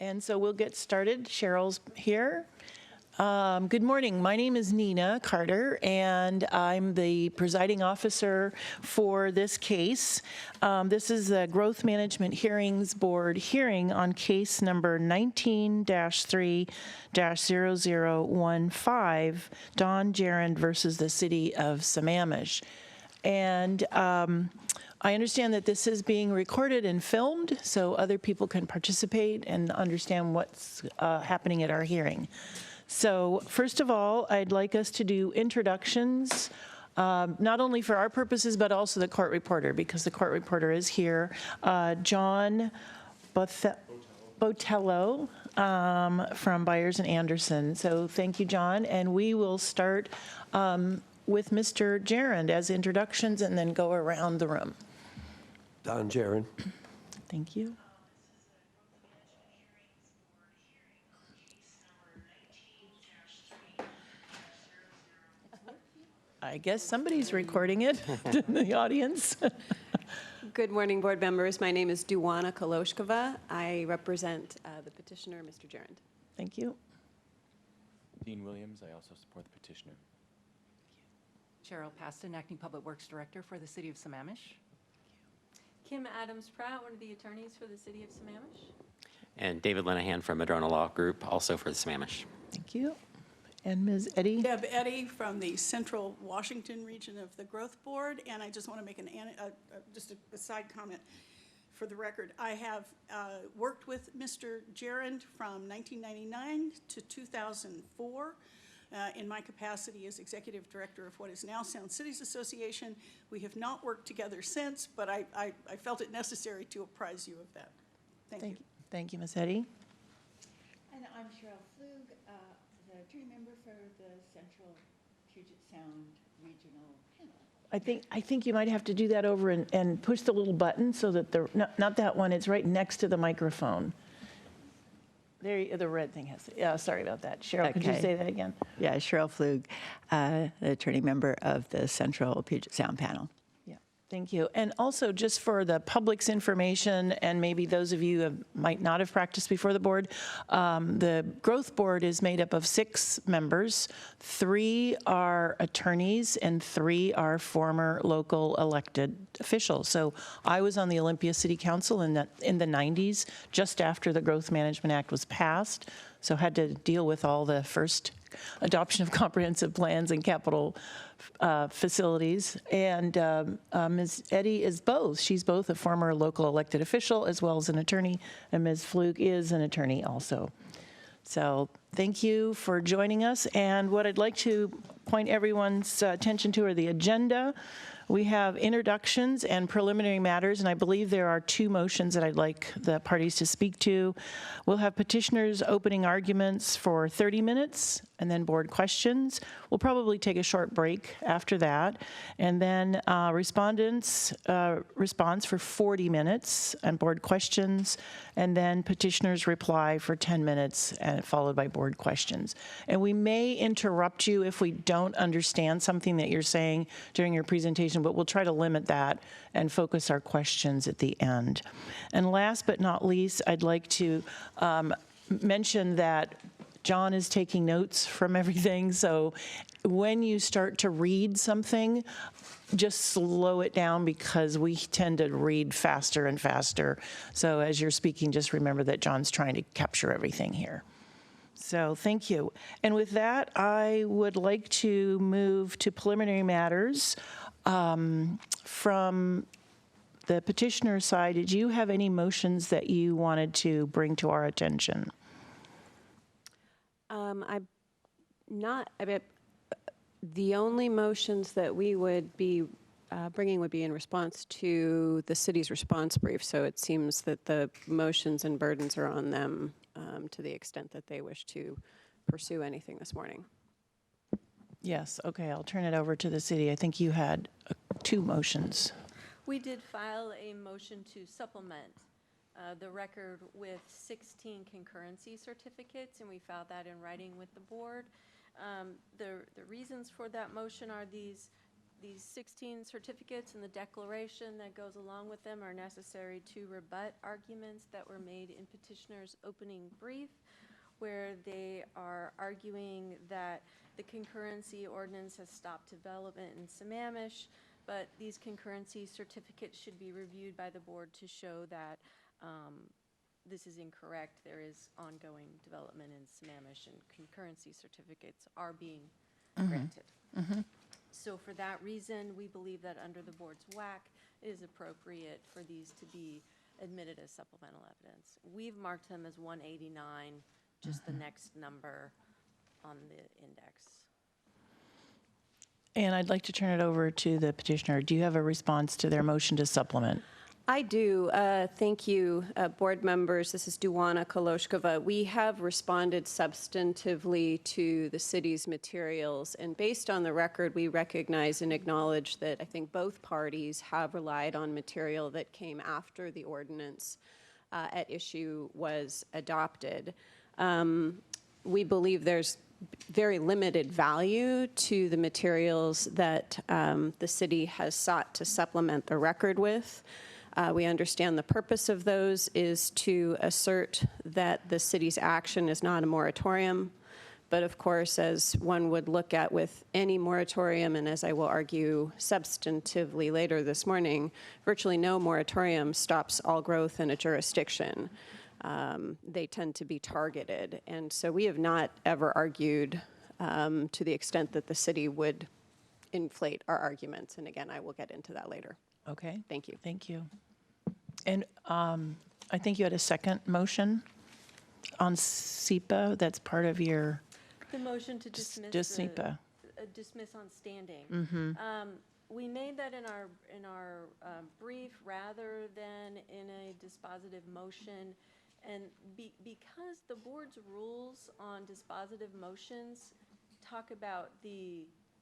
And so we'll get started. Cheryl's here. Good morning. My name is Nina Carter, and I'm the presiding officer for this case. This is the Growth Management Hearings Board hearing on case number 19-3-0015, Don Gerend versus the City of Sammamish. And I understand that this is being recorded and filmed so other people can participate and understand what's happening at our hearing. So first of all, I'd like us to do introductions, not only for our purposes, but also the court reporter, because the court reporter is here. John Botello from Byers and Anderson. So thank you, John. And we will start with Mr. Gerend as introductions and then go around the room. Don Gerend. Thank you. I guess somebody's recording it in the audience. Good morning, board members. My name is Duwana Koloshkova. I represent the petitioner, Mr. Gerend. Thank you. Dean Williams, I also support the petitioner. Cheryl Paston, Acting Public Works Director for the City of Sammamish. Kim Adams-Pratt, one of the attorneys for the City of Sammamish. And David Linehan from Madrona Law Group, also for the Sammamish. Thank you. And Ms. Eddy? Deb Eddy from the Central Washington region of the Growth Board, and I just want to make just a side comment for the record. I have worked with Mr. Gerend from 1999 to 2004 in my capacity as Executive Director of what is now Sound Cities Association. We have not worked together since, but I felt it necessary to apprise you of that. Thank you. Thank you, Ms. Eddy. And I'm Cheryl Flug, the attorney member for the Central Puget Sound Regional Panel. I think you might have to do that over and push the little button so that not that one, it's right next to the microphone. There, the red thing has, yeah, sorry about that. Cheryl, could you say that again? Yeah, Cheryl Flug, the attorney member of the Central Puget Sound Panel. Yeah, thank you. And also, just for the public's information, and maybe those of you who might not have practiced before the board, the Growth Board is made up of 6 members. 3 are attorneys, and 3 are former local elected officials. So I was on the Olympia City Council in the 90s, just after the Growth Management Act was passed, so had to deal with all the first adoption of comprehensive plans and capital facilities. And Ms. Eddy is both. She's both a former local elected official as well as an attorney, and Ms. Flug is an attorney also. So thank you for joining us. And what I'd like to point everyone's attention to are the agenda. We have introductions and preliminary matters, and I believe there are 2 motions that I'd like the parties to speak to. We'll have petitioners' opening arguments for 30 minutes, and then board questions. We'll probably take a short break after that, and then respondents' response for 40 minutes, and board questions, and then petitioners' reply for 10 minutes, and followed by board questions. And we may interrupt you if we don't understand something that you're saying during your presentation, but we'll try to limit that and focus our questions at the end. And last but not least, I'd like to mention that John is taking notes from everything, so when you start to read something, just slow it down because we tend to read faster and faster. So as you're speaking, just remember that John's trying to capture everything here. So thank you. And with that, I would like to move to preliminary matters. From the petitioner side, did you have any motions that you wanted to bring to our attention? The only motions that we would be bringing would be in response to the city's response brief. So it seems that the motions and burdens are on them to the extent that they wish to pursue anything this morning. Yes, okay, I'll turn it over to the city. I think you had 2 motions. We did file a motion to supplement the record with 16 concurrency certificates, and we filed that in writing with the board. The reasons for that motion are these these 16 certificates and the declaration that goes along with them are necessary to rebut arguments that were made in petitioner's opening brief, where they are arguing that the concurrency ordinance has stopped development in Sammamish, but these concurrency certificates should be reviewed by the board to show that this is incorrect. There is ongoing development in Sammamish, and concurrency certificates are being granted. So for that reason, we believe that under the board's WAC, it is appropriate for these to be admitted as supplemental evidence. We've marked them as 189, just the next number on the index. And I'd like to turn it over to the petitioner. Do you have a response to their motion to supplement? I do. Thank you, board members. This is Duana Koloshkova. We have responded substantively to the city's materials, and based on the record, we recognize and acknowledge that I think both parties have relied on material that came after the ordinance at issue was adopted. We believe there's very limited value to the materials that the city has sought to supplement the record with. We understand the purpose of those is to assert that the city's action is not a moratorium, but of course, as one would look at with any moratorium, and as I will argue substantively later this morning, virtually no moratorium stops all growth in a jurisdiction. They tend to be targeted, and so we have not ever argued to the extent that the city would inflate our arguments, and again, I will get into that later. Okay. Thank you. Thank you. And I think you had a second motion on SEPA. That's part of your The motion to dismiss just SEPA. dismiss on standing. We made that in our brief rather than in a dispositive motion. And because the board's rules on dispositive motions talk about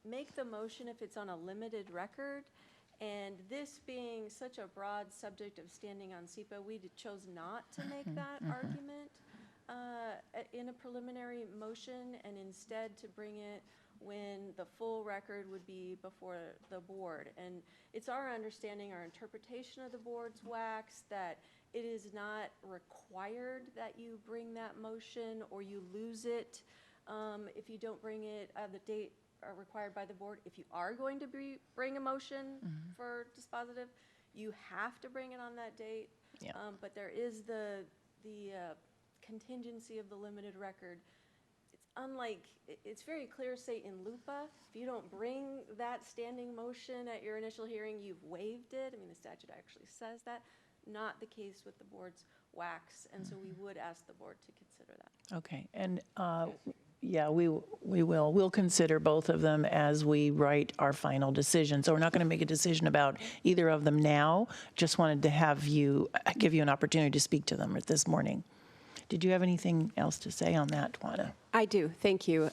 make the motion if it's on a limited record, and this being such a broad subject of standing on SEPA, we chose not to make that argument in a preliminary motion, and instead to bring it when the full record would be before the board. And it's our understanding, our interpretation of the board's WACs, that it is not required that you bring that motion or you lose it if you don't bring it at the date required by the board. If you are going to bring a motion for dispositive, you have to bring it on that date. Yeah. But there is the contingency of the limited record. It's unlike, it's very clear, say in LUPA, if you don't bring that standing motion at your initial hearing, you've waived it. I mean, the statute actually says that. Not the case with the board's WACs, and so we would ask the board to consider that. Okay. And yeah, we will. We'll consider both of them as we write our final decision. So we're not going to make a decision about either of them now. Just wanted to give you an opportunity to speak to them this morning. Did you have anything else to say on that, Twana? I do, thank you.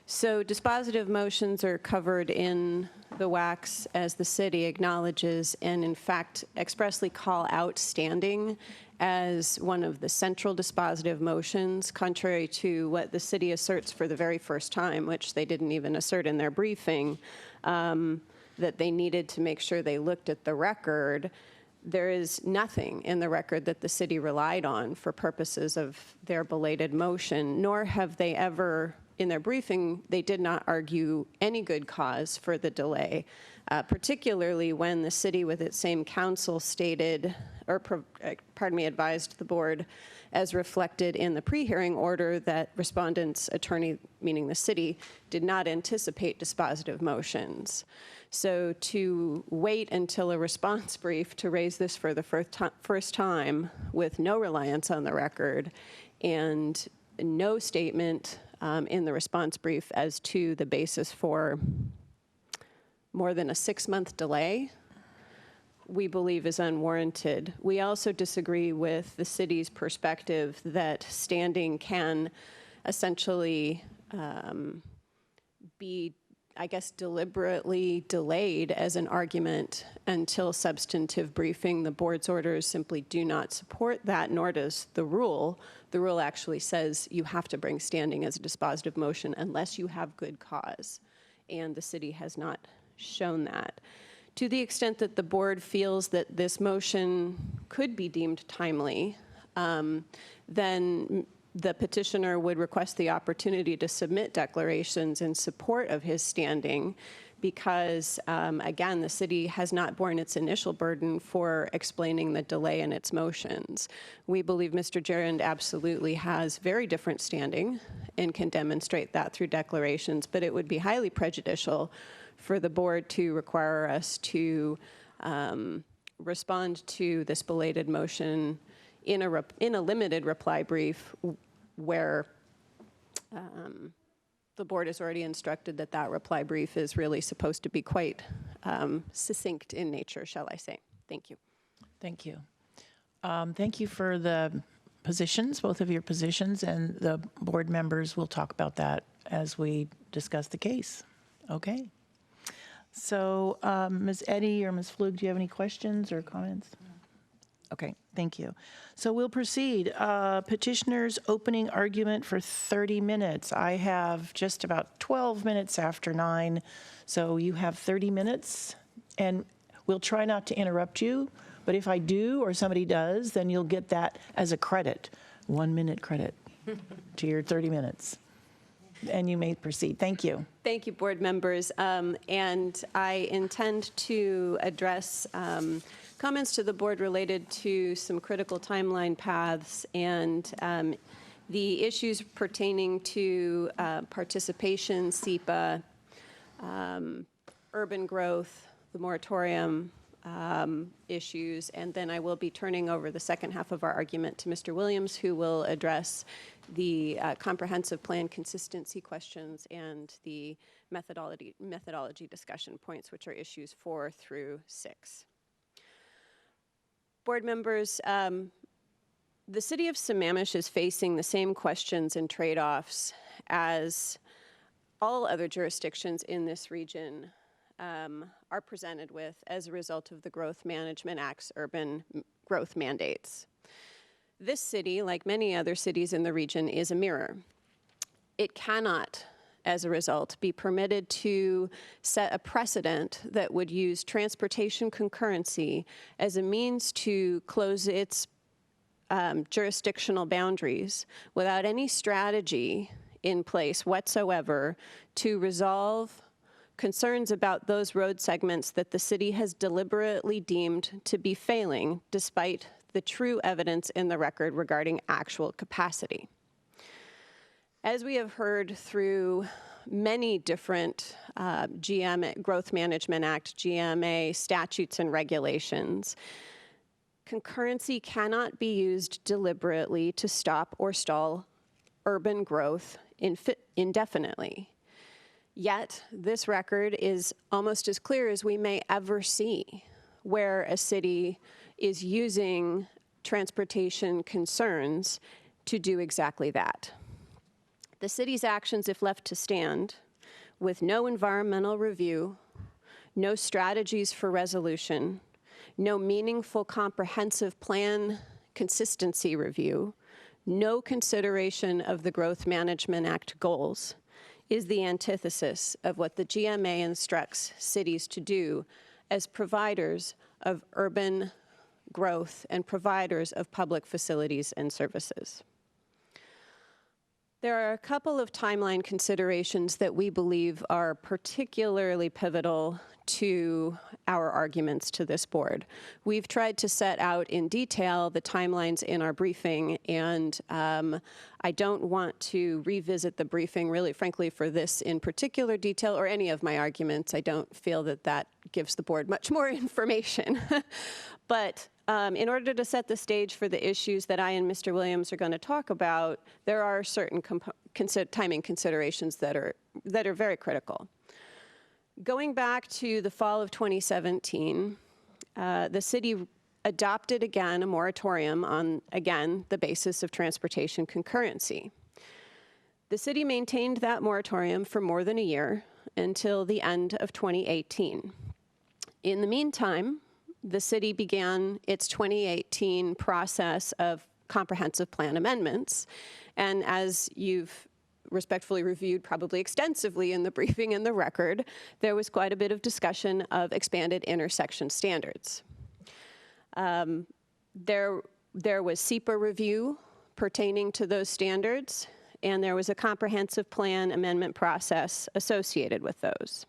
So dispositive motions are covered in the WACs, as the city acknowledges, and in fact expressly call out standing as one of the central dispositive motions, contrary to what the city asserts for the very first time, which they didn't even assert in their briefing, that they needed to make sure they looked at the record. There is nothing in the record that the city relied on for purposes of their belated motion, nor have they ever, in their briefing, they did not argue any good cause for the delay, particularly when the city with its same counsel stated, or advised the board as reflected in the pre-hearing order that respondent's attorney, meaning the city, did not anticipate dispositive motions. So to wait until a response brief to raise this for the first time with no reliance on the record and no statement in the response brief as to the basis for more than a 6-month delay, we believe is unwarranted. We also disagree with the city's perspective that standing can essentially be, I guess, deliberately delayed as an argument until substantive briefing. The board's orders simply do not support that, nor does the rule. The rule actually says you have to bring standing as a dispositive motion unless you have good cause, and the city has not shown that. To the extent that the board feels that this motion could be deemed timely, then the petitioner would request the opportunity to submit declarations in support of his standing because, again, the city has not borne its initial burden for explaining the delay in its motions. We believe Mr. Gerend absolutely has very different standing and can demonstrate that through declarations, but it would be highly prejudicial for the board to require us to respond to this belated motion in a limited reply brief where the board has already instructed that that reply brief is really supposed to be quite succinct in nature, shall I say. Thank you. Thank you. Thank you for the positions, both of your positions, and the board members will talk about that as we discuss the case. Okay. So Ms. Eddy or Ms. Flug, do you have any questions or comments? Okay, thank you. So we'll proceed. Petitioner's opening argument for 30 minutes. I have just about 12 minutes after 9, so you have 30 minutes, and we'll try not to interrupt you, but if I do or somebody does, then you'll get that as a credit, 1 minute credit to your 30 minutes. And you may proceed. Thank you. Thank you, board members. And I intend to address comments to the board related to some critical timeline paths and the issues pertaining to participation, SEPA, urban growth, the moratorium issues, and then I will be turning over the second half of our argument to Mr. Williams, who will address the comprehensive plan consistency questions and the methodology discussion points, which are issues 4 through 6. Board members, the city of Sammamish is facing the same questions and trade-offs as all other jurisdictions in this region are presented with as a result of the Growth Management Act's urban growth mandates. This city, like many other cities in the region, is a mirror. It cannot, as a result, be permitted to set a precedent that would use transportation concurrency as a means to close its jurisdictional boundaries without any strategy in place whatsoever to resolve concerns about those road segments that the city has deliberately deemed to be failing, despite the true evidence in the record regarding actual capacity. As we have heard through many different Growth Management Act, GMA statutes and regulations, concurrency cannot be used deliberately to stop or stall urban growth indefinitely. Yet, this record is almost as clear as we may ever see, where a city is using transportation concerns to do exactly that. The city's actions, if left to stand, with no environmental review, no strategies for resolution, no meaningful comprehensive plan consistency review, no consideration of the Growth Management Act goals, is the antithesis of what the GMA instructs cities to do as providers of urban growth and providers of public facilities and services. There are a couple of timeline considerations that we believe are particularly pivotal to our arguments to this board. We've tried to set out in detail the timelines in our briefing, and I don't want to revisit the briefing, really, frankly, for this in particular detail or any of my arguments. I don't feel that that gives the board much more information. But in order to set the stage for the issues that I and Mr. Williams are going to talk about, there are certain timing considerations that are very critical. Going back to the fall of 2017, the city adopted again a moratorium on, again, the basis of transportation concurrency. The city maintained that moratorium for more than a year until the end of 2018. In the meantime, the city began its 2018 process of comprehensive plan amendments. And as you've respectfully reviewed probably extensively in the briefing and the record, there was quite a bit of discussion of expanded intersection standards. There was SEPA review pertaining to those standards, and there was a comprehensive plan amendment process associated with those.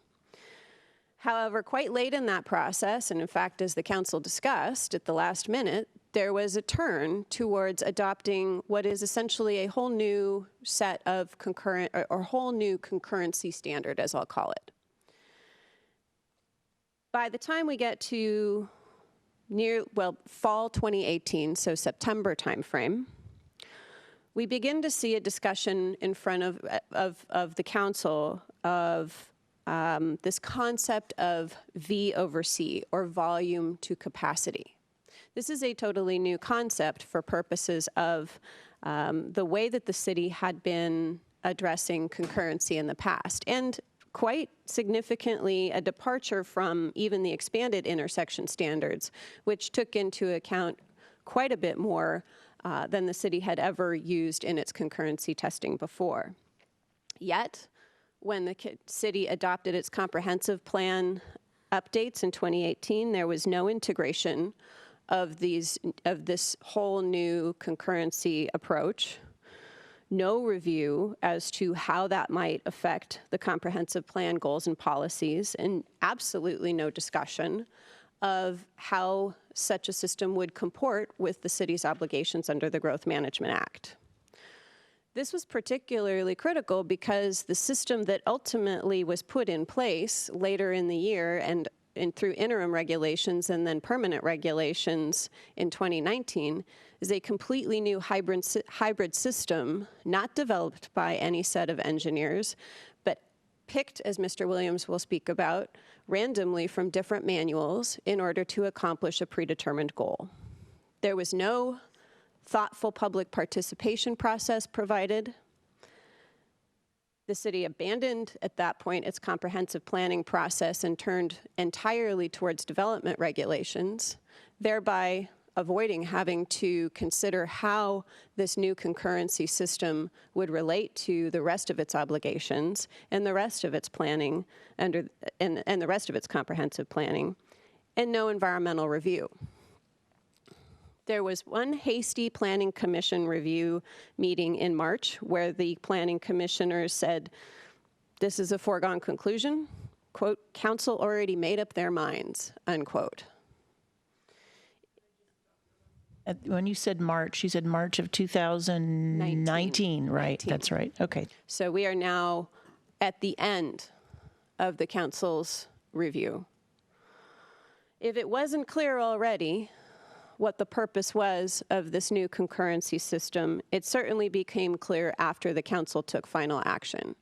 However, quite late in that process, and in fact, as the council discussed at the last minute, there was a turn towards adopting what is essentially a whole new set of whole new concurrency standard, as I'll call it. By the time we get to fall 2018, so September timeframe, we begin to see a discussion in front of the council of this concept of V over C, or volume to capacity. This is a totally new concept for purposes of the way that the city had been addressing concurrency in the past, and quite significantly a departure from even the expanded intersection standards, which took into account quite a bit more than the city had ever used in its concurrency testing before. Yet, when the city adopted its comprehensive plan updates in 2018, there was no integration of this whole new concurrency approach, no review as to how that might affect the comprehensive plan goals and policies, and absolutely no discussion of how such a system would comport with the city's obligations under the Growth Management Act. This was particularly critical because the system that ultimately was put in place later in the year and through interim regulations and then permanent regulations in 2019 is a completely new hybrid system, not developed by any set of engineers, but picked, as Mr. Williams will speak about, randomly from different manuals in order to accomplish a predetermined goal. There was no thoughtful public participation process provided. The city abandoned, at that point, its comprehensive planning process and turned entirely towards development regulations, thereby avoiding having to consider how this new concurrency system would relate to the rest of its obligations and the rest of its planning and the rest of its comprehensive planning, and no environmental review. There was one hasty planning commission review meeting in March where the planning commissioners said, this is a foregone conclusion, quote, council already made up their minds, unquote. When you said March of 2019, right? 19. That's right. Okay. So we are now at the end of the council's review. If it wasn't clear already what the purpose was of this new concurrency system, it certainly became clear after the council took final action.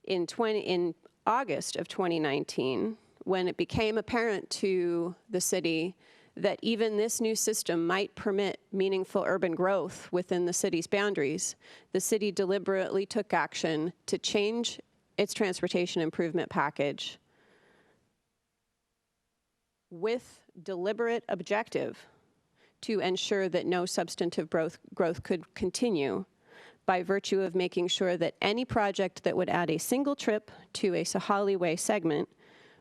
In August of 2019, when it became apparent to the city that even this new system might permit meaningful urban growth within the city's boundaries, the city deliberately took action to change its transportation improvement package with deliberate objective to ensure that no substantive growth could continue by virtue of making sure that any project that would add a single trip to a Sahali Way segment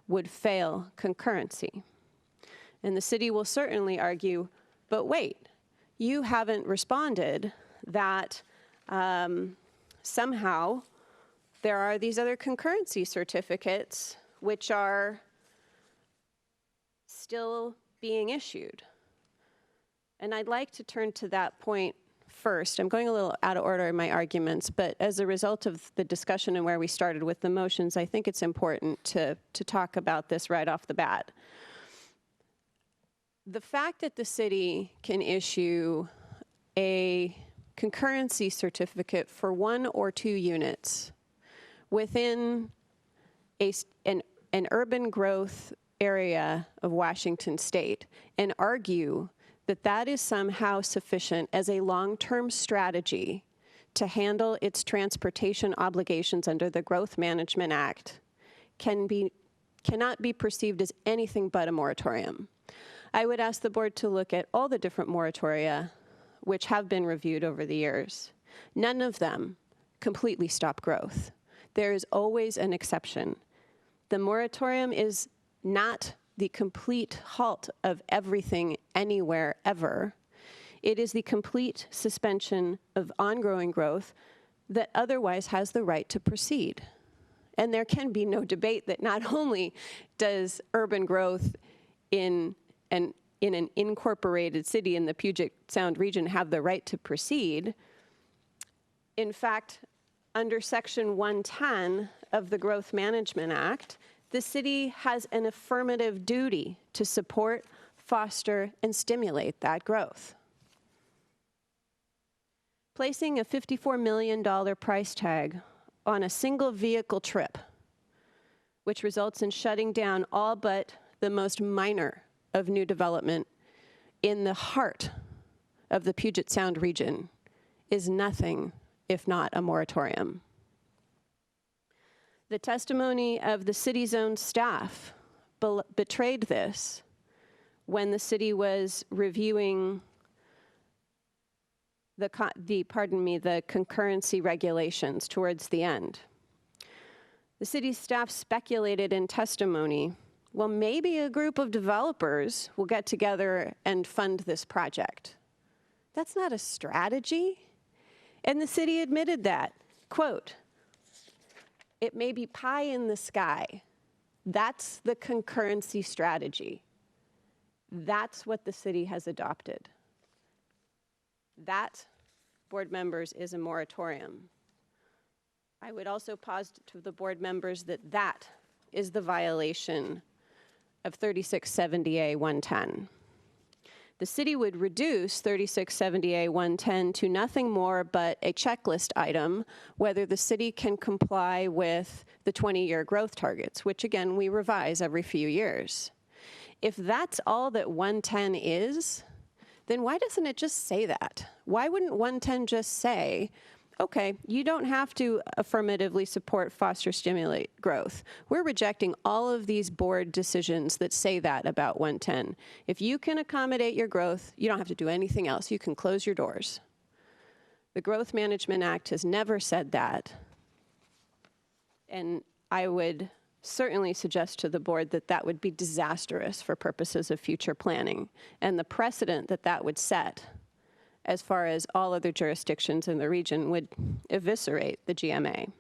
would fail concurrency. And the city will certainly argue, but wait, you haven't responded that somehow there are these other concurrency certificates which are still being issued. And I'd like to turn to that point first. I'm going a little out of order in my arguments, but as a result of the discussion and where we started with the motions, I think it's important to talk about this right off the bat. The fact that the city can issue a concurrency certificate for 1 or 2 units within an urban growth area of Washington State and argue that that is somehow sufficient as a long-term strategy to handle its transportation obligations under the Growth Management Act cannot be perceived as anything but a moratorium. I would ask the board to look at all the different moratoria which have been reviewed over the years. None of them completely stop growth. There is always an exception. The moratorium is not the complete halt of everything anywhere ever. It is the complete suspension of ongoing growth that otherwise has the right to proceed. And there can be no debate that not only does urban growth in an incorporated city in the Puget Sound region have the right to proceed. In fact, under Section 110 of the Growth Management Act, the city has an affirmative duty to support, foster, and stimulate that growth. Placing a $54 million price tag on a single vehicle trip, which results in shutting down all but the most minor of new development in the heart of the Puget Sound region, is nothing if not a moratorium. The testimony of the city's own staff betrayed this when the city was reviewing the concurrency regulations towards the end. The city staff speculated in testimony, well, maybe a group of developers will get together and fund this project. That's not a strategy. And the city admitted that, quote, "It may be pie in the sky. That's the concurrency strategy. That's what the city has adopted. That, board members, is a moratorium." I would also posit to the board members that that is the violation of 3670A 110. The city would reduce 3670A 110 to nothing more but a checklist item whether the city can comply with the 20-year growth targets, which again we revise every few years. If that's all that 110 is, then why doesn't it just say that? Why wouldn't 110 just say, okay, you don't have to affirmatively support, foster, stimulate growth. We're rejecting all of these board decisions that say that about 110. If you can accommodate your growth, you don't have to do anything else. You can close your doors. The Growth Management Act has never said that. And I would certainly suggest to the board that that would be disastrous for purposes of future planning. And the precedent that that would set as far as all other jurisdictions in the region would eviscerate the GMA.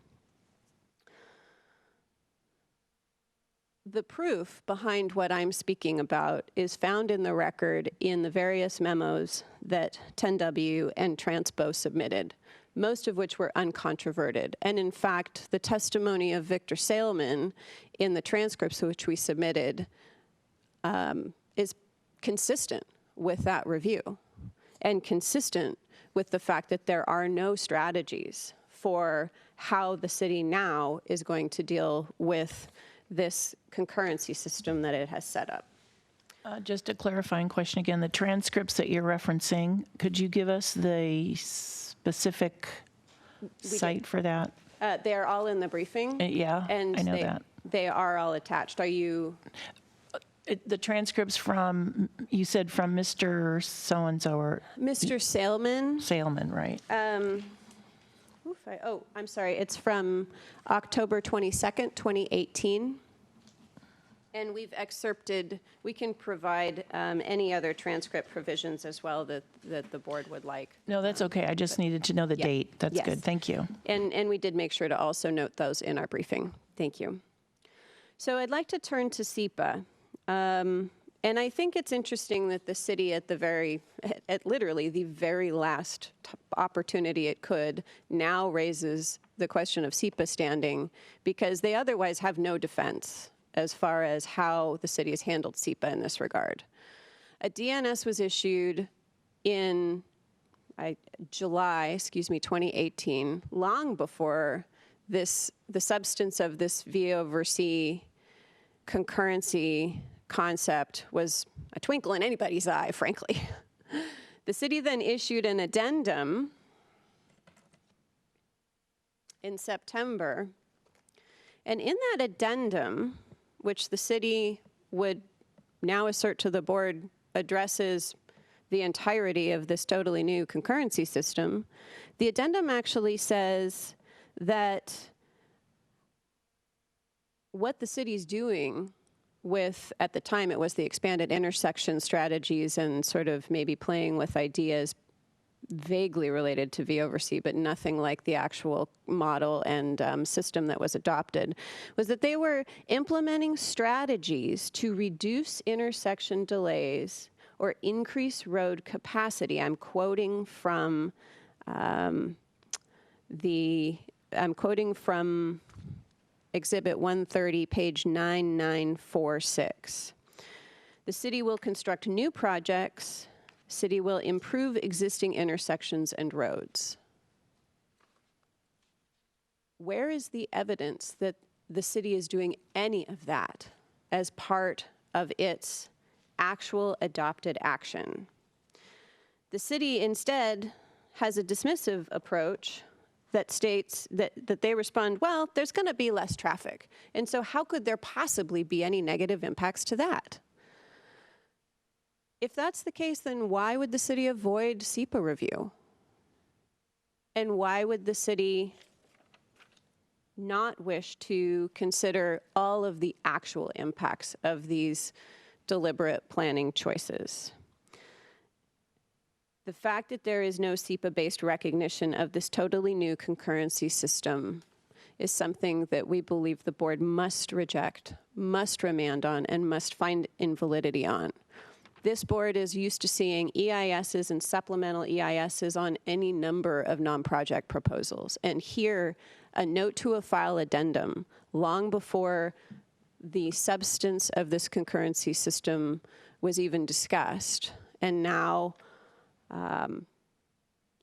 The proof behind what I'm speaking about is found in the record in the various memos that 10W and Transpo submitted, most of which were uncontroverted. And in fact, the testimony of Victor Sailman in the transcripts which we submitted is consistent with that review, and consistent with the fact that there are no strategies for how the city now is going to deal with this concurrency system that it has set up. Just a clarifying question again, the transcripts that you're referencing, could you give us the specific site for that? They're all in the briefing. Yeah, and I know that. They are all attached. Are you? The transcripts from, you said from Mr. So-and-so or? Mr. Sailman. Sailman, right. I'm sorry. It's from October 22nd, 2018. And we've excerpted, we can provide any other transcript provisions as well that the board would like. No, that's okay. I just needed to know the Yeah. date. That's Yes. good. Thank you. And we did make sure to also note those in our briefing. Thank you. So I'd like to turn to SEPA. And I think it's interesting that the city at literally the very last opportunity it could now raises the question of SEPA standing, because they otherwise have no defense as far as how the city has handled SEPA in this regard. A DNS was issued in July 2018, long before the substance of this V over C concurrency concept was a twinkle in anybody's eye, frankly. The city then issued an addendum in September. And in that addendum, which the city would now assert to the board addresses the entirety of this totally new concurrency system, the addendum actually says that what the city's doing with, at the time, it was the expanded intersection strategies and sort of maybe playing with ideas vaguely related to VOC, but nothing like the actual model and system that was adopted, was that they were implementing strategies to reduce intersection delays or increase road capacity. I'm quoting from Exhibit 130, page 9946. The city will construct new projects. City will improve existing intersections and roads. Where is the evidence that the city is doing any of that as part of its actual adopted action? The city instead has a dismissive approach that states that they respond, well, there's going to be less traffic. And so how could there possibly be any negative impacts to that? If that's the case, then why would the city avoid SEPA review? And why would the city not wish to consider all of the actual impacts of these deliberate planning choices? The fact that there is no SEPA-based recognition of this totally new concurrency system is something that we believe the board must reject, must remand on, and must find invalidity on. This board is used to seeing EISs and supplemental EISs on any number of non-project proposals. And here, a note to a file addendum, long before the substance of this concurrency system was even discussed, and now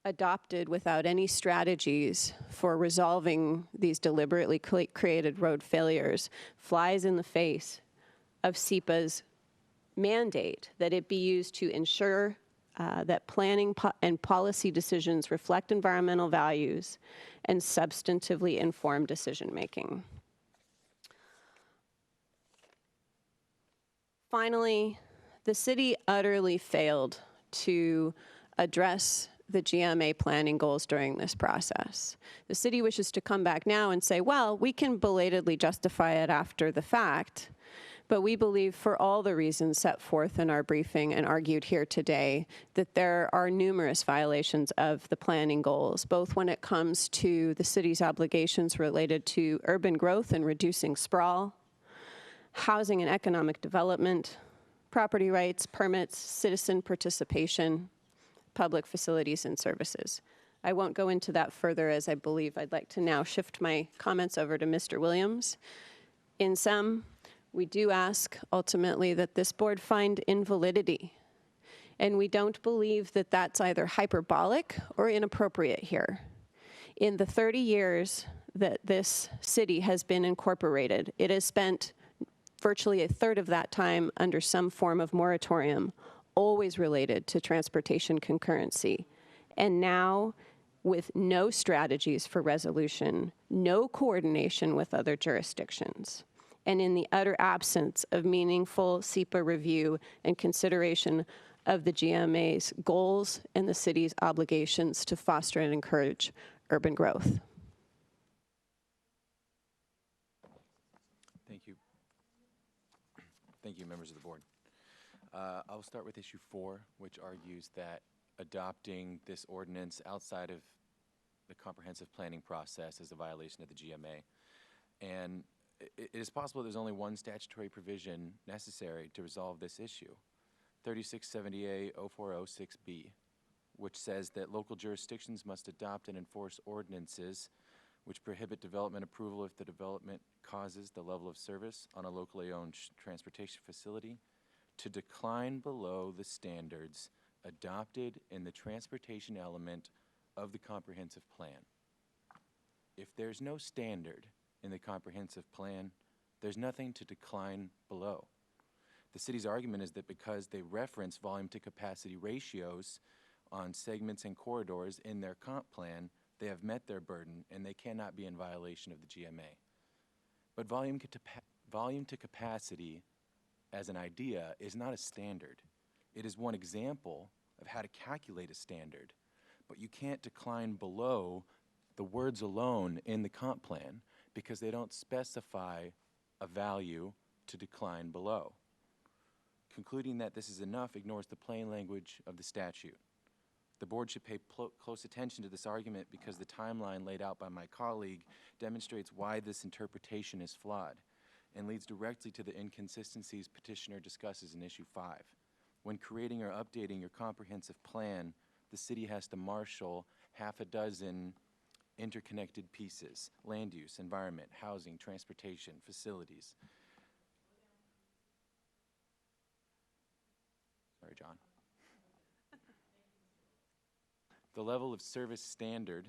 adopted without any strategies for resolving these deliberately created road failures, flies in the face of SEPA's mandate that it be used to ensure that planning and policy decisions reflect environmental values and substantively inform decision-making. Finally, the city utterly failed to address the GMA planning goals during this process. The city wishes to come back now and say, well, we can belatedly justify it after the fact, but we believe, for all the reasons set forth in our briefing and argued here today, that there are numerous violations of the planning goals, both when it comes to the city's obligations related to urban growth and reducing sprawl, housing and economic development, property rights, permits, citizen participation, public facilities and services. I won't go into that further, as I believe I'd like to now shift my comments over to Mr. Williams. In sum, we do ask ultimately that this board find invalidity, and we don't believe that that's either hyperbolic or inappropriate here. In the 30 years that this city has been incorporated, it has spent virtually a third of that time under some form of moratorium, always related to transportation concurrency. And now, with no strategies for resolution, no coordination with other jurisdictions, and in the utter absence of meaningful SEPA review and consideration of the GMA's goals and the city's obligations to foster and encourage urban growth. Thank you. Thank you, members of the board. I'll start with issue 4, which argues that adopting this ordinance outside of the comprehensive planning process is a violation of the GMA. And it is possible there's only one statutory provision necessary to resolve this issue, 3670A-0406B, which says that local jurisdictions must adopt and enforce ordinances which prohibit development approval if the development causes the level of service on a locally owned transportation facility to decline below the standards adopted in the transportation element of the comprehensive plan. If there's no standard in the comprehensive plan, there's nothing to decline below. The city's argument is that because they reference volume to capacity ratios on segments and corridors in their comp plan, they have met their burden and they cannot be in violation of the GMA. But volume to capacity as an idea is not a standard. It is one example of how to calculate a standard, but you can't decline below the words alone in the comp plan because they don't specify a value to decline below. Concluding that this is enough ignores the plain language of the statute. The board should pay close attention to this argument because the timeline laid out by my colleague demonstrates why this interpretation is flawed and leads directly to the inconsistencies petitioner discusses in issue 5. When creating or updating your comprehensive plan, the city has to marshal half a dozen interconnected pieces: land use, environment, housing, transportation, facilities. Sorry, John. The level of service standard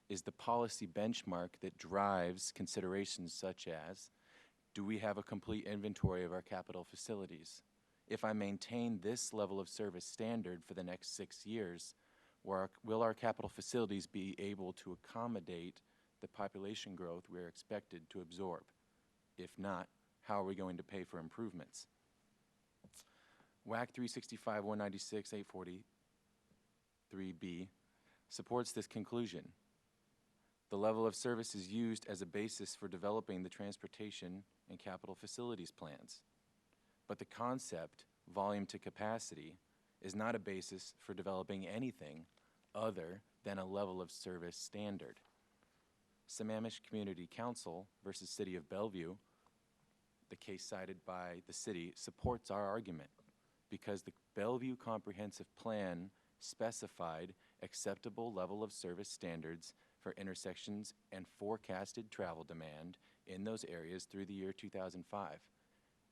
is the policy benchmark that drives considerations such as, do we have a complete inventory of our capital facilities? If I maintain this level of service standard for the next 6 years, will our capital facilities be able to accommodate the population growth we are expected to absorb? If not, how are we going to pay for improvements? WAC 365, 196, 843B supports this conclusion. The level of service is used as a basis for developing the transportation and capital facilities plans. But the concept, volume to capacity, is not a basis for developing anything other than a level of service standard. Sammamish Community Council versus City of Bellevue, the case cited by the city, supports our argument because the Bellevue Comprehensive Plan specified acceptable level of service standards for intersections and forecasted travel demand in those areas through the year 2005.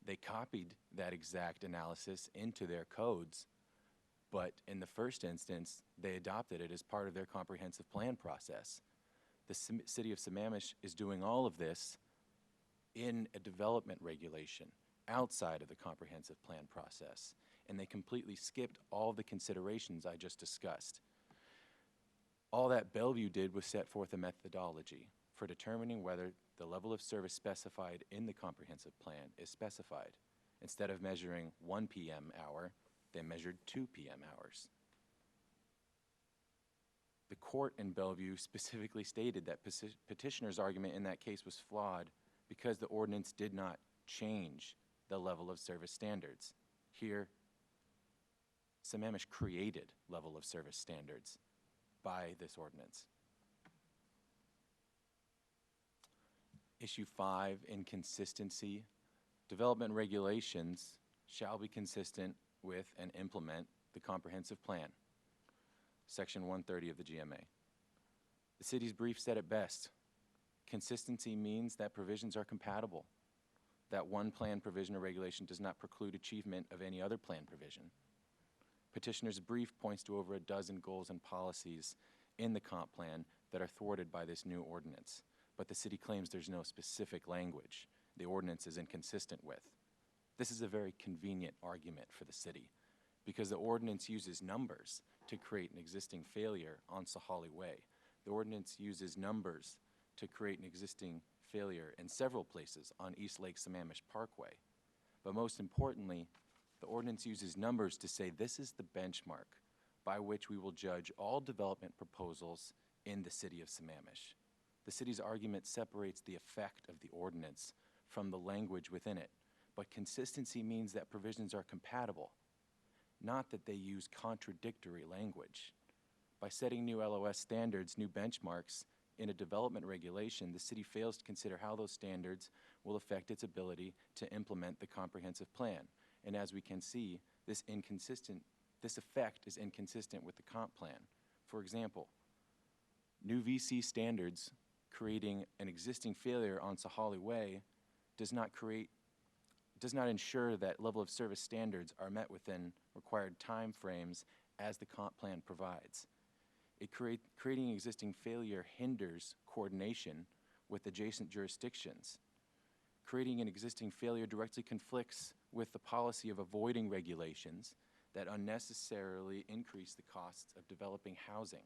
They copied that exact analysis into their codes, but in the first instance, they adopted it as part of their comprehensive plan process. The city of Sammamish is doing all of this in a development regulation outside of the comprehensive plan process, and they completely skipped all the considerations I just discussed. All that Bellevue did was set forth a methodology for determining whether the level of service specified in the comprehensive plan is specified. Instead of measuring 1 p.m. hour, they measured 2 p.m. hours. The court in Bellevue specifically stated that petitioner's argument in that case was flawed because the ordinance did not change the level of service standards. Here, Sammamish created level of service standards by this ordinance. Issue 5, inconsistency. Development regulations shall be consistent with and implement the comprehensive plan. Section 130 of the GMA. The city's brief said it best. Consistency means that provisions are compatible, that one plan provision or regulation does not preclude achievement of any other plan provision. Petitioner's brief points to over a dozen goals and policies in the comp plan that are thwarted by this new ordinance, but the city claims there's no specific language the ordinance is inconsistent with. This is a very convenient argument for the city because the ordinance uses numbers to create an existing failure on Sahali Way. The ordinance uses numbers to create an existing failure in several places on East Lake Sammamish Parkway. But most importantly, the ordinance uses numbers to say this is the benchmark by which we will judge all development proposals in the city of Sammamish. The city's argument separates the effect of the ordinance from the language within it, but consistency means that provisions are compatible, not that they use contradictory language. By setting new LOS standards, new benchmarks, in a development regulation, the city fails to consider how those standards will affect its ability to implement the comprehensive plan. And as we can see, this effect is inconsistent with the comp plan. For example, new VC standards creating an existing failure on Sahali Way does not ensure that level of service standards are met within required time frames as the comp plan provides. Creating existing failure hinders coordination with adjacent jurisdictions. Creating an existing failure directly conflicts with the policy of avoiding regulations that unnecessarily increase the costs of developing housing.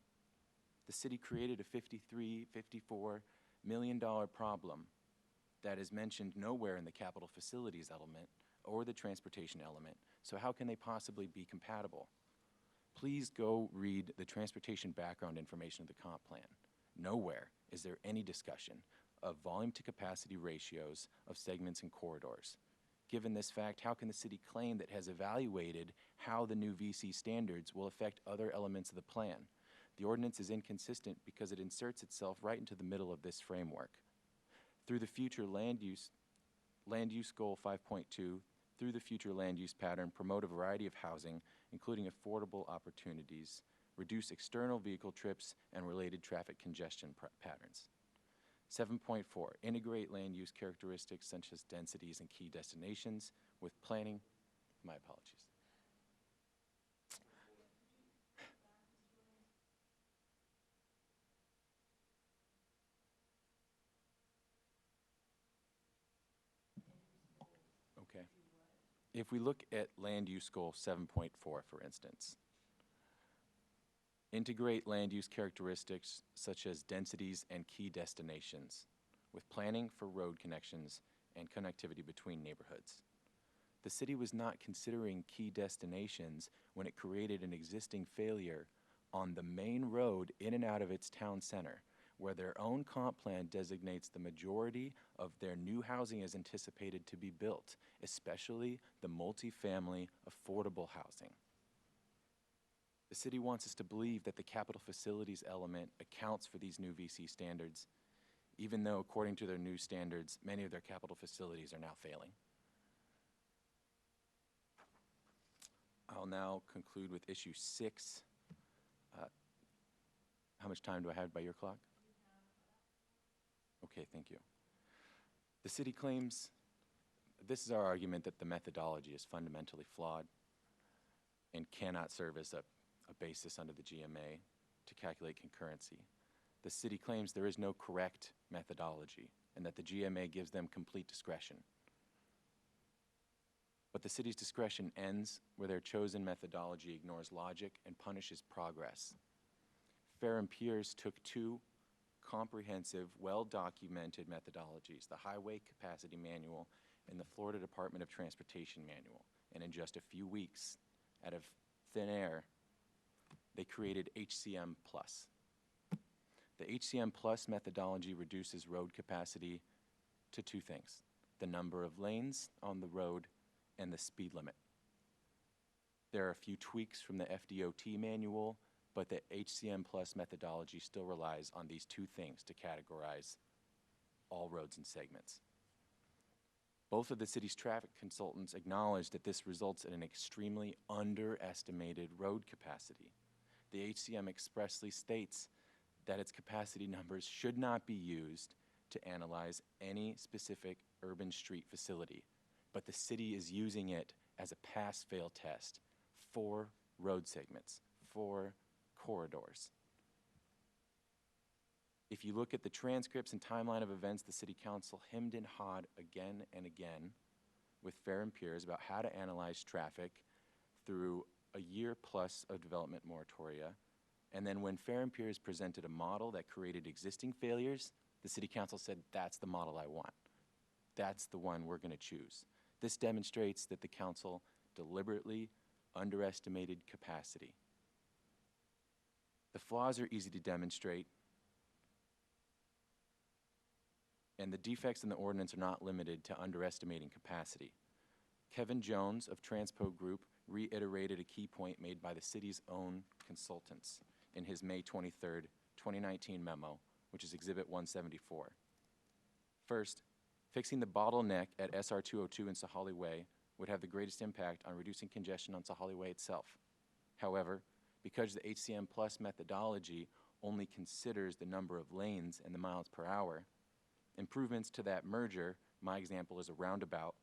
The city created a $54 million problem that is mentioned nowhere in the capital facilities element or the transportation element, so how can they possibly be compatible? Please go read the transportation background information of the comp plan. nowhere is there any discussion of volume to capacity ratios of segments and corridors. Given this fact, how can the city claim that it has evaluated how the new VC standards will affect other elements of the plan? The ordinance is inconsistent because it inserts itself right into the middle of this framework. Through the future land use goal 5.2, through the future land use pattern, promote a variety of housing, including affordable opportunities, reduce external vehicle trips and related traffic congestion patterns. 7.4, integrate land use characteristics such as densities and key destinations with planning. My apologies. Okay. If we look at land use goal 7.4, for instance, integrate land use characteristics such as densities and key destinations with planning for road connections and connectivity between neighborhoods. The city was not considering key destinations when it created an existing failure on the main road in and out of its town center, where their own comp plan designates the majority of their new housing is anticipated to be built, especially the multifamily affordable housing. The city wants us to believe that the capital facilities element accounts for these new VC standards, even though, according to their new standards, many of their capital facilities are now failing. I'll now conclude with issue 6. How much time do I have by your clock? Okay, thank you. The city claims, this is our argument, that the methodology is fundamentally flawed and cannot serve as a basis under the GMA to calculate concurrency. The city claims there is no correct methodology and that the GMA gives them complete discretion. But the city's discretion ends where their chosen methodology ignores logic and punishes progress. Fair and Peers took 2 comprehensive, well-documented methodologies, the Highway Capacity Manual and the Florida Department of Transportation Manual, and in just a few weeks, out of thin air, they created HCM Plus. The HCM Plus methodology reduces road capacity to 2 things: the number of lanes on the road and the speed limit. There are a few tweaks from the FDOT manual, but the HCM Plus methodology still relies on these 2 things to categorize all roads and segments. Both of the city's traffic consultants acknowledge that this results in an extremely underestimated road capacity. The HCM expressly states that its capacity numbers should not be used to analyze any specific urban street facility, but the city is using it as a pass-fail test for road segments, for corridors. If you look at the transcripts and timeline of events, the City Council hemmed and hawed again and again with Fair and Peers about how to analyze traffic through a year plus of development moratoria. And then when Fair and Peers presented a model that created existing failures, the City Council said, that's the model I want. That's the one we're going to choose. This demonstrates that the council deliberately underestimated capacity. The flaws are easy to demonstrate, and the defects in the ordinance are not limited to underestimating capacity. Kevin Jones of Transpo Group reiterated a key point made by the city's own consultants in his May 23rd, 2019 memo, which is Exhibit 174. First, fixing the bottleneck at SR 202 in Sahalee Way would have the greatest impact on reducing congestion on Sahalee Way itself. However, because the HCM Plus methodology only considers the number of lanes and the miles per hour, improvements to that merger, my example is a roundabout,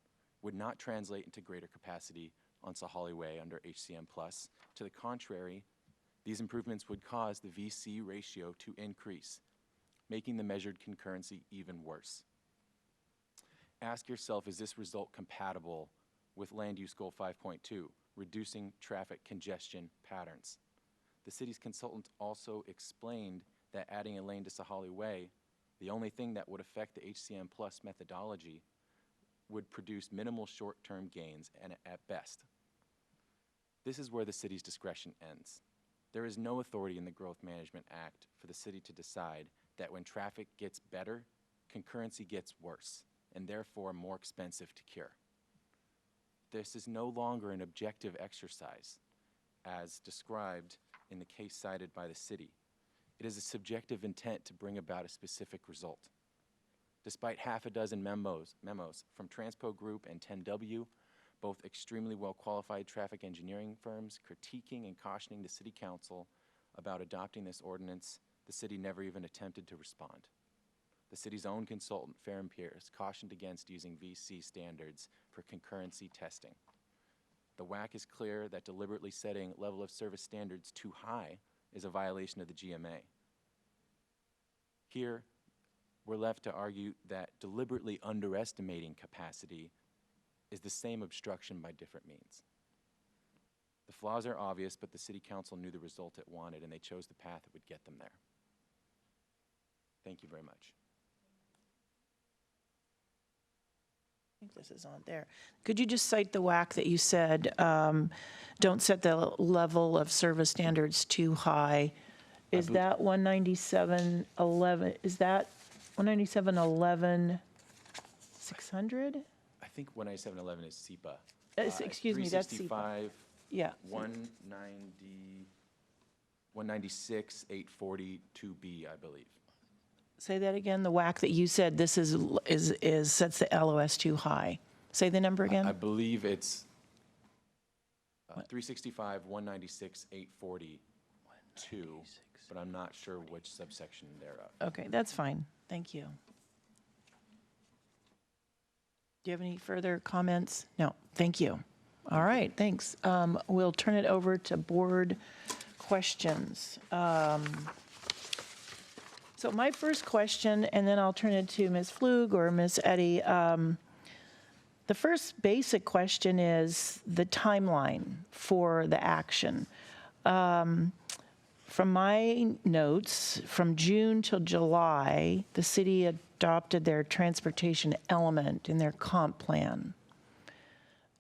would not translate into greater capacity on Sahalee Way under HCM Plus. To the contrary, these improvements would cause the VC ratio to increase, making the measured concurrency even worse. Ask yourself, is this result compatible with Land Use Goal 5.2, reducing traffic congestion patterns? The city's consultant also explained that adding a lane to Sahalee Way, the only thing that would affect the HCM Plus methodology, would produce minimal short-term gains and at best. This is where the city's discretion ends. There is no authority in the Growth Management Act for the city to decide that when traffic gets better, concurrency gets worse, and therefore more expensive to cure. This is no longer an objective exercise, as described in the case cited by the city. It is a subjective intent to bring about a specific result. Despite half a dozen memos from Transpo Group and 10W, both extremely well-qualified traffic engineering firms, critiquing and cautioning the City Council about adopting this ordinance, the city never even attempted to respond. The city's own consultant, Fair & Pierce, cautioned against using VC standards for concurrency testing. The WAC is clear that deliberately setting level of service standards too high is a violation of the GMA. Here, we're left to argue that deliberately underestimating capacity is the same obstruction by different means. The flaws are obvious, but the City Council knew the result it wanted, and they chose the path that would get them there. Thank you very much. I think this is on there. Could you just cite the WAC that you said, don't set the level of service standards too high? Is that 197.11, is that 197.11, 600? I think 197.11 is SEPA. Excuse me, that's SEPA. 365, Yeah, 196, 840, 2B, I believe. say that again, the WAC that you said this is sets the LOS too high. Say the number I again? believe it's 365, 196, 840, 2, but I'm not sure which subsection thereof. Okay, that's fine, thank you. Do you have any further comments? No, thank you. All right, thanks. We'll turn it over to board questions. So my first question, and then I'll turn it to Ms. Flug or Ms. Eddy. The first basic question is the timeline for the action. From my notes, from June till July, the city adopted their transportation element in their comp plan.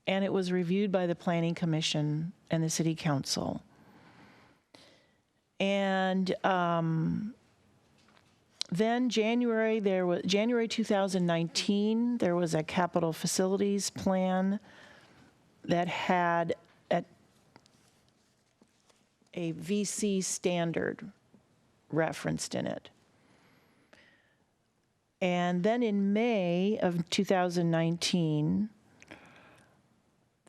And it was reviewed by the Planning Commission and the City Council. And then January 2019, there was a capital facilities plan that had a VC standard referenced in it. And then in May of 2019,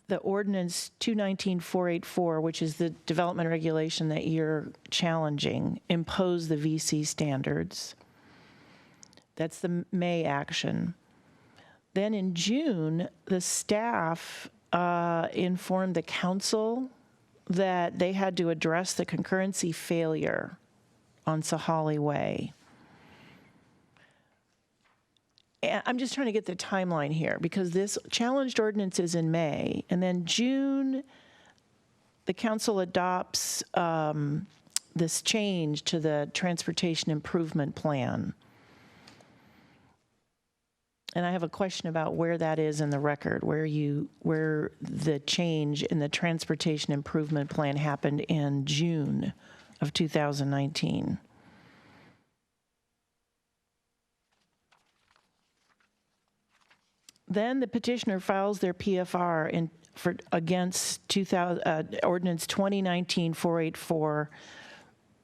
the Ordinance 219-484, which is the development regulation that you're challenging, imposed the VC standards. That's the May action. Then in June, the staff informed the council that they had to address the concurrency failure on Sahali Way. And I'm just trying to get the timeline here because this challenged ordinance is in May, and then June, the council adopts this change to the transportation improvement plan. And I have a question about where that is in the record, where the change in the transportation improvement plan happened in June of 2019. Then the petitioner files their PFR against Ordinance 2019-484,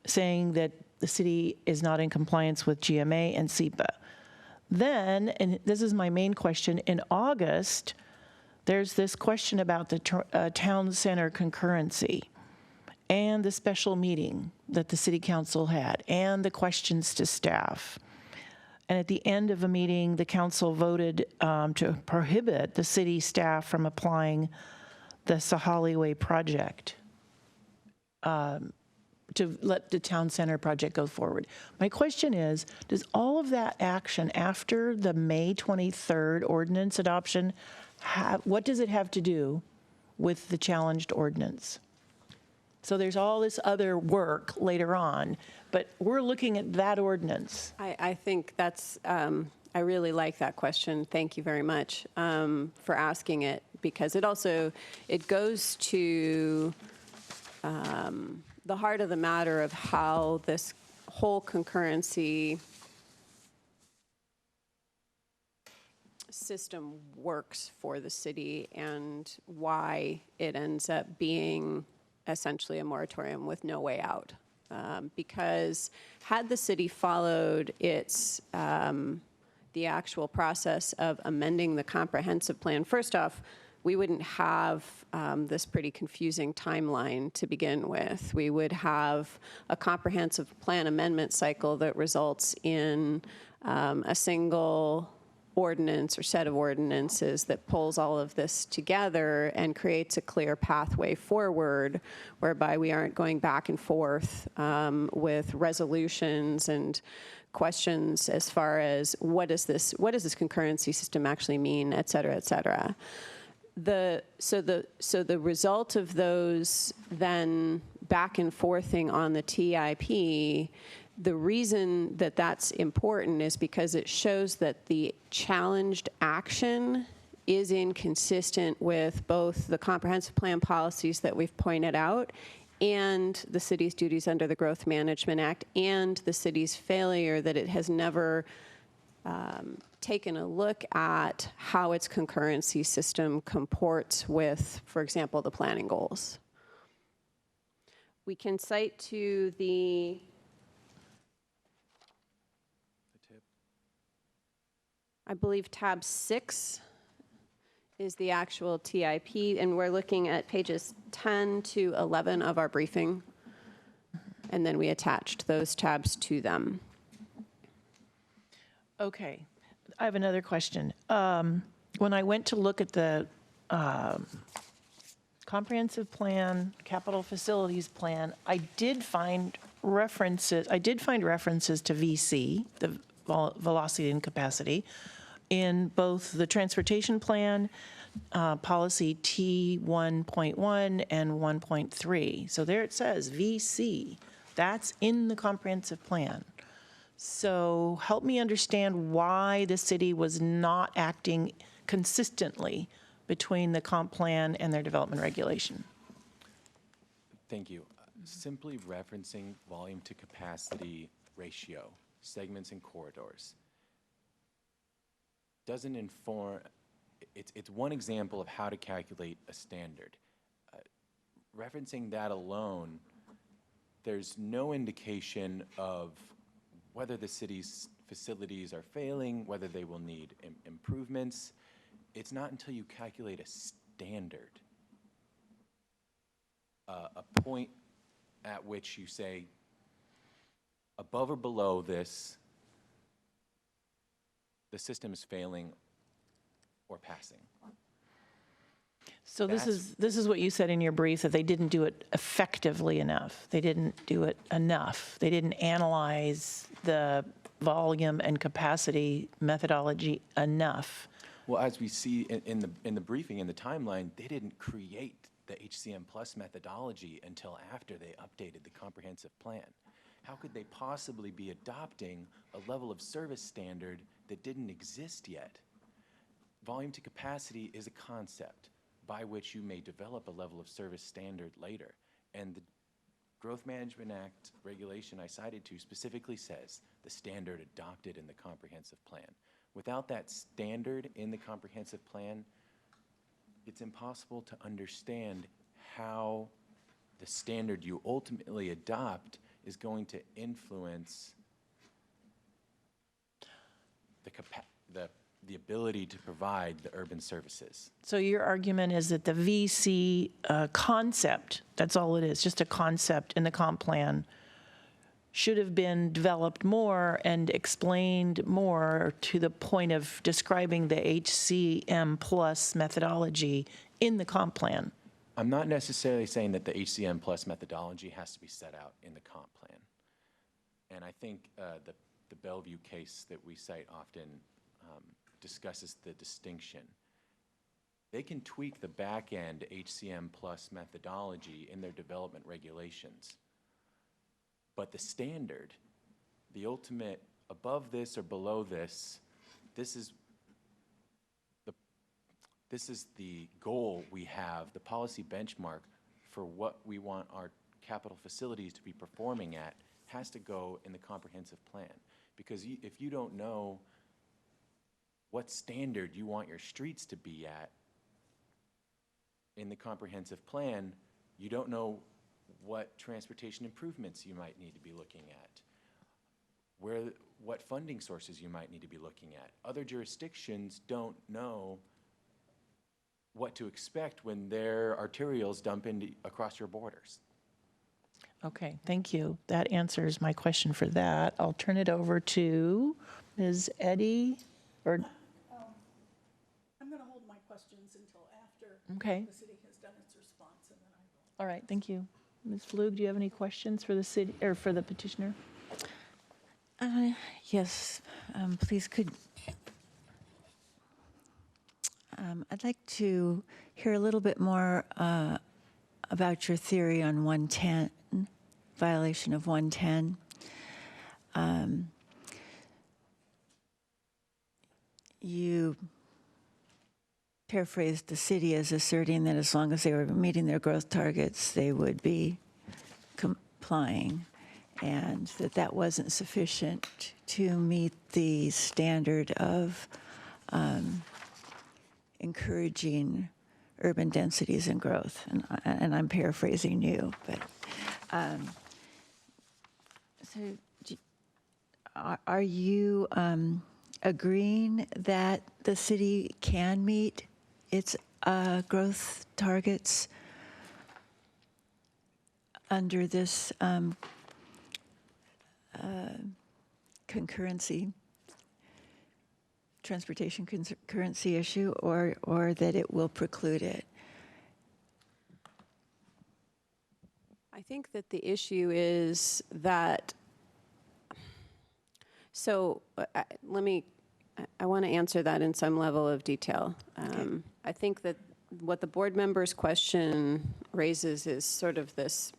saying that the city is not in compliance with GMA and SEPA. Then, and this is my main question, in August, there's this question about the town center concurrency and the special meeting that the city council had and the questions to staff. And at the end of a meeting, the council voted to prohibit the city staff from applying the Sahali Way project, to let the town center project go forward. My question is, does all of that action after the May 23rd ordinance adoption, what does it have to do with the challenged ordinance? So there's all this other work later on, but we're looking at that ordinance. I think that's, I really like that question. Thank you very much for asking it, because it goes to the heart of the matter of how this whole concurrency system works for the city and why it ends up being essentially a moratorium with no way out. Because had the city followed its, the actual process of amending the comprehensive plan, first off, we wouldn't have this pretty confusing timeline to begin with. We would have a comprehensive plan amendment cycle that results in a single ordinance or set of ordinances that pulls all of this together and creates a clear pathway forward whereby we aren't going back and forth with resolutions and questions as far as what does this concurrency system actually mean, et cetera, et cetera. So the result of those then back and forthing on the TIP, the reason that that's important is because it shows that the challenged action is inconsistent with both the comprehensive plan policies that we've pointed out and the city's duties under the Growth Management Act and the city's failure that it has never taken a look at how its concurrency system comports with, for example, the planning goals. We can cite to the I believe tab 6 is the actual TIP, and we're looking at pages 10 to 11 of our briefing, and then we attached those tabs to them. Okay, I have another question. When I went to look at the comprehensive plan, capital facilities plan, I did find references to VC, the velocity and capacity, in both the transportation plan, policy T1.1 and 1.3. So there it says VC. That's in the comprehensive plan. So help me understand why the city was not acting consistently between the comp plan and their development regulation. Thank you. Simply referencing volume to capacity ratio, segments and corridors, doesn't inform, it's one example of how to calculate a standard. Referencing that alone, there's no indication of whether the city's facilities are failing, whether they will need improvements. It's not until you calculate a standard, a point at which you say, above or below this, the system is failing or passing. So this is what you said in your brief, that they didn't do it effectively enough. They didn't do it enough. They didn't analyze the volume and capacity methodology enough. Well, as we see in the briefing, in the timeline, they didn't create the HCM Plus methodology until after they updated the comprehensive plan. How could they possibly be adopting a level of service standard that didn't exist yet? Volume to capacity is a concept by which you may develop a level of service standard later. And the Growth Management Act regulation I cited to specifically says the standard adopted in the comprehensive plan. Without that standard in the comprehensive plan, it's impossible to understand how the standard you ultimately adopt is going to influence the ability to provide the urban services. So your argument is that the VC concept, that's all it is, just a concept in the comp plan, should have been developed more and explained more to the point of describing the HCM plus methodology in the comp plan. I'm not necessarily saying that the HCM Plus methodology has to be set out in the comp plan. And I think the Bellevue case that we cite often discusses the distinction. They can tweak the back-end HCM Plus methodology in their development regulations. But the standard, the ultimate above this or below this, this is the goal we have, the policy benchmark for what we want our capital facilities to be performing at has to go in the comprehensive plan. Because if you don't know what standard you want your streets to be at in the comprehensive plan, you don't know what transportation improvements you might need to be looking at, what funding sources you might need to be looking at. Other jurisdictions don't know what to expect when their arterials dump across your borders. Okay, thank you. That answers my question for that. I'll turn it over to Ms. Eddy, or, I'm going to hold my questions until after okay, the city has done its response, and then I will. all right, thank you. Ms. Flug, do you have any questions for the city, or for the petitioner? Yes, please could. I'd like to hear a little bit more about your theory on 110, violation of 110. You paraphrased the city as asserting that as long as they were meeting their growth targets, they would be complying, and that wasn't sufficient to meet the standard of encouraging urban densities and growth. And I'm paraphrasing you, but are you agreeing that the city can meet its growth targets under this concurrency, transportation concurrency issue, or that it will preclude it? I think that the issue is that, so I want to answer that in some level of detail. I think that what the board member's question raises is sort of this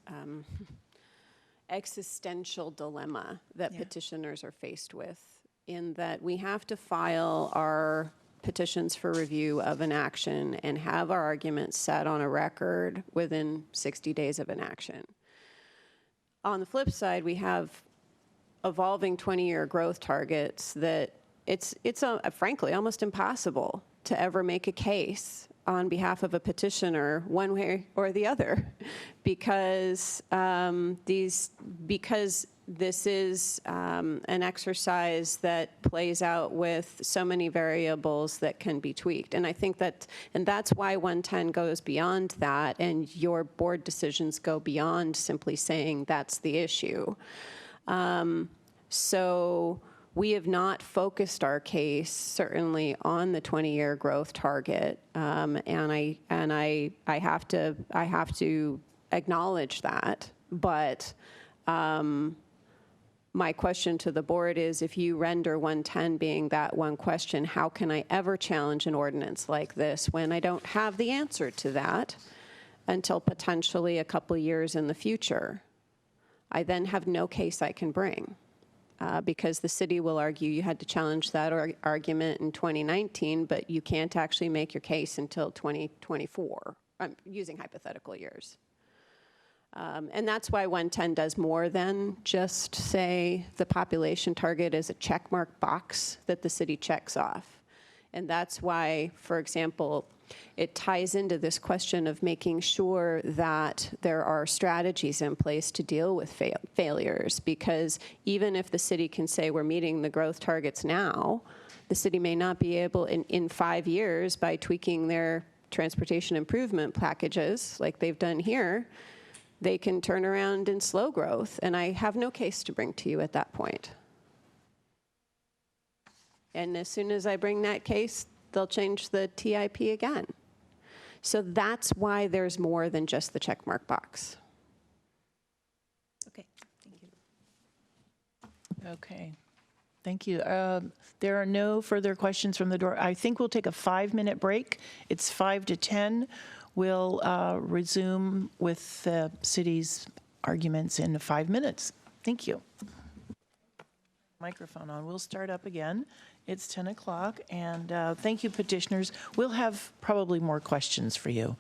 existential dilemma that petitioners are faced with, in that we have to file our petitions for review of an action and have our arguments set on a record within 60 days of an action. On the flip side, we have evolving 20-year growth targets that it's frankly almost impossible to ever make a case on behalf of a petitioner one way or the other, because this is an exercise that plays out with so many variables that can be tweaked. And I think that's why 110 goes beyond that, and your board decisions go beyond simply saying that's the issue. So we have not focused our case certainly on the 20-year growth target, and I have to acknowledge that. But my question to the board is, if you render 110 being that one question, how can I ever challenge an ordinance like this when I don't have the answer to that until potentially a couple years in the future? I then have no case I can bring. Because the city will argue you had to challenge that argument in 2019, but you can't actually make your case until 2024. I'm using hypothetical years. And that's why 110 does more than just say the population target is a checkmark box that the city checks off. And that's why, for example, it ties into this question of making sure that there are strategies in place to deal with failures, because even if the city can say we're meeting the growth targets now, the city may not be able in 5 years, by tweaking their transportation improvement packages like they've done here, they can turn around in slow growth, and I have no case to bring to you at that point. And as soon as I bring that case, they'll change the TIP again. So that's why there's more than just the checkmark box. Okay, thank you. Okay, thank you. There are no further questions from the door. I think we'll take a 5-minute break. It's 5 to 10. We'll resume with the city's arguments in 5 minutes. Thank you. Microphone on. We'll start up again. It's 10 o'clock, and thank you, petitioners. We'll have probably more questions for you.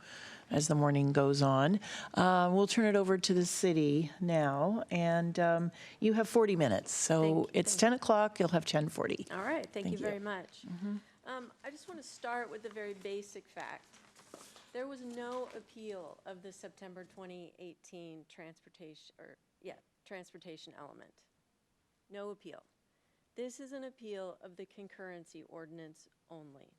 as the morning goes on. We'll turn it over to the city now, and you have 40 minutes. So Thank you, it's thank 10 o'clock, you'll have 10:40. All right, thank you Thank you. very much. I just want to start with a very basic fact. There was no appeal of the September 2018 transportation element. No appeal. This is an appeal of the concurrency ordinance only.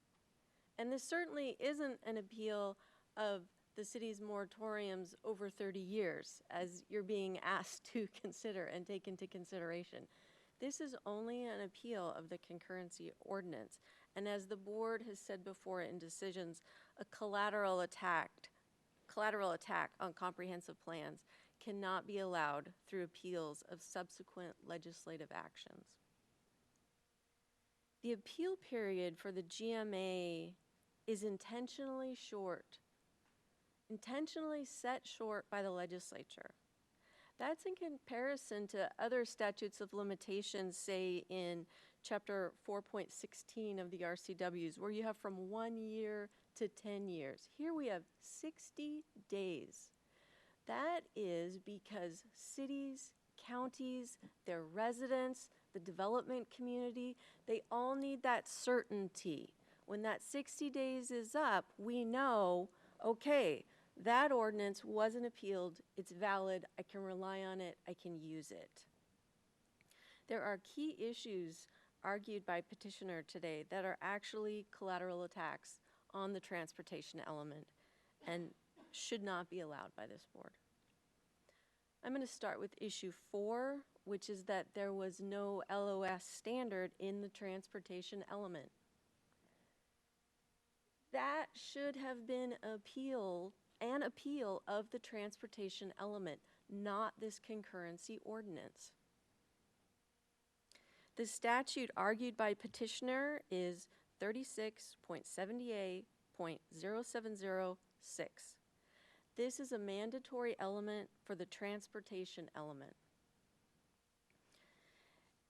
And this certainly isn't an appeal of the city's moratoriums over 30 years, as you're being asked to consider and take into consideration. This is only an appeal of the concurrency ordinance. And as the board has said before in decisions, a collateral attack on comprehensive plans cannot be allowed through appeals of subsequent legislative actions. The appeal period for the GMA is intentionally set short by the legislature. That's in comparison to other statutes of limitations, say in Chapter 4.16 of the RCWs, where you have from 1 year to 10 years. Here we have 60 days. That is because cities, counties, their residents, the development community, they all need that certainty. When that 60 days is up, we know, okay, that ordinance wasn't appealed, it's valid, I can rely on it, I can use it. There are key issues argued by Petitioner today that are actually collateral attacks on the transportation element and should not be allowed by this board. I'm going to start with issue 4, which is that there was no LOS standard in the transportation element. That should have been an appeal of the transportation element, not this concurrency ordinance. The statute argued by Petitioner is 36.78.0706. This is a mandatory element for the transportation element.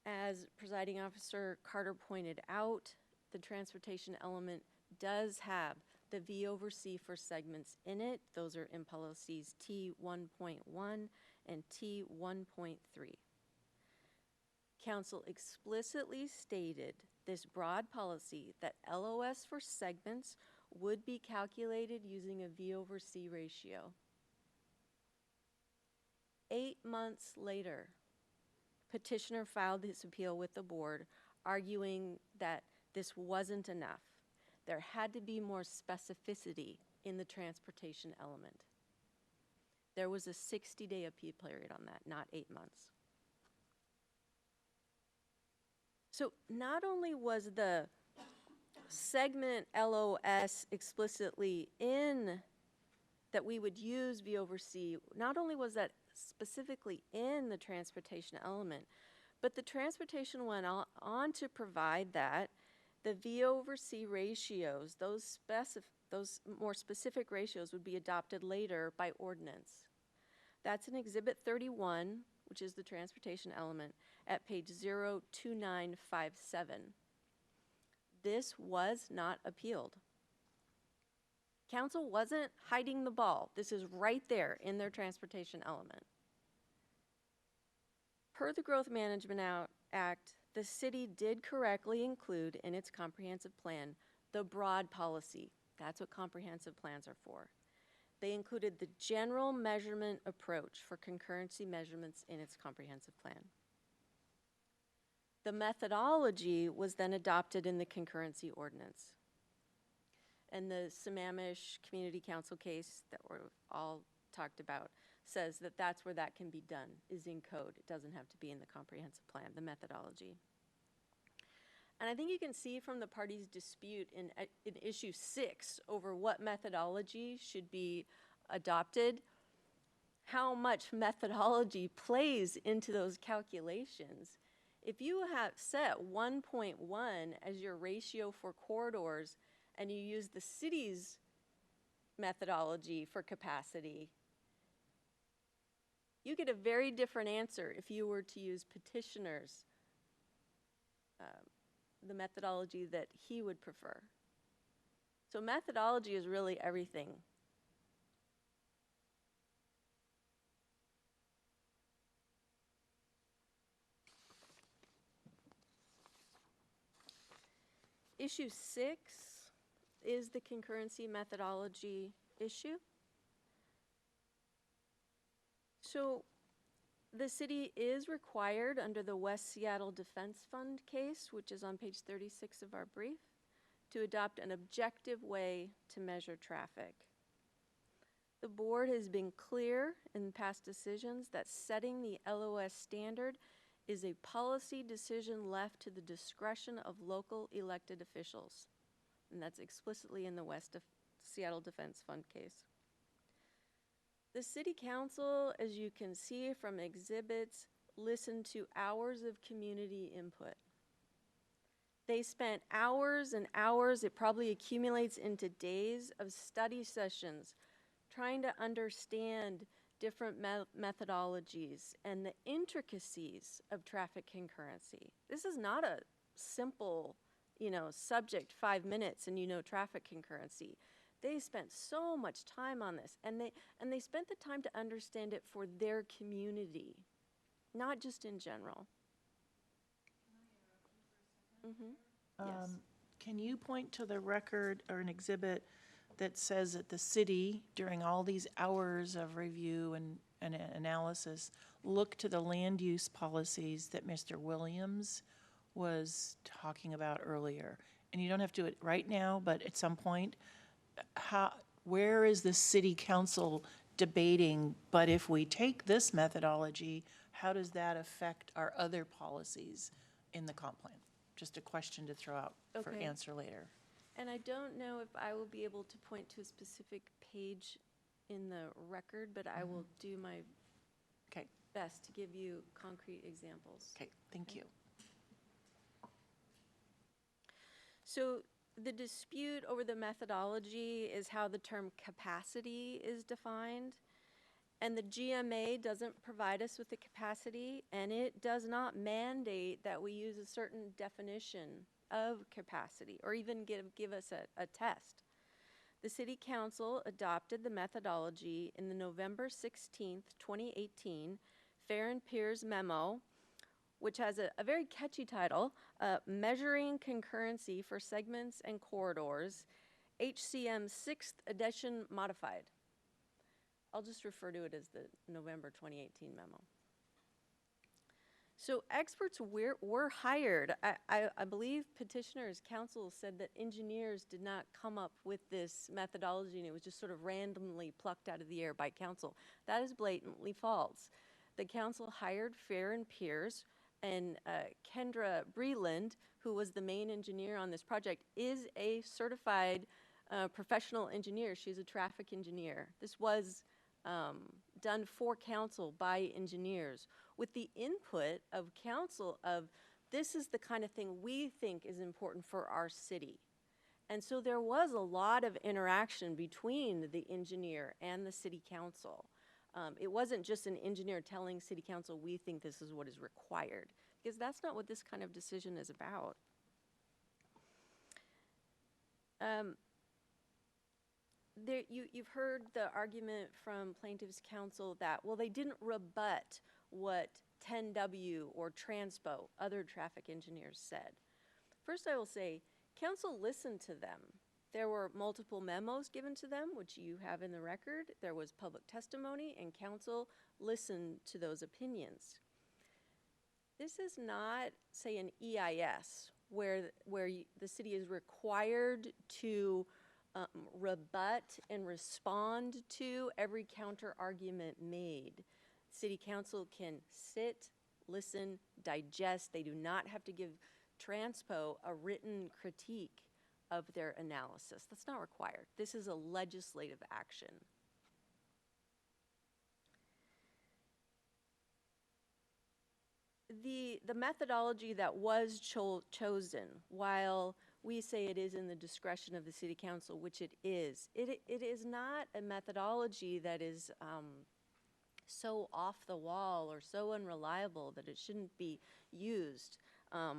As Presiding Officer Carter pointed out, the transportation element does have the V over C for segments in it. Those are in policies T1.1 and T1.3. Council explicitly stated this broad policy that LOS for segments would be calculated using a V over C ratio. 8 months later, Petitioner filed his appeal with the board, arguing that this wasn't enough. There had to be more specificity in the transportation element. There was a 60-day appeal period on that, not 8 months. So not only was the segment LOS explicitly in that we would use V over C, not only was that specifically in the transportation element, but the transportation went on to provide that the V over C ratios, those more specific ratios would be adopted later by ordinance. That's in Exhibit 31, which is the transportation element, at page 02957. This was not appealed. Council wasn't hiding the ball. This is right there in their transportation element. Per the Growth Management Act, the city did correctly include in its comprehensive plan the broad policy. That's what comprehensive plans are for. They included the general measurement approach for concurrency measurements in its comprehensive plan. The methodology was then adopted in the concurrency ordinance. And the Sammamish Community Council case that we're all talked about says that that's where that can be done, is in code. It doesn't have to be in the comprehensive plan, the methodology. And I think you can see from the parties' dispute in issue 6 over what methodology should be adopted, how much methodology plays into those calculations. If you have set 1.1 as your ratio for corridors and you use the city's methodology for capacity, you get a very different answer if you were to use Petitioner's the methodology that he would prefer. So methodology is really everything Issue 6 is the concurrency methodology issue. So the city is required under the West Seattle Defense Fund case, which is on page 36 of our brief, to adopt an objective way to measure traffic. The board has been clear in past decisions that setting the LOS standard is a policy decision left to the discretion of local elected officials. And that's explicitly in the Seattle Defense Fund case. The city council, as you can see from exhibits, listened to hours of community input. They spent hours and hours, it probably accumulates into days of study sessions, trying to understand different methodologies and the intricacies of traffic concurrency. This is not a simple, subject, 5 minutes and traffic concurrency. They spent so much time on this, and they spent the time to understand it for their community, not just in general. Yes. Can you point to the record or an exhibit that says that the city, during all these hours of review and analysis, looked to the land use policies that Mr. Williams was talking about earlier? And you don't have to do it right now, but at some point, where is the city council debating, but if we take this methodology, how does that affect our other policies in the comp plan? Just a question to throw out for Okay. answer later. And I don't know if I will be able to point to a specific page in the record, but I will do my Okay, best to give you concrete examples. okay, thank you. So the dispute over the methodology is how the term capacity is defined. And the GMA doesn't provide us with the capacity, and it does not mandate that we use a certain definition of capacity or even give us a test. The City Council adopted the methodology in the November 16th, 2018 Fair and Peers memo, which has a very catchy title, Measuring Concurrency for Segments and Corridors, HCM 6th edition modified. I'll just refer to it as the November 2018 memo. So experts were hired. I believe Petitioner's counsel said that engineers did not come up with this methodology and it was just sort of randomly plucked out of the air by council. That is blatantly false. The council hired Fair and Peers, and Kendra Breland, who was the main engineer on this project, is a certified professional engineer. She's a traffic engineer. This was done for council by engineers with the input of council of this is the kind of thing we think is important for our city. And so there was a lot of interaction between the engineer and the city council. It wasn't just an engineer telling city council we think this is what is required, because that's not what this kind of decision is about. You've heard the argument from plaintiff's counsel that, well, they didn't rebut what 10W or Transpo, other traffic engineers, said. First, I will say, council listened to them. There were multiple memos given to them, which you have in the record. There was public testimony, and council listened to those opinions. This is not, say, an EIS, where the city is required to rebut and respond to every counter argument made. City council can sit, listen, digest. They do not have to give Transpo a written critique of their analysis. That's not required. This is a legislative action. The methodology that was chosen, while we say it is in the discretion of the city council, which it is not a methodology that is so off the wall or so unreliable that it shouldn't be used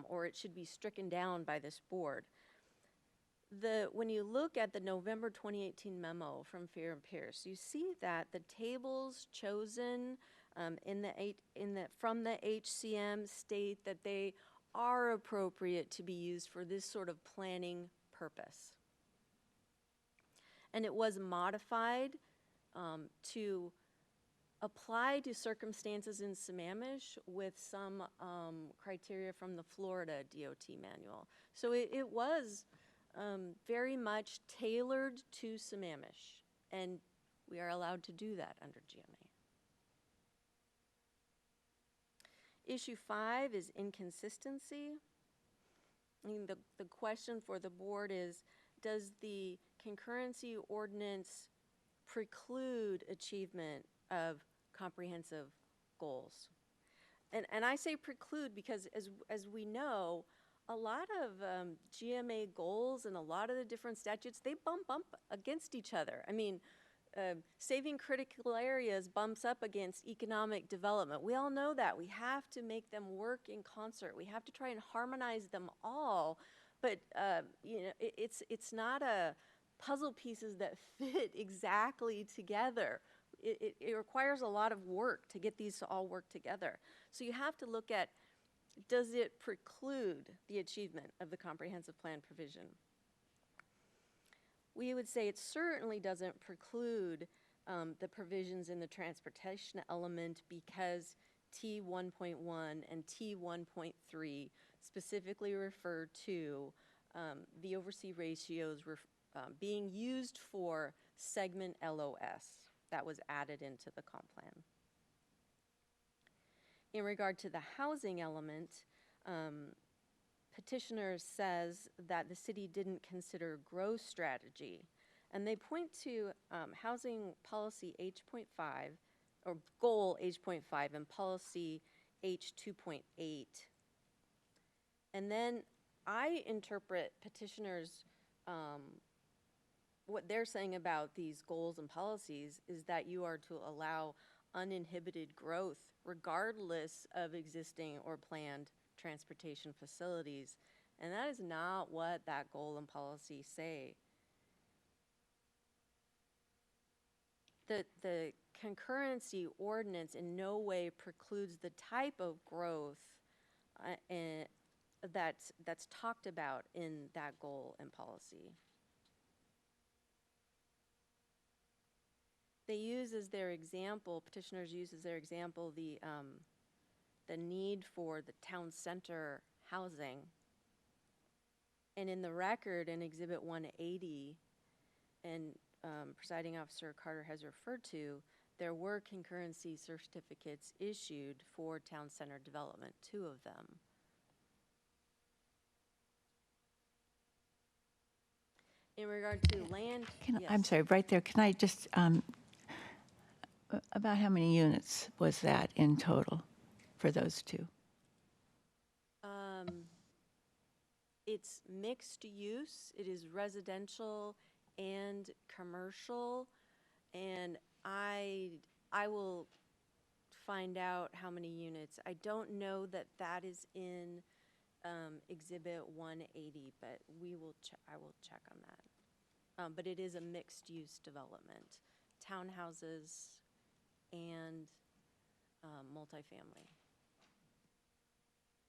or it should be stricken down by this board. When you look at the November 2018 memo from Fair and Pierce, you see that the tables chosen from the HCM state that they are appropriate to be used for this sort of planning purpose. And it was modified to apply to circumstances in Sammamish with some criteria from the Florida DOT manual. So it was very much tailored to Sammamish, and we are allowed to do that under GMA. Issue 5 is inconsistency. I mean, the question for the board is, does the concurrency ordinance preclude achievement of comprehensive goals? And I say preclude because as we know, a lot of GMA goals and a lot of the different statutes, they bump up against each other. I mean, saving critical areas bumps up against economic development. We all know that. We have to make them work in concert. We have to try and harmonize them all. But you know, it's not a puzzle pieces that fit exactly together. It requires a lot of work to get these to all work together. So you have to look at, does it preclude the achievement of the comprehensive plan provision? We would say it certainly doesn't preclude the provisions in the transportation element because T1.1 and T1.3 specifically refer to the oversee ratios being used for segment LOS that was added into the comp plan. In regard to the housing element, Petitioner says that the city didn't consider growth strategy, and they point to housing policy H.5 or goal H.5 and policy H2.8. And then I interpret Petitioner's what they're saying about these goals and policies is that you are to allow uninhibited growth regardless of existing or planned transportation facilities. And that is not what that goal and policy say. The concurrency ordinance in no way precludes the type of growth that's talked about in that goal and policy. They use as their example, petitioners use as their example the need for the town center housing. And in the record in Exhibit 180, and Presiding Officer Carter has referred to, there were concurrency certificates issued for town center development, 2 of them. In regard to land, yes. I'm sorry, right there, can I just, about how many units was that in total for those 2? It's mixed use. It is residential and commercial, and I will find out how many units. I don't know that that is in Exhibit 180, but I will check on that. But it is a mixed use development, townhouses and multifamily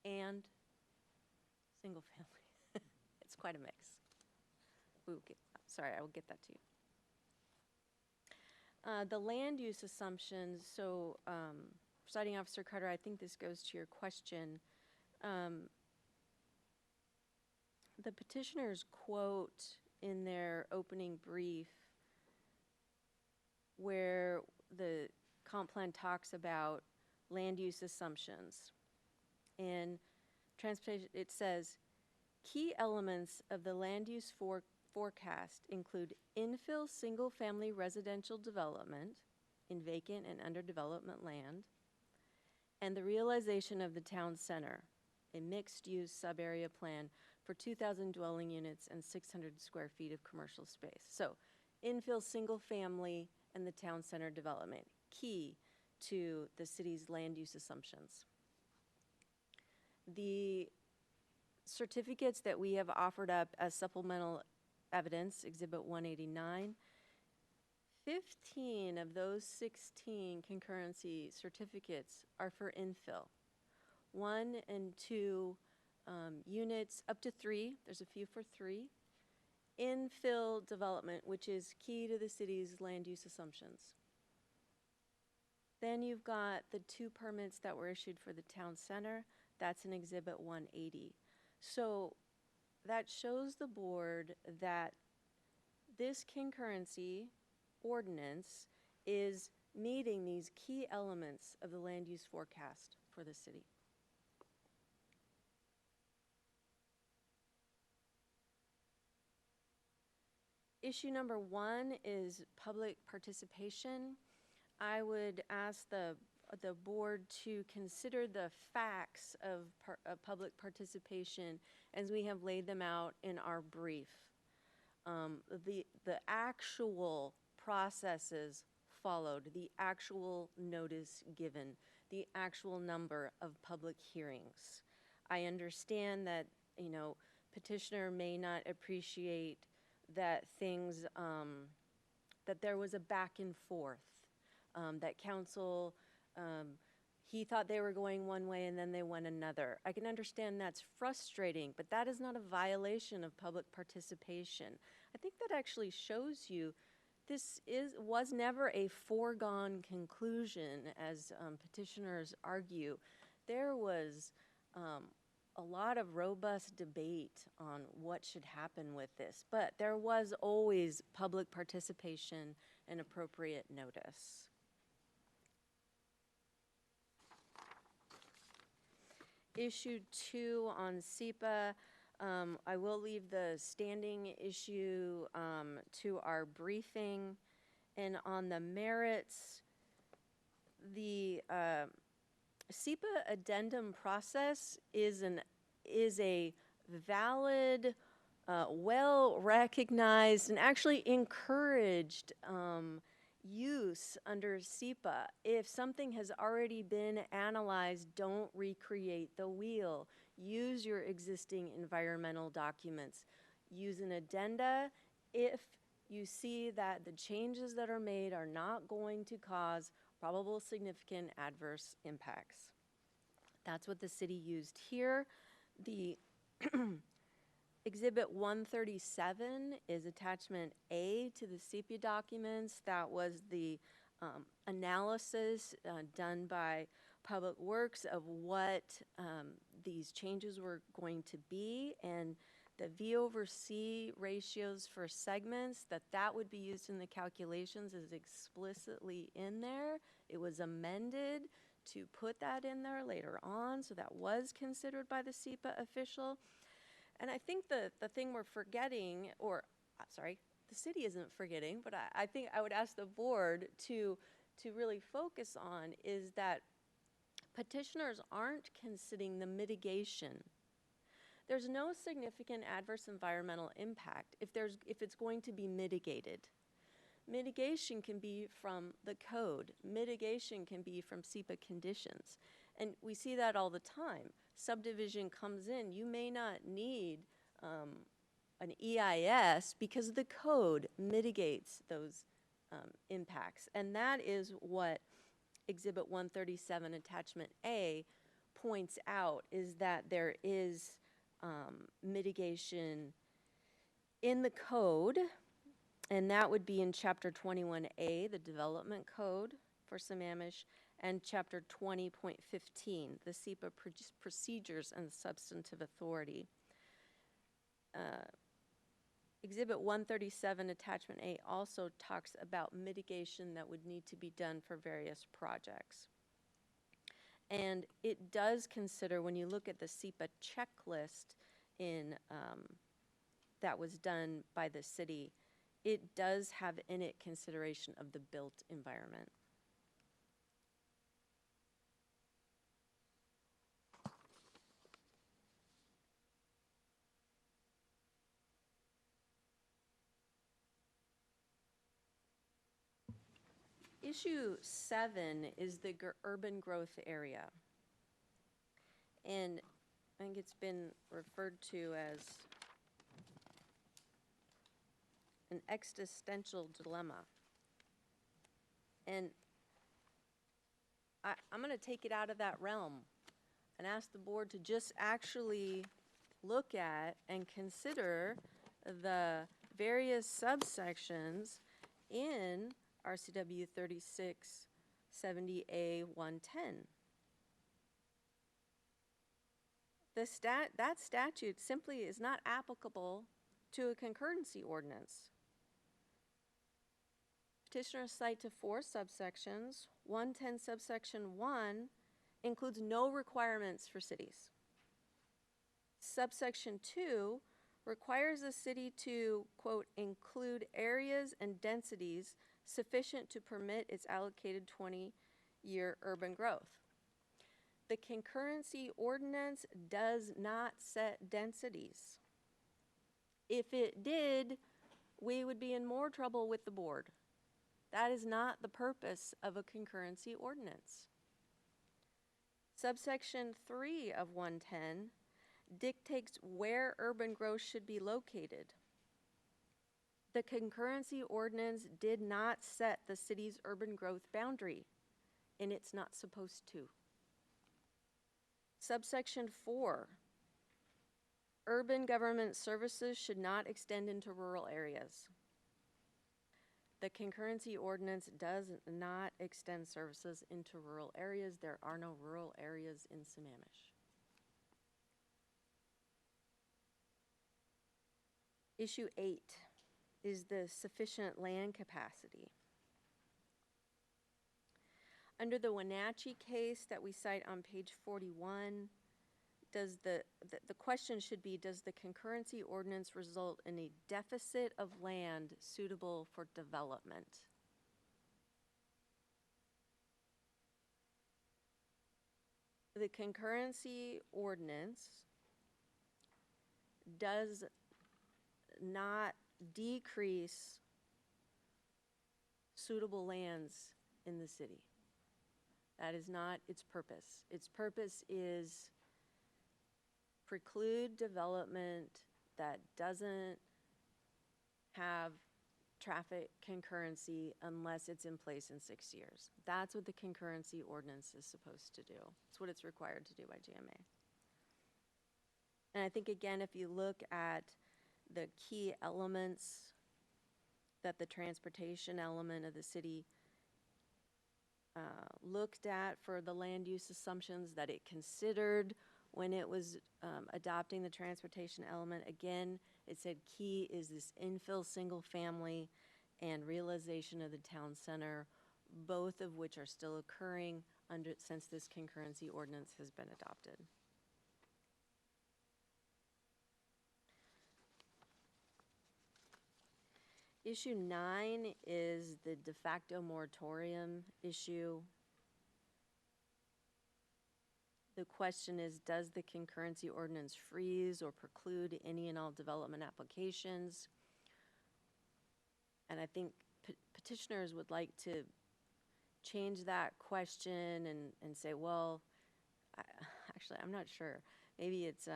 and single family. It's quite a mix. Sorry, I will get that to you. The land use assumptions, so Presiding Officer Carter, I think this goes to your question. The petitioners quote in their opening brief where the comp plan talks about land use assumptions. And transportation, it says, key elements of the land use forecast include infill single-family residential development in vacant and underdevelopment land, and the realization of the town center, a mixed-use sub-area plan for 2,000 dwelling units and 600 square feet of commercial space. So, infill single-family and the town center development, key to the city's land use assumptions. The certificates that we have offered up as supplemental evidence, Exhibit 189, 15 of those 16 concurrency certificates are for infill. 1 and 2 units up to 3, there's a few for 3. Infill development, which is key to the city's land use assumptions. Then you've got the 2 permits that were issued for the town center. That's in Exhibit 180. So that shows the board that this concurrency ordinance is meeting these key elements of the land use forecast for the city. Issue number 1 is public participation. I would ask the board to consider the facts of public participation as we have laid them out in our brief. The actual processes followed, the actual notice given, the actual number of public hearings. I understand that, you know, petitioner may not appreciate that things, that there was a back and forth, that council, he thought they were going one way and then they went another. I can understand that's frustrating, but that is not a violation of public participation. I think that actually shows you this was never a foregone conclusion, as petitioners argue. There was a lot of robust debate on what should happen with this, but there was always public participation and appropriate notice. Issue 2 on SEPA, I will leave the standing issue to our briefing. And on the merits, the SEPA addendum process is a valid, well-recognized, and actually encouraged use under SEPA. If something has already been analyzed, don't recreate the wheel. Use your existing environmental documents. Use an addenda if you see that the changes that are made are not going to cause probable significant adverse impacts. That's what the city used here. The Exhibit 137 is attachment A to the SEPA documents. That was the analysis done by Public Works of what these changes were going to be, and the V/C ratios for segments, that would be used in the calculations is explicitly in there. It was amended to put that in there later on, so that was considered by the SEPA official. And I think the thing we're forgetting, or sorry, the city isn't forgetting, but I think I would ask the board to really focus on is that petitioners aren't considering the mitigation. There's no significant adverse environmental impact if it's going to be mitigated. Mitigation can be from the code. Mitigation can be from SEPA conditions. And we see that all the time. Subdivision comes in, you may not need an EIS because the code mitigates those impacts. And that is what Exhibit 137 Attachment A points out, is that there is mitigation in the code, and that would be in Chapter 21A, the Development Code for Sammamish, and Chapter 20.15, the SEPA Procedures and Substantive Authority. Exhibit 137 Attachment A also talks about mitigation that would need to be done for various projects. And it does consider, when you look at the SEPA checklist that was done by the city, it does have in it consideration of the built environment. Issue 7 is the urban growth area. And I think it's been referred to as an existential dilemma. And I'm going to take it out of that realm and ask the board to just actually look at and consider the various subsections in RCW 3670A 110. That statute simply is not applicable to a concurrency ordinance. Petitioners cite to 4 subsections. 110 subsection 1 includes no requirements for cities. Subsection 2 requires the city to, quote, include areas and densities sufficient to permit its allocated 20-year urban growth. The concurrency ordinance does not set densities. If it did, we would be in more trouble with the board. That is not the purpose of a concurrency ordinance. Subsection 3 of 110 dictates where urban growth should be located. The concurrency ordinance did not set the city's urban growth boundary, and it's not supposed to. Subsection 4, urban government services should not extend into rural areas. The concurrency ordinance does not extend services into rural areas. There are no rural areas in Sammamish. Issue 8 is the sufficient land capacity. Under the Wenatchee case that we cite on page 41, the question should be, does the concurrency ordinance result in a deficit of land suitable for development? The concurrency ordinance does not decrease suitable lands in the city. That is not its purpose. Its purpose is preclude development that doesn't have traffic concurrency unless it's in place in 6 years. That's what the concurrency ordinance is supposed to do. It's what it's required to do by GMA. And I think, again, if you look at the key elements that the transportation element of the city looked at for the land use assumptions that it considered when it was adopting the transportation element, again, it said key is this infill single family and realization of the town center, both of which are still occurring since this concurrency ordinance has been adopted. Issue 9 is the de facto moratorium issue. The question is, does the concurrency ordinance freeze or preclude any and all development applications? And I think petitioners would like to change that question and say, well, actually, I'm not sure. Maybe it's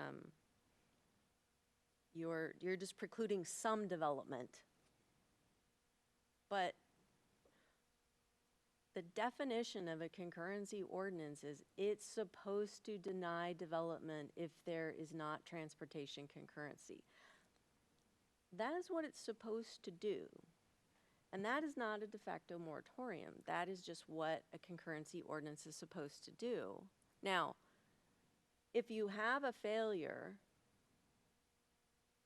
you're just precluding some development. But the definition of a concurrency ordinance is it's supposed to deny development if there is not transportation concurrency. That is what it's supposed to do. And that is not a de facto moratorium. That is just what a concurrency ordinance is supposed to do. Now, if you have a failure,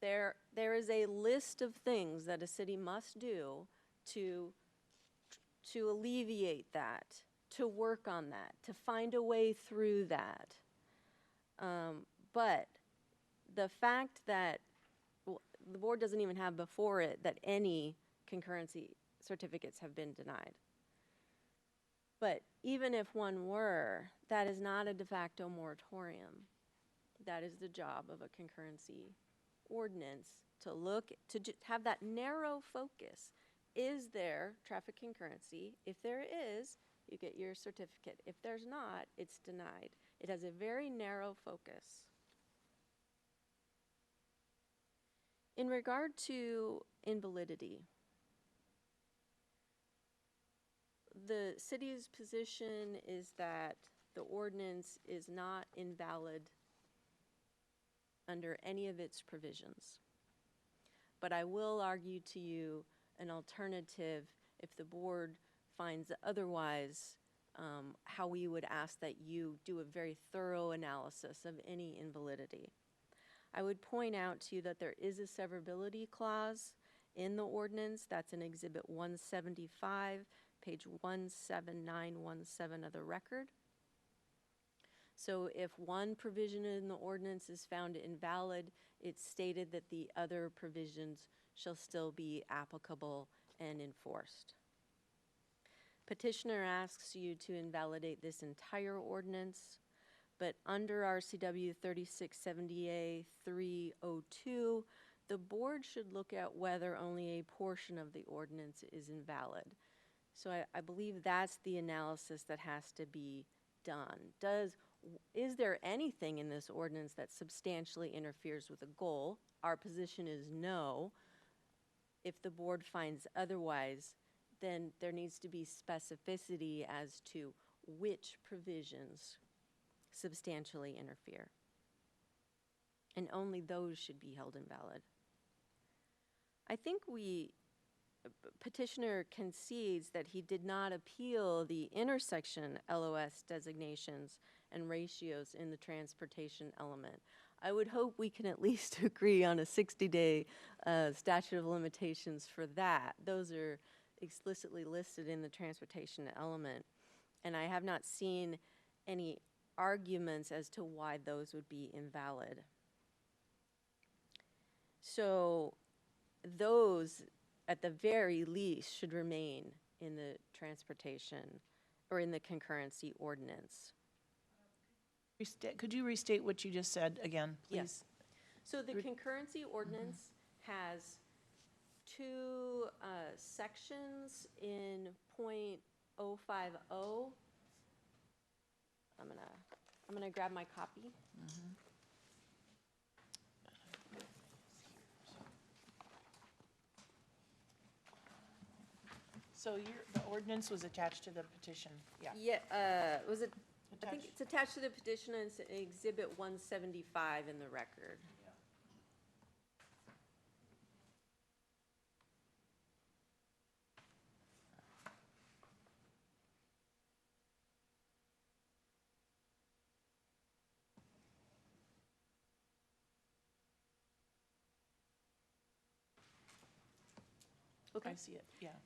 there is a list of things that a city must do to alleviate that, to work on that, to find a way through that. But the fact that the board doesn't even have before it that any concurrency certificates have been denied. But even if one were, that is not a de facto moratorium. That is the job of a concurrency ordinance, to look, to have that narrow focus. Is there traffic concurrency? If there is, you get your certificate. If there's not, it's denied. It has a very narrow focus. In regard to invalidity, the city's position is that the ordinance is not invalid under any of its provisions. But I will argue to you an alternative if the board finds otherwise, how we would ask that you do a very thorough analysis of any invalidity. I would point out to you that there is a severability clause in the ordinance. That's in Exhibit 175, page 17917 of the record. So if one provision in the ordinance is found invalid, it's stated that the other provisions shall still be applicable and enforced. Petitioner asks you to invalidate this entire ordinance, but under RCW 3670A 302, the board should look at whether only a portion of the ordinance is invalid. So I believe that's the analysis that has to be done. Is there anything in this ordinance that substantially interferes with a goal? Our position is no. If the board finds otherwise, then there needs to be specificity as to which provisions substantially interfere. And only those should be held invalid. I think Petitioner concedes that he did not appeal the intersection LOS designations and ratios in the transportation element. I would hope we can at least agree on a 60-day statute of limitations for that. Those are explicitly listed in the transportation element, and I have not seen any arguments as to why those would be invalid. So those, at the very least, should remain in the transportation or in the concurrency ordinance. Could you restate what you just said again, please? Yes. So the concurrency ordinance has two sections in .050. I'm gonna grab my copy. So the ordinance was attached to the petition, yeah. Yeah, was it? I think Attached. it's attached to the petition, and it's Exhibit 175 in the record. Okay. I see it, yeah.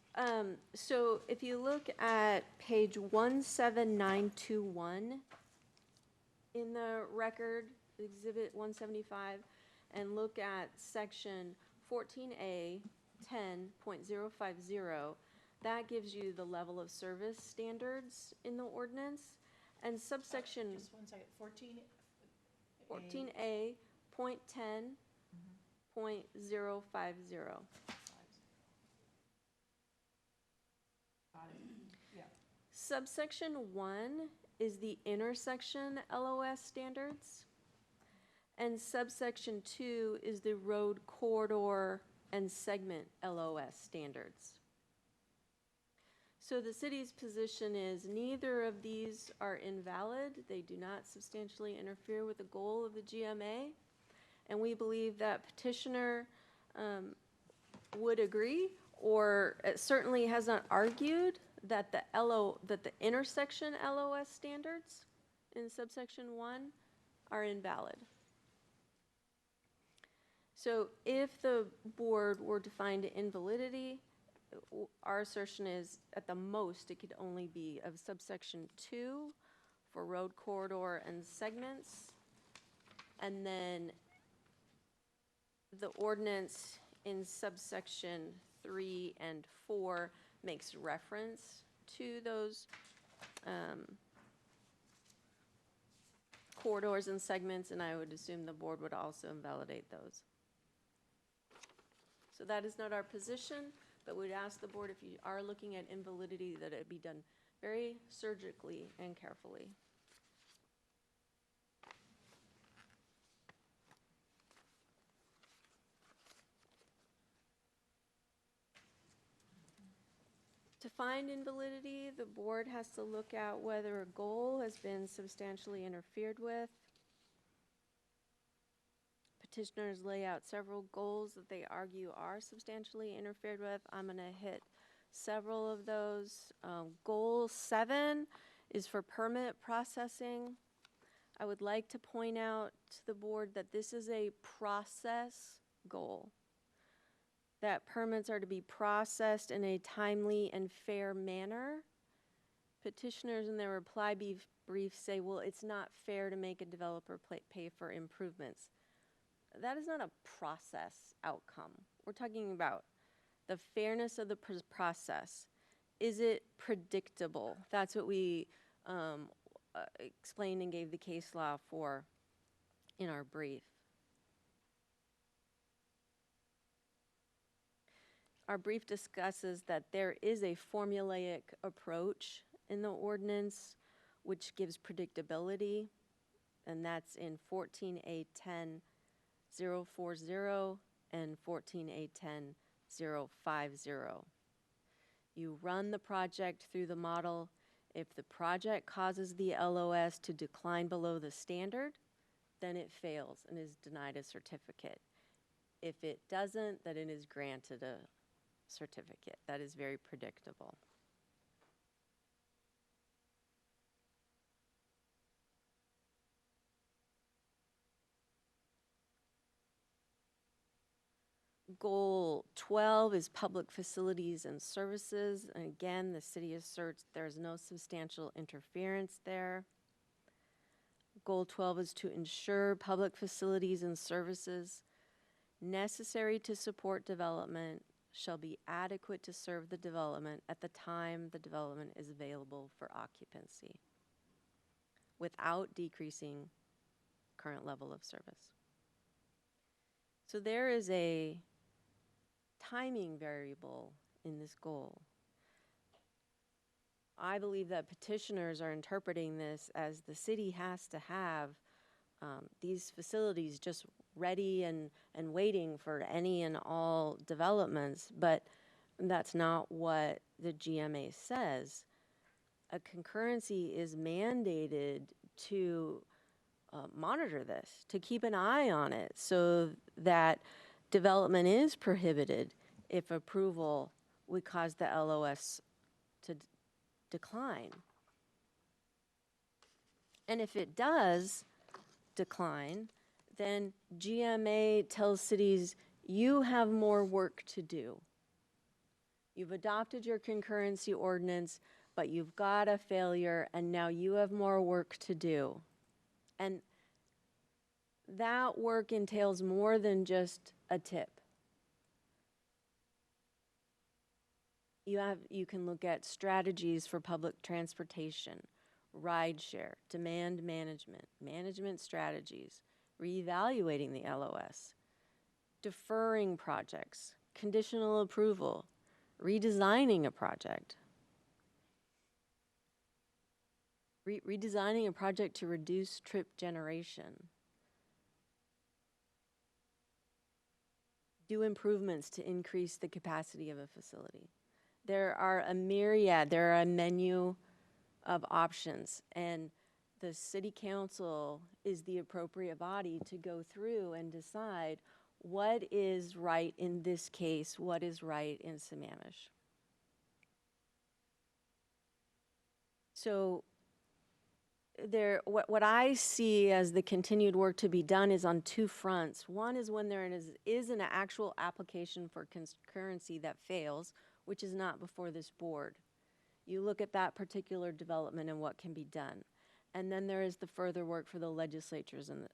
So if you look at page 17921 in the record, Exhibit 175, and look at section 14A 10.050, that gives you the level of service standards in the ordinance. And subsection Just 1 second, 14? 14A .10.050. Yeah. Subsection 1 is the intersection LOS standards, and subsection 2 is the road corridor and segment LOS standards. So the city's position is neither of these are invalid. They do not substantially interfere with the goal of the GMA, and we believe that petitioner would agree, or certainly has not argued that the intersection LOS standards in subsection 1 are invalid. So if the board were to find invalidity, our assertion is at the most it could only be of subsection 2 for road corridor and segments, and then the ordinance in subsection 3 and 4 makes reference to those corridors and segments, and I would assume the board would also invalidate those. So that is not our position, but we'd ask the board, if you are looking at invalidity, that it be done very surgically and carefully. To find invalidity, the board has to look at whether a goal has been substantially interfered with. petitioners lay out several goals that they argue are substantially interfered with. I'm going to hit several of those. Goal 7 is for permit processing. I would like to point out to the board that this is a process goal, that permits are to be processed in a timely and fair manner. Petitioners in their reply brief say, well, it's not fair to make a developer pay for improvements. That is not a process outcome. We're talking about the fairness of the process. Is it predictable? That's what we explained and gave the case law for in our brief. Our brief discusses that there is a formulaic approach in the ordinance which gives predictability, and that's in 14A10-040 and 14A10-050. You run the project through the model. If the project causes the LOS to decline below the standard, then it fails and is denied a certificate. If it doesn't, then it is granted a certificate. That is very predictable. Goal 12 is public facilities and services. And again, the city asserts there's no substantial interference there. Goal 12 is to ensure public facilities and services necessary to support development shall be adequate to serve the development at the time the development is available for occupancy without decreasing current level of service. So there is a timing variable in this goal. I believe that petitioners are interpreting this as the city has to have these facilities just ready and waiting for any and all developments, but that's not what the GMA says. A concurrency is mandated to monitor this, to keep an eye on it so that development is prohibited if approval would cause the LOS to decline. And if it does decline, then GMA tells cities, you have more work to do. You've adopted your concurrency ordinance, but you've got a failure, and now you have more work to do. And that work entails more than just a tip. You can look at strategies for public transportation, rideshare, demand management, management strategies, reevaluating the LOS, deferring projects, conditional approval, redesigning a project. Redesigning a project to reduce trip generation. Do improvements to increase the capacity of a facility. There are a myriad, there are a menu of options, and the city council is the appropriate body to go through and decide what is right in this case, what is right in Sammamish. So what I see as the continued work to be done is on two fronts. One is when there is an actual application for concurrency that fails, which is not before this board. You look at that particular development and what can be done. And then there is the further work for the legislators in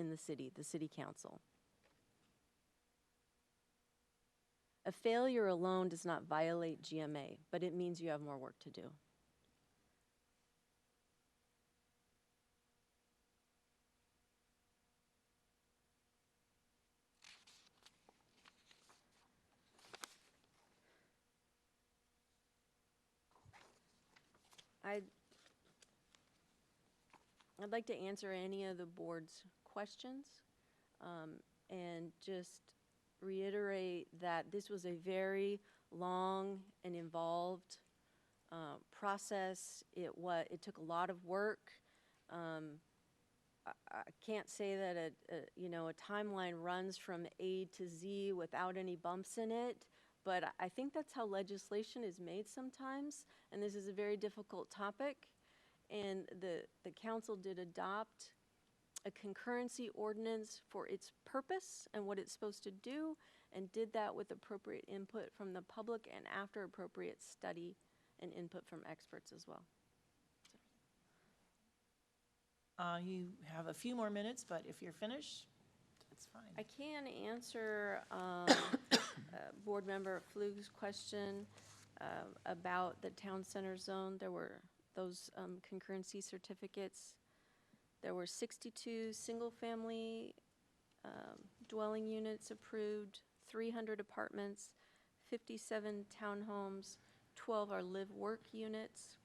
the city council. A failure alone does not violate GMA, but it means you have more work to do. I'd like to answer any of the board's questions and just reiterate that this was a very long and involved process. It took a lot of work. I can't say that a timeline runs from A to Z without any bumps in it, but I think that's how legislation is made sometimes, and this is a very difficult topic. And the council did adopt a concurrency ordinance for its purpose and what it's supposed to do, and did that with appropriate input from the public and after appropriate study and input from experts as well. You have a few more minutes, but if you're finished, that's fine. I can answer Board Member Flug's question about the town center zone. There were those concurrency certificates. There were 62 single-family dwelling units approved, 300 apartments, 57 townhomes, 12 are live-work units,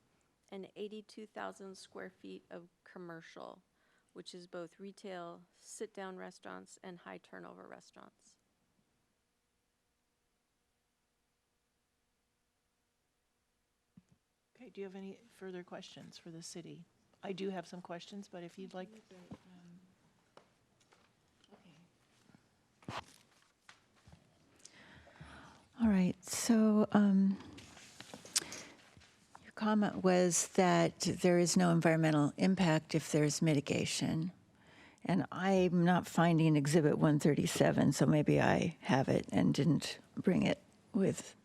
and 82,000 square feet of commercial, which is both retail, sit-down restaurants, and high-turnover restaurants. Okay, do you have any further questions for the city? I do have some questions, but if you'd like. All right, so your comment was that there is no environmental impact if there's mitigation. And I'm not finding Exhibit 137, so maybe I have it and didn't bring it with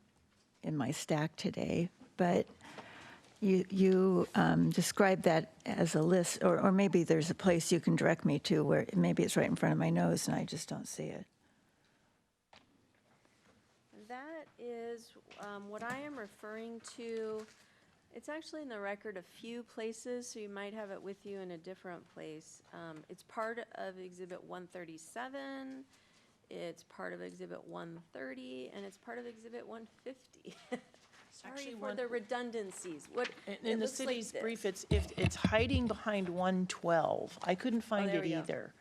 in my stack today. But you described that as a list, or maybe there's a place you can direct me to where maybe it's right in front of my nose and I just don't see it. That is what I am referring to. It's actually in the record a few places, so you might have it with you in a different place. It's part of Exhibit 137, it's part of Exhibit 130, and it's part of Exhibit 150. Sorry Actually, for the redundancies. In the city's brief, it's hiding behind 112. I couldn't find there it we go. either.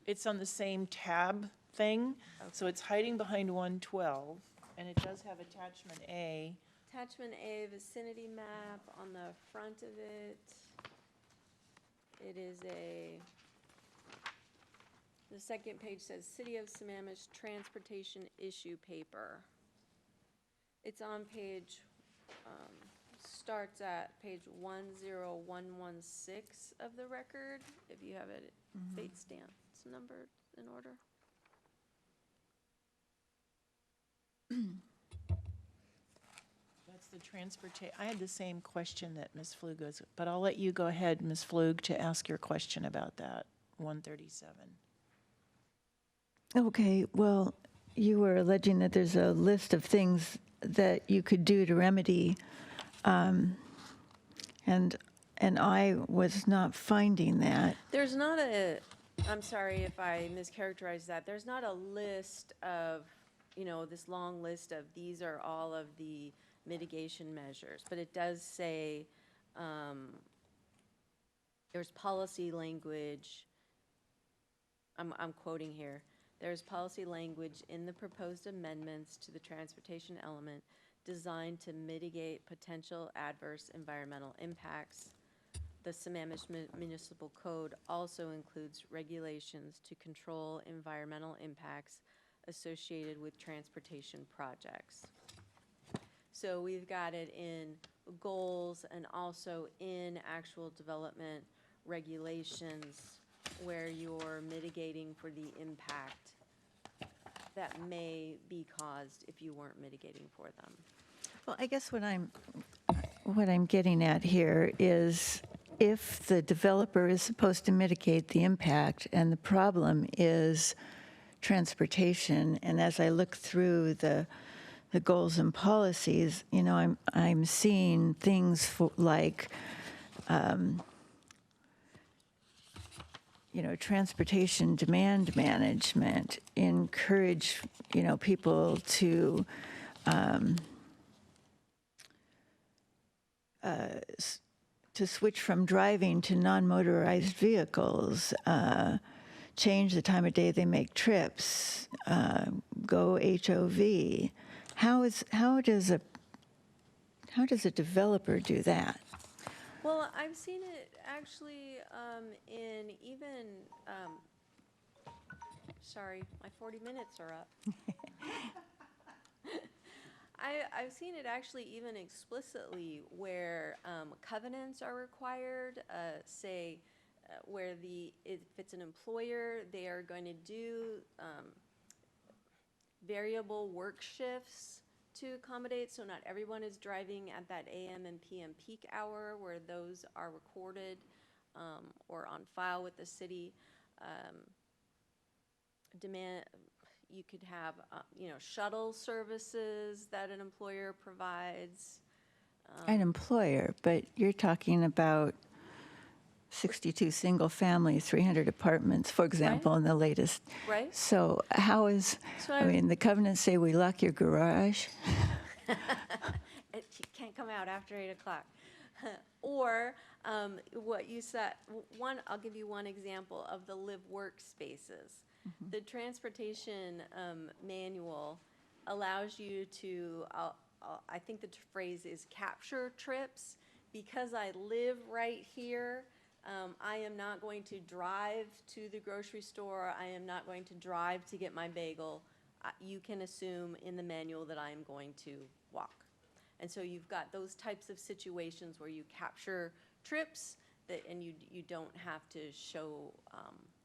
It's on the same tab thing, so it's hiding behind 112, and it does have attachment A. Attachment A, vicinity map on the front of it. It is the second page says City of Sammamish Transportation Issue Paper. It's on page, starts at page 10116 of the record, if you have it, fate stamps numbered in order. That's the transportation. I had the same question that Ms. Flug was, but I'll let you go ahead, Ms. Flug, to ask your question about that, 137. Okay, well, you were alleging that there's a list of things that you could do to remedy, and I was not finding that. There's not I'm sorry if I mischaracterized that. There's not a list of, this long list of these are all of the mitigation measures, but it does say there's policy language. I'm quoting here. There's policy language in the proposed amendments to the transportation element designed to mitigate potential adverse environmental impacts. The Sammamish Municipal Code also includes regulations to control environmental impacts associated with transportation projects. So we've got it in goals and also in actual development regulations where you're mitigating for the impact that may be caused if you weren't mitigating for them. Well, I guess what I'm getting at here is if the developer is supposed to mitigate the impact and the problem is transportation, and as I look through the goals and policies, I'm seeing things like transportation demand management, encourage, people to switch from driving to non-motorized vehicles, change the time of day they make trips, go HOV. How does a developer do that? Well, I've seen it actually in even, sorry, my 40 minutes are up. I've seen it actually even explicitly where covenants are required, say, where if it's an employer, they are going to do variable work shifts to accommodate, so not everyone is driving at that AM and PM peak hour, where those are recorded or on file with the city. You could have, shuttle services that an employer provides. An employer, but you're talking about 62 single families, 300 apartments, for example, in the latest. Right. So how is, So I mean, the covenants say we lock your garage. You can't come out after 8 o'clock. Or what you said, I'll give you one example of the live-work spaces. The transportation manual allows you to, I think the phrase is capture trips. Because I live right here, I am not going to drive to the grocery store. I am not going to drive to get my bagel. You can assume in the manual that I am going to walk. And so you've got those types of situations where you capture trips and you don't have to show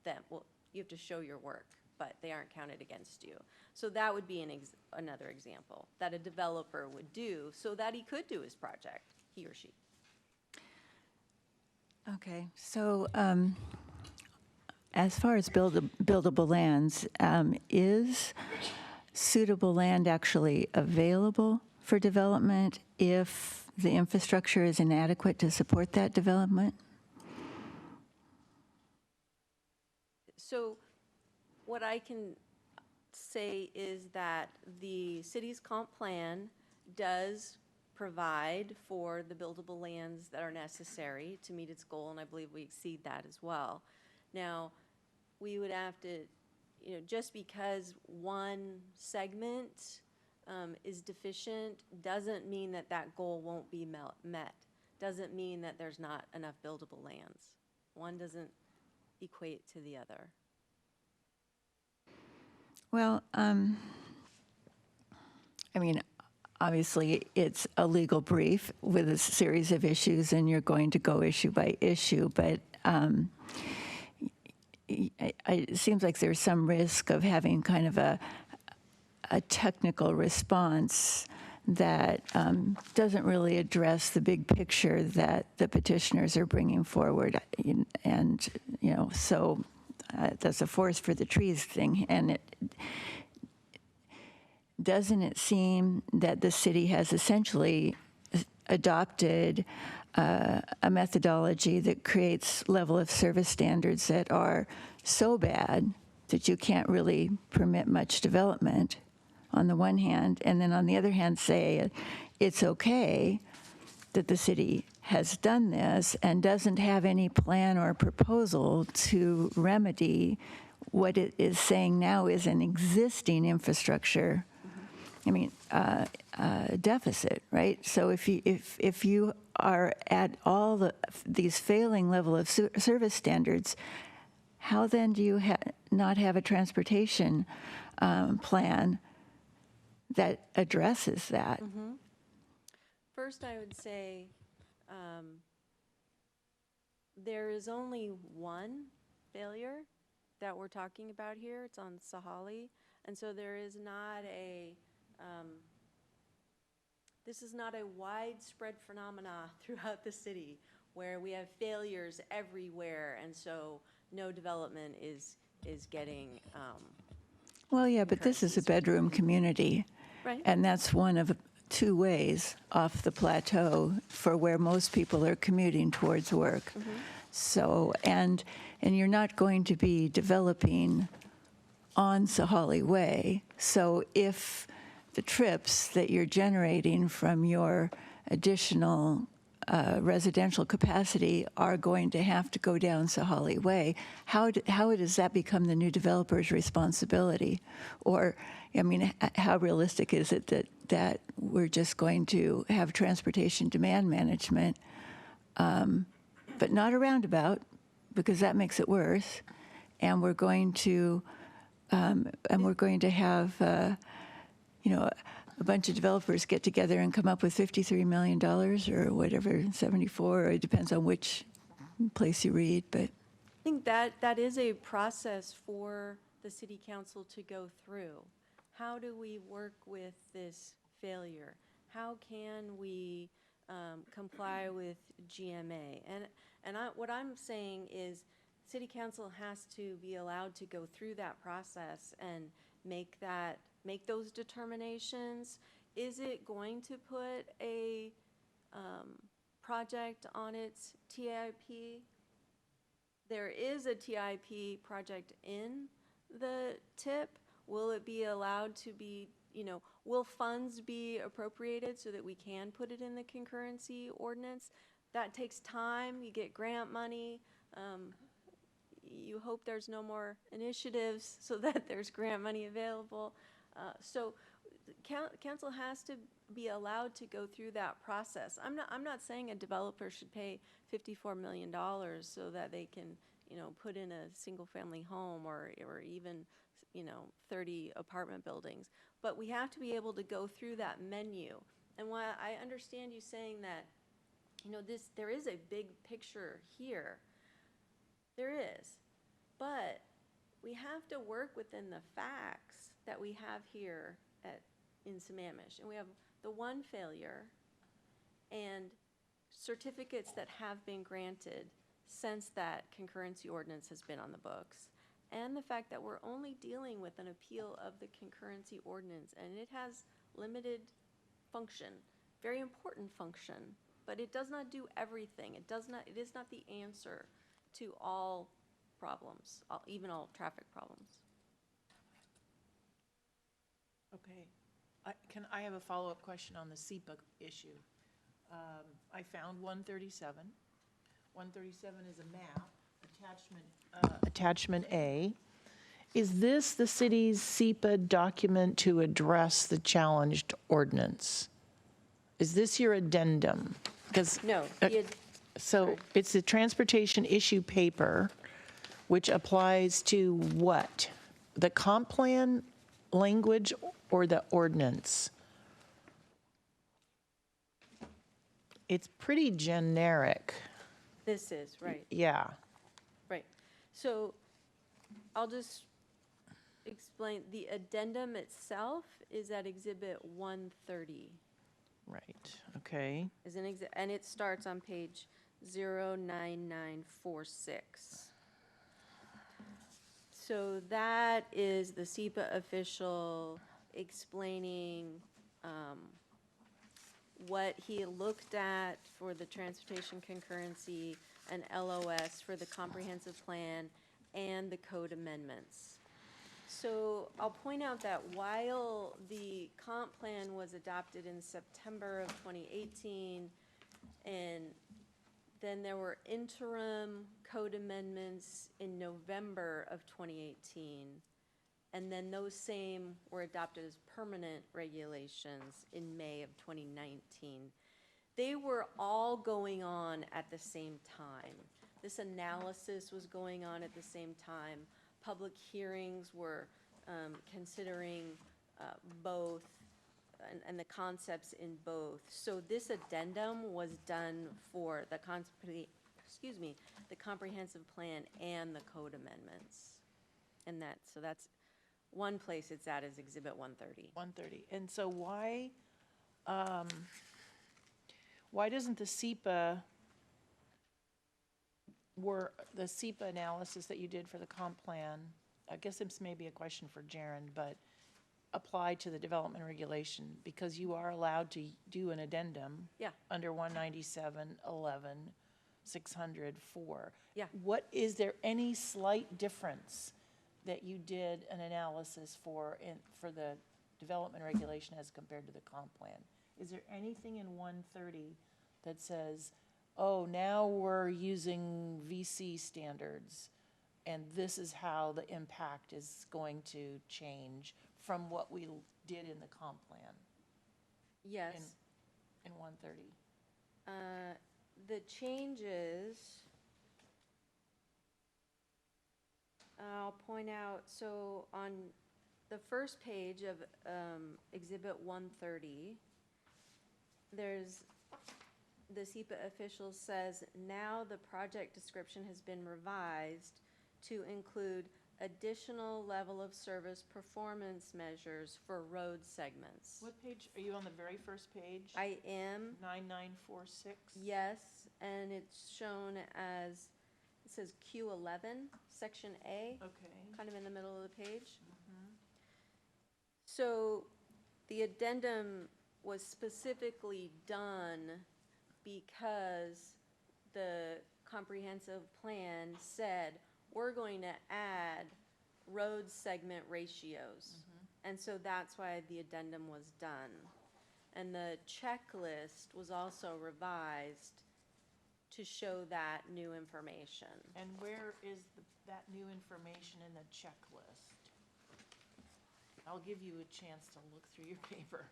them. Well, you have to show your work, but they aren't counted against you. So that would be another example that a developer would do so that he could do his project, he or she. Okay, so as far as buildable lands, is suitable land actually available for development if the infrastructure is inadequate to support that development? So what I can say is that the city's comp plan does provide for the buildable lands that are necessary to meet its goal, and I believe we exceed that as well. Now, we would have to, just because one segment is deficient doesn't mean that that goal won't be met. Doesn't mean that there's not enough buildable lands. One doesn't equate to the other. Well, I mean, obviously, it's a legal brief with a series of issues, and you're going to go issue by issue, but it seems like there's some risk of having kind of a technical response that doesn't really address the big picture that the petitioners are bringing forward. And, so that's a forest for the trees thing. And doesn't it seem that the city has essentially adopted a methodology that creates level of service standards that are so bad that you can't really permit much development on the one hand, and then on the other hand say it's okay that the city has done this and doesn't have any plan or proposal to remedy what it is saying now is an existing infrastructure, deficit, right? So if you are at all these failing level of service standards, how then do you not have a transportation plan that addresses that? Mm-hmm. First, I would say there is only one failure that we're talking about here. It's on Sahali. And so there is not this is not a widespread phenomena throughout the city where we have failures everywhere, and so no development is getting Well, yeah, but this is a bedroom community. Right. And that's one of two ways off the plateau for where most people are commuting towards work. Mm-hmm. So, and you're not going to be developing on Sahali Way. So if the trips that you're generating from your additional residential capacity are going to have to go down Sahali Way, how does that become the new developer's responsibility? Or, how realistic is it that we're just going to have transportation demand management but not a roundabout, because that makes it worse. And we're going to have, a bunch of developers get together and come up with $53 million or whatever, 74, or it depends on which place you read, but. I think that is a process for the city council to go through. How do we work with this failure? How can we comply with GMA? And what I'm saying is, city council has to be allowed to go through that process and make those determinations. Is it going to put a project on its TIP? There is a TIP project in the TIP. Will it be allowed to be, will funds be appropriated so that we can put it in the concurrency ordinance? That takes time. You get grant money. You hope there's no more initiatives so that there's grant money available. So council has to be allowed to go through that process. I'm not saying a developer should pay $54 million so that they can, put in a single-family home or even, 30 apartment buildings. But we have to be able to go through that menu. And while I understand you saying that, there is a big picture here. There is. But we have to work within the facts that we have here in Sammamish. And we have the one failure and certificates that have been granted since that concurrency ordinance has been on the books. And the fact that we're only dealing with an appeal of the concurrency ordinance, and it has limited function, very important function, but it does not do everything. It is not the answer to all problems, even all traffic problems. Okay. I have a follow-up question on the SEPA issue. I found 137. 137 is a map, attachment A. Is this the city's SEPA document to address the challenged ordinance? Is this your addendum? Because No. so it's the transportation issue paper, which applies to what? The comp plan language or the ordinance? It's pretty generic. This is, right. Yeah. Right. So I'll just explain. The addendum itself is at Exhibit 130. Right. Okay. And it starts on page 09946. So that is the SEPA official explaining what he looked at for the transportation concurrency and LOS for the comprehensive plan and the code amendments. So I'll point out that while the comp plan was adopted in September of 2018, and then there were interim code amendments in November of 2018, and then those same were adopted as permanent regulations in May of 2019. They were all going on at the same time. This analysis was going on at the same time. Public hearings were considering both and the concepts in both. So this addendum was done for the comprehensive plan and the code amendments. And that's one place it's at is Exhibit 130. 130. And so why doesn't the SEPA analysis that you did for the comp plan, I guess this may be a question for Gerend, but apply to the development regulation, because you are allowed to do an addendum under 197.11.604. Yeah. What, is there any slight difference that you did an analysis for the development regulation as compared to the comp plan? Is there anything in 130 that says, oh, now we're using VC standards and this is how the impact is going to change from what we did in the comp plan? Yes. In 130? the changes, I'll point out, so on the first page of Exhibit 130, there's, the SEPA official says, now the project description has been revised to include additional level of service performance measures for road segments. What page, are you on the very first page? I am, 9946? yes, and it's shown as, it says Q11, Section A, Okay. kind of in the middle of the page. So the addendum was specifically done because the comprehensive plan said, we're going to add road segment ratios. And so that's why the addendum was done. And the checklist was also revised to show that new information. And where is that new information in the checklist? I'll give you a chance to look through your paper.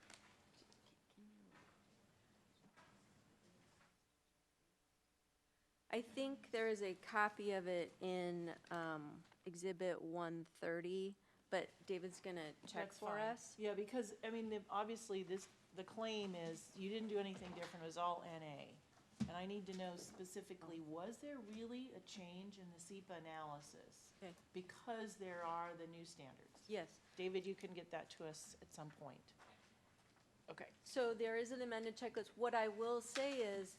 I think there is a copy of it in Exhibit 130, but David's going to check That's for fine. us. Yeah, because, I mean, obviously, the claim is you didn't do anything different, it was all NA. And I need to know specifically, was there really a change in the SEPA analysis? Okay. Because there are the new standards. Yes. David, you can get that to us at some point. Okay. So there is an amended checklist. What I will say is,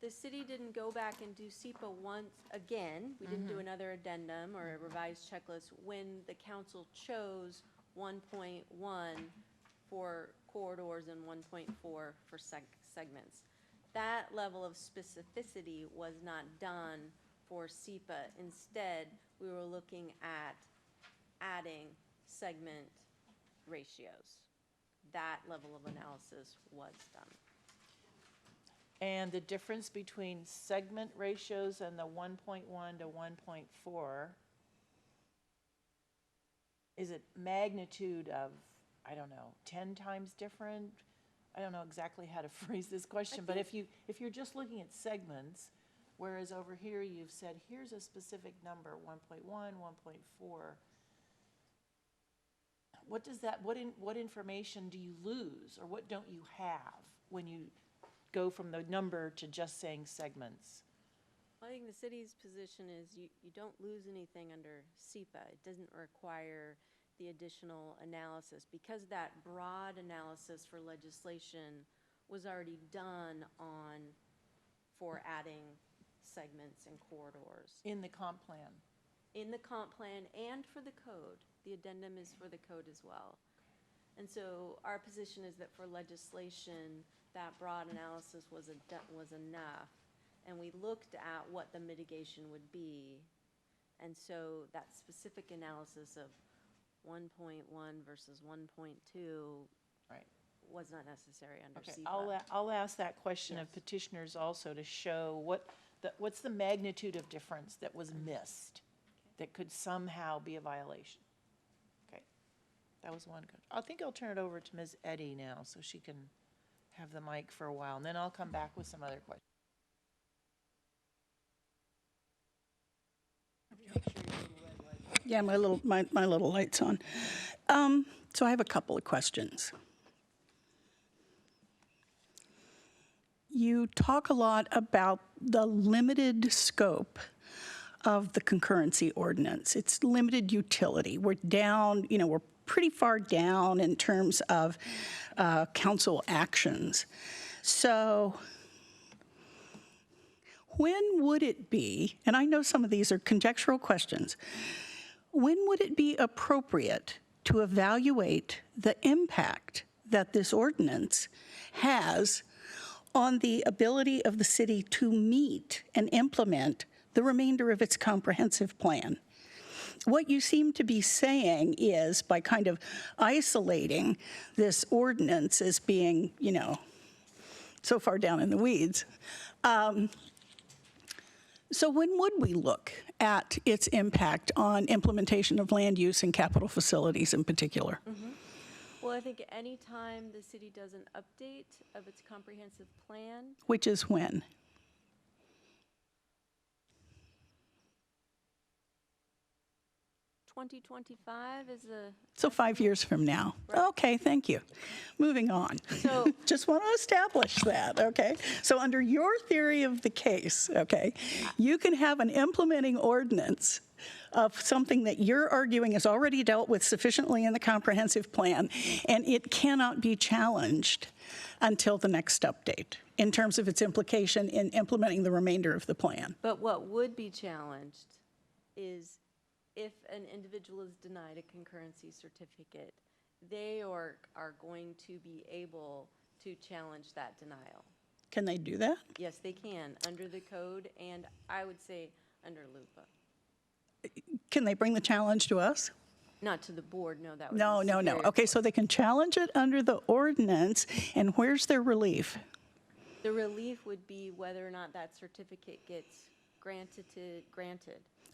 the city didn't go back and do SEPA once again. We didn't do another addendum or a revised checklist when the council chose 1.1 for corridors and 1.4 for segments. That level of specificity was not done for SEPA. Instead, we were looking at adding segment ratios. That level of analysis was done. And the difference between segment ratios and the 1.1 to 1.4, is it magnitude of, I don't know, 10 times different? I don't know exactly how to phrase this question, but if you're just looking at segments, whereas over here you've said, here's a specific number, 1.1, 1.4, what does that, what information do you lose, or what don't you have when you go from the number to just saying segments? I think the city's position is you don't lose anything under SEPA. It doesn't require the additional analysis because that broad analysis for legislation was already done for adding segments and corridors. In the comp plan? In the comp plan and for the code. The addendum is for the code as well. And so our position is that for legislation, that broad analysis was enough. And we looked at what the mitigation would be. And so that specific analysis of 1.1 versus 1.2 Right. was not necessary under Okay, SEPA. I'll ask that question of Yes. petitioners also to show what's the magnitude of difference that was missed that could somehow be a violation. Okay, that was one good. I think I'll turn it over to Ms. Eddy now so she can have the mic for a while, and then I'll come back with some other questions. Yeah, my little light's on. So I have a couple of questions. You talk a lot about the limited scope of the concurrency ordinance. It's limited utility. We're down, we're pretty far down in terms of council actions. So when would it be, and I know some of these are conjectural questions, when would it be appropriate to evaluate the impact that this ordinance has on the ability of the city to meet and implement the remainder of its comprehensive plan? What you seem to be saying is, by kind of isolating this ordinance as being, so far down in the weeds, so when would we look at its impact on implementation of land use and capital facilities in particular? Well, I think any time the city does an update of its comprehensive plan, Which is when? 2025 is the, So 5 years from now. Okay, thank you. Moving on. So- Just want to establish that, okay? So under your theory of the case, okay, you can have an implementing ordinance of something that you're arguing is already dealt with sufficiently in the comprehensive plan, and it cannot be challenged until the next update in terms of its implication in implementing the remainder of the plan. but what would be challenged is if an individual is denied a concurrency certificate, they are going to be able to challenge that denial. Can they do that? Yes, they can, under the code, and I would say under LUPA. Can they bring the challenge to us? Not to the board, no, that would be No. Superior Okay, Court. so they can challenge it under the ordinance, and where's their relief? The relief would be whether or not that certificate gets granted.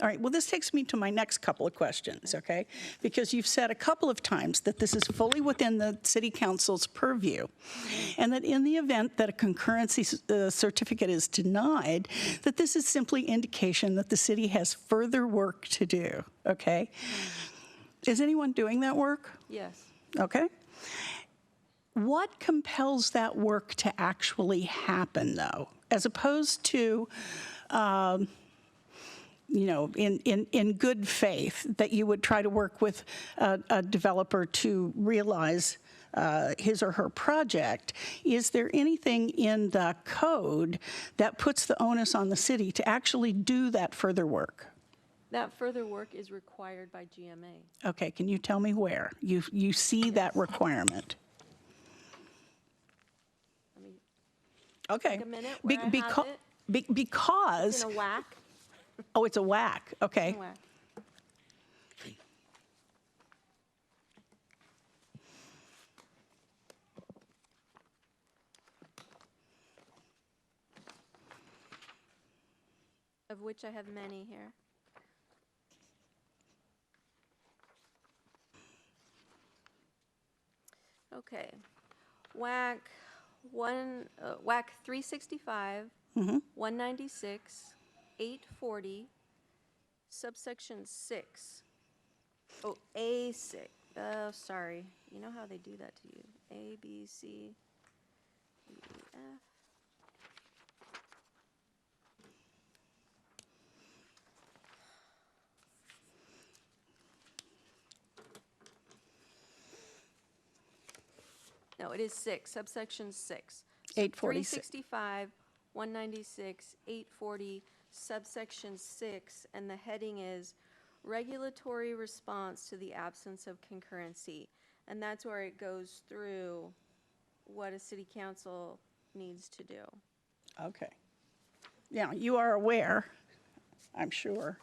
All right, well, this takes me to my next couple of questions, okay? Because you've said a couple of times that this is fully within the city council's purview, and that in the event that a concurrency certificate is denied, that this is simply indication that the city has further work to do, okay? Is anyone doing that work? Yes. Okay. What compels that work to actually happen, though, as opposed to, in good faith, that you would try to work with a developer to realize his or her project? Is there anything in the code that puts the onus on the city to actually do that further work? That further work is required by GMA. Okay, can you tell me where you see that requirement? Let me Okay. take a minute where I have it. Because, In a whack. oh, it's a whack, okay. In a whack. Of which I have many here. Okay, WAC 365, 196, 840, subsection 6. Oh, A6. Oh, sorry. You know how they do that to you. A, B, C, D, E, F. No, it is 6, subsection 6. 846. 365, 196, 840, subsection 6, and the heading is regulatory response to the absence of concurrency. And that's where it goes through what a city council needs to do. Okay. Now, you are aware, I'm sure,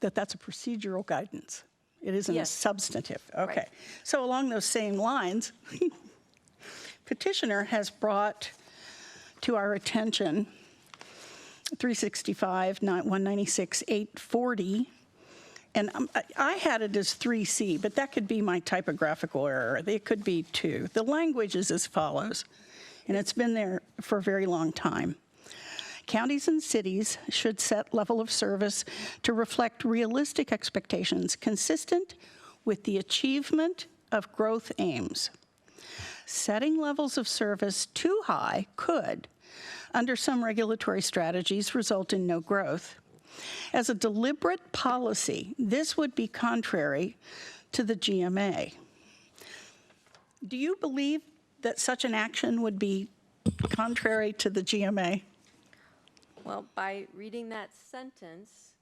that that's a procedural guidance. It isn't a Yes. substantive. Okay. Right. So along those same lines, Petitioner has brought to our attention 365, 196, 840, and I had it as 3C, but that could be my typographical error. It could be 2. The language is as follows, and it's been there for a very long time. Counties and cities should set level of service to reflect realistic expectations consistent with the achievement of growth aims. Setting levels of service too high could, under some regulatory strategies, result in no growth. As a deliberate policy, this would be contrary to the GMA. Do you believe that such an action would be contrary to the GMA? Well, by reading that sentence,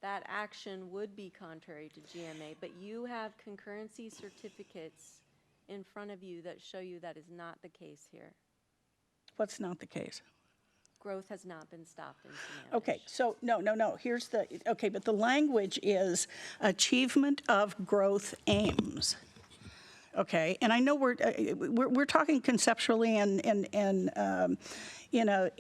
that action would be contrary to GMA, but you have concurrency certificates in front of you that show you that is not the case here. What's not the case? Growth has not been stopped in Sammamish. Okay, so, no, here's the, okay, but the language is achievement of growth aims. Okay, and I know we're talking conceptually and in a,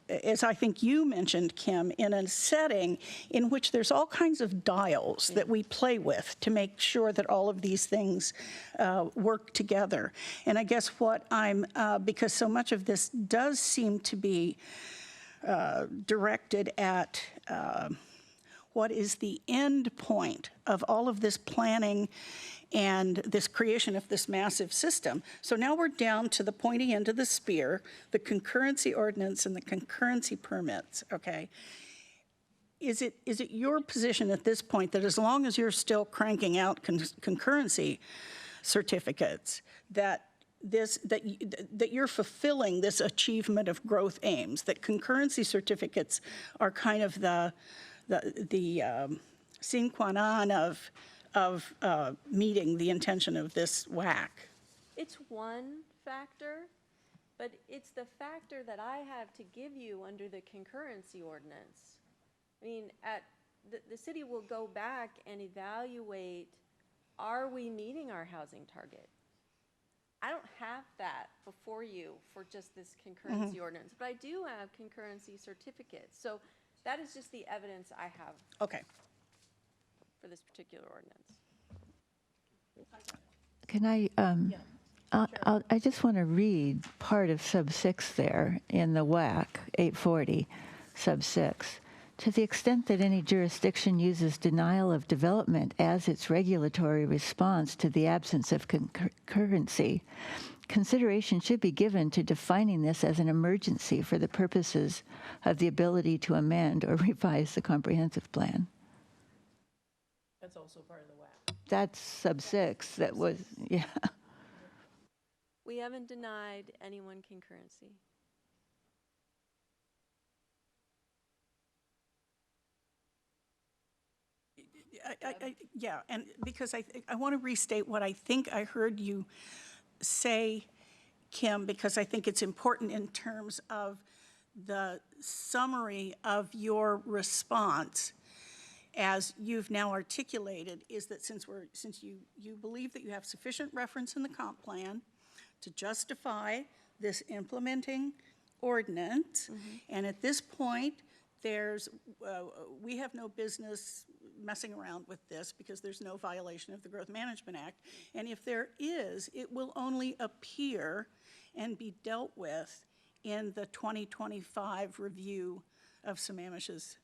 as I think you mentioned, Kim, in a setting in which there's all kinds of dials that we play with to make sure that all of these things work together. And I guess what because so much of this does seem to be directed at what is the end point of all of this planning and this creation of this massive system. So now we're down to the pointy end of the spear, the concurrency ordinance and the concurrency permits, okay? Is it your position at this point that as long as you're still cranking out concurrency certificates, that you're fulfilling this achievement of growth aims, that concurrency certificates are kind of the sine qua non of meeting the intention of this WAC? It's one factor, but it's the factor that I have to give you under the concurrency ordinance. I mean, the city will go back and evaluate, are we meeting our housing target? I don't have that before you for just this concurrency ordinance, but I do have concurrency certificates. So that is just the evidence I have Okay. for this particular ordinance. Can I, I just want to read part of sub 6 there in the WAC 840 sub 6. To the extent that any jurisdiction uses denial of development as its regulatory response to the absence of concurrency, consideration should be given to defining this as an emergency for the purposes of the ability to amend or revise the comprehensive plan. That's also part of the WAC. That's sub 6. That was, yeah. We haven't denied anyone concurrency. Yeah, and because I want to restate what I think I heard you say, Kim, because I think it's important in terms of the summary of your response as you've now articulated, is that since you believe that you have sufficient reference in the comp plan to justify this implementing ordinance, and at this point, we have no business messing around with this because there's no violation of the Growth Management Act. And if there is, it will only appear and be dealt with in the 2025 review of Sammamish's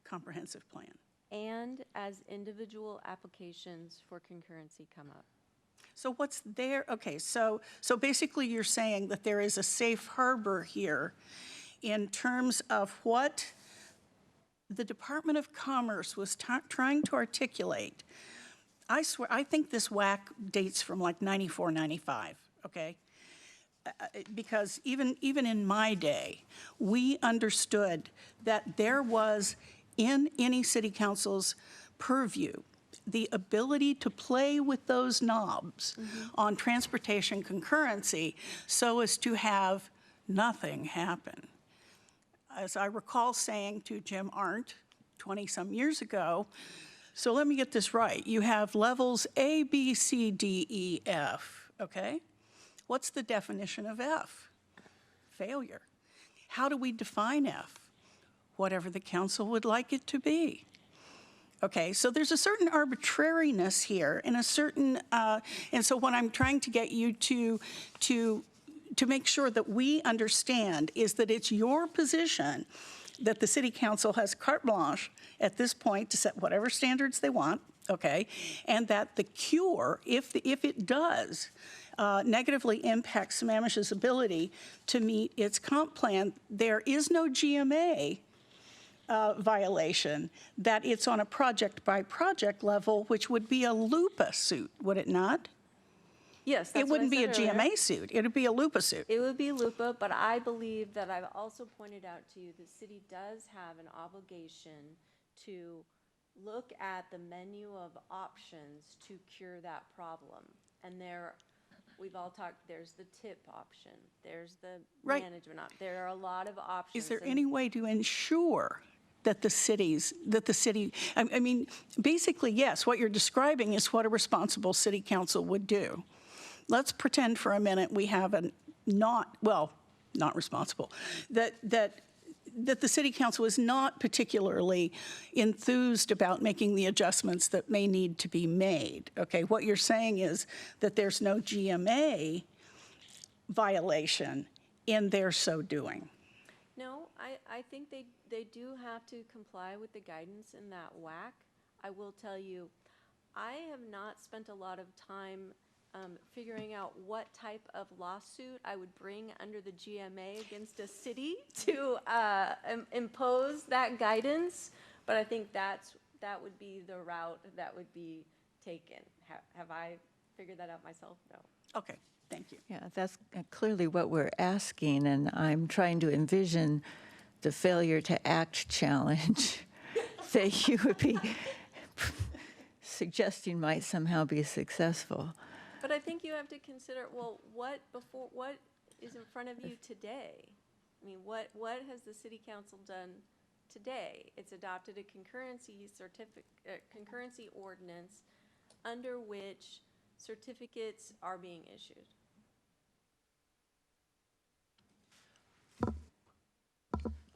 comprehensive plan. And as individual applications for concurrency come up. So what's there? Okay, so basically you're saying that there is a safe harbor here in terms of what the Department of Commerce was trying to articulate. I swear, I think this WAC dates from like 94, 95, okay? Because even in my day, we understood that there was in any city council's purview the ability to play with those knobs on transportation concurrency so as to have nothing happen. As I recall saying to Jim Arndt 20-some years ago, so let me get this right. You have levels A, B, C, D, E, F, okay? What's the definition of F? Failure. How do we define F? Whatever the council would like it to be. Okay, so there's a certain arbitrariness here and a certain, and so what I'm trying to get you to make sure that we understand is that it's your position that the city council has carte blanche at this point to set whatever standards they want, okay? And that the cure, if it does negatively impact Sammamish's ability to meet its comp plan, there is no GMA violation, that it's on a project-by-project level, which would be a LUPA suit, would it not? Yes, It that's what I wouldn't be a said earlier. GMA suit, it would be a LUPA suit. It would be LUPA, but I believe that I've also pointed out to you, the city does have an obligation to look at the menu of options to cure that problem. And we've all talked, there's the tip option, there's the Right. management option, there are a lot of options. Is there and- any way to ensure that the city, I mean, basically, yes, what you're describing is what a responsible city council would do. Let's pretend for a minute we have not responsible, that the city council is not particularly enthused about making the adjustments that may need to be made, okay? What you're saying is that there's no GMA violation in their so doing. No, I think they do have to comply with the guidance in that WAC. I will tell you, I have not spent a lot of time figuring out what type of lawsuit I would bring under the GMA against a city to impose that guidance, but I think that would be the route that would be taken. Have I figured that out myself? No. Okay, thank you. Yeah, that's clearly what we're asking, and I'm trying to envision the failure to act challenge that you would be suggesting might somehow be successful. But I think you have to consider, well, what is in front of you today? I mean, what has the city council done today? It's adopted a concurrency ordinance under which certificates are being issued.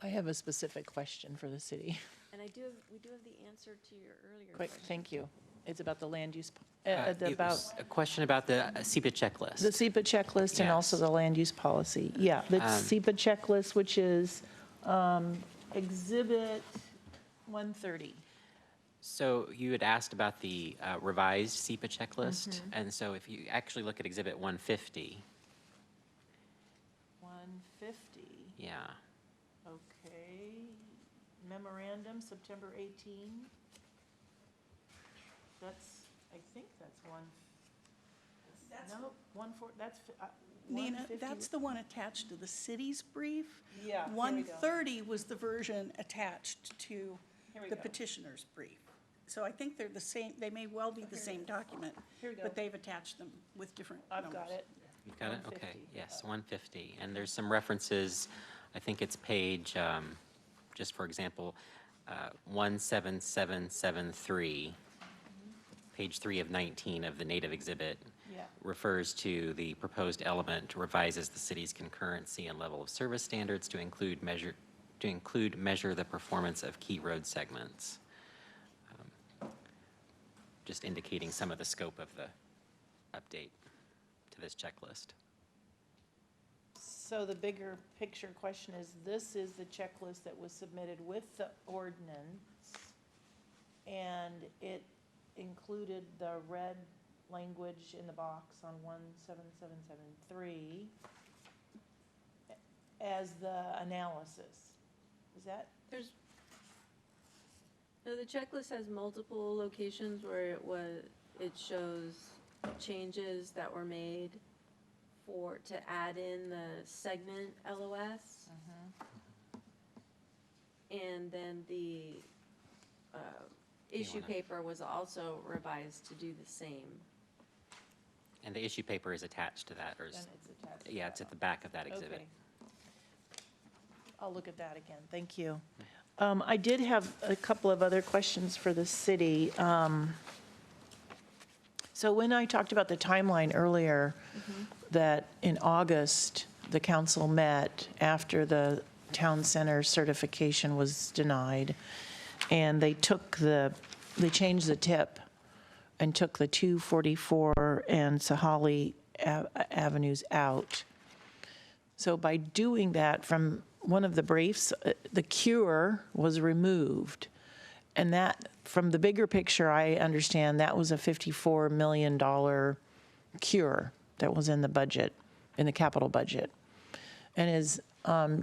I have a specific question for the city. And we do have the answer to your earlier Quick, question. thank you. It's about the land use, It was a question about the SEPA checklist. the SEPA checklist and also Yes. the land use policy. Yeah, the SEPA checklist, which is Exhibit 130. So you had asked about the revised SEPA checklist, and so if you actually look at Exhibit 150, 150, yeah, okay. Memorandum, September 18. I think that's one. No, 140, that's Nina, 150. that's the one attached to the city's brief. Yeah, here we go. 130 was the version attached to Here we the go. petitioner's brief. So I think they're the same, they may well be the same document, Here we go. but they've attached them with different numbers. I've got it. you've got it? Okay, 150. yes, 150. And there's some references, I think it's page, just for example, 17773, page 3 of 19 of the native exhibit. Yeah. Refers to the proposed element revises the city's concurrency and level of service standards to include measure the performance of key road segments. Just indicating some of the scope of the update to this checklist. So the bigger picture question is, this is the checklist that was submitted with the ordinance, and it included the red language in the box on 17773 as the analysis. Is that? No, the checklist has multiple locations where it shows changes that were made to add in the segment LOS. And then the issue paper was also revised to do the same. And the issue paper is attached to that, or Then it's attached to yeah, that it's at the back of that exhibit. Okay. I'll look at that again. Thank you. I did have a couple of other questions for the city. So when I talked about the timeline earlier, that in August, the council met after the town center certification was denied, and they changed the tip and took the 244 and Sahali avenues out. So by doing that, from one of the briefs, the cure was removed. And that, from the bigger picture, I understand that was a $54 million cure that was in the budget, in the capital budget. And as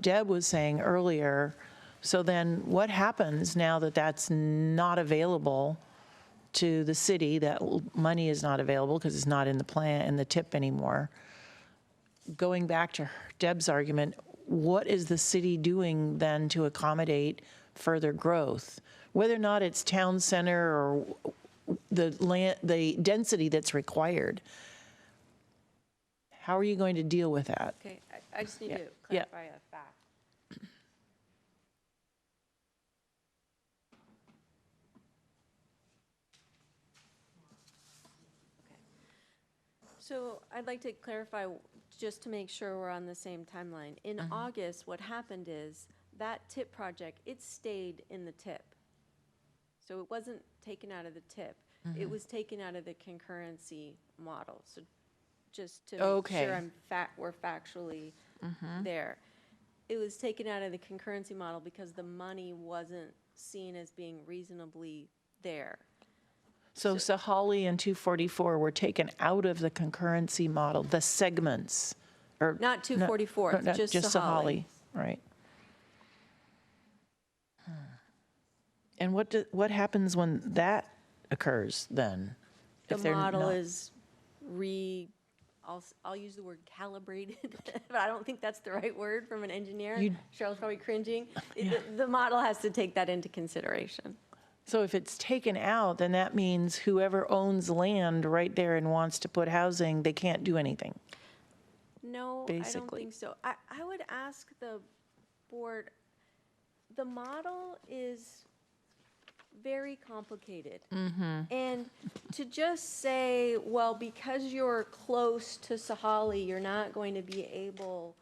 Deb was saying earlier, so then what happens now that that's not available to the city, that money is not available because it's not in the plan, in the tip anymore? Going back to Deb's argument, what is the city doing then to accommodate further growth? Whether or not it's town center or the density that's required, how are you going to deal with that? Okay, I just need Yeah. to Yeah. clarify a fact. So I'd like to clarify, just to make sure we're on the same timeline. In August, what happened is that TIP project, it stayed in the TIP. So it wasn't taken out of the TIP. It was taken out of the concurrency model. So just to make Okay. sure we're factually there. it was taken out of the concurrency model because the money wasn't seen as being reasonably there. So Sahali and 244 were taken out of the concurrency model, the segments, or? Not 244, it's just Sahali. Right. And what happens when that occurs then? The If they're model not- is I'll use the word calibrated, but I don't think that's the right word from an engineer. Cheryl's probably cringing. The model has to take that into consideration. So if it's taken out, then that means whoever owns land right there and wants to put housing, they can't do anything. No, I don't Basically. think so. I would ask the board, the model is very complicated. And to just say, well, because you're close to Sahali, you're not going to be able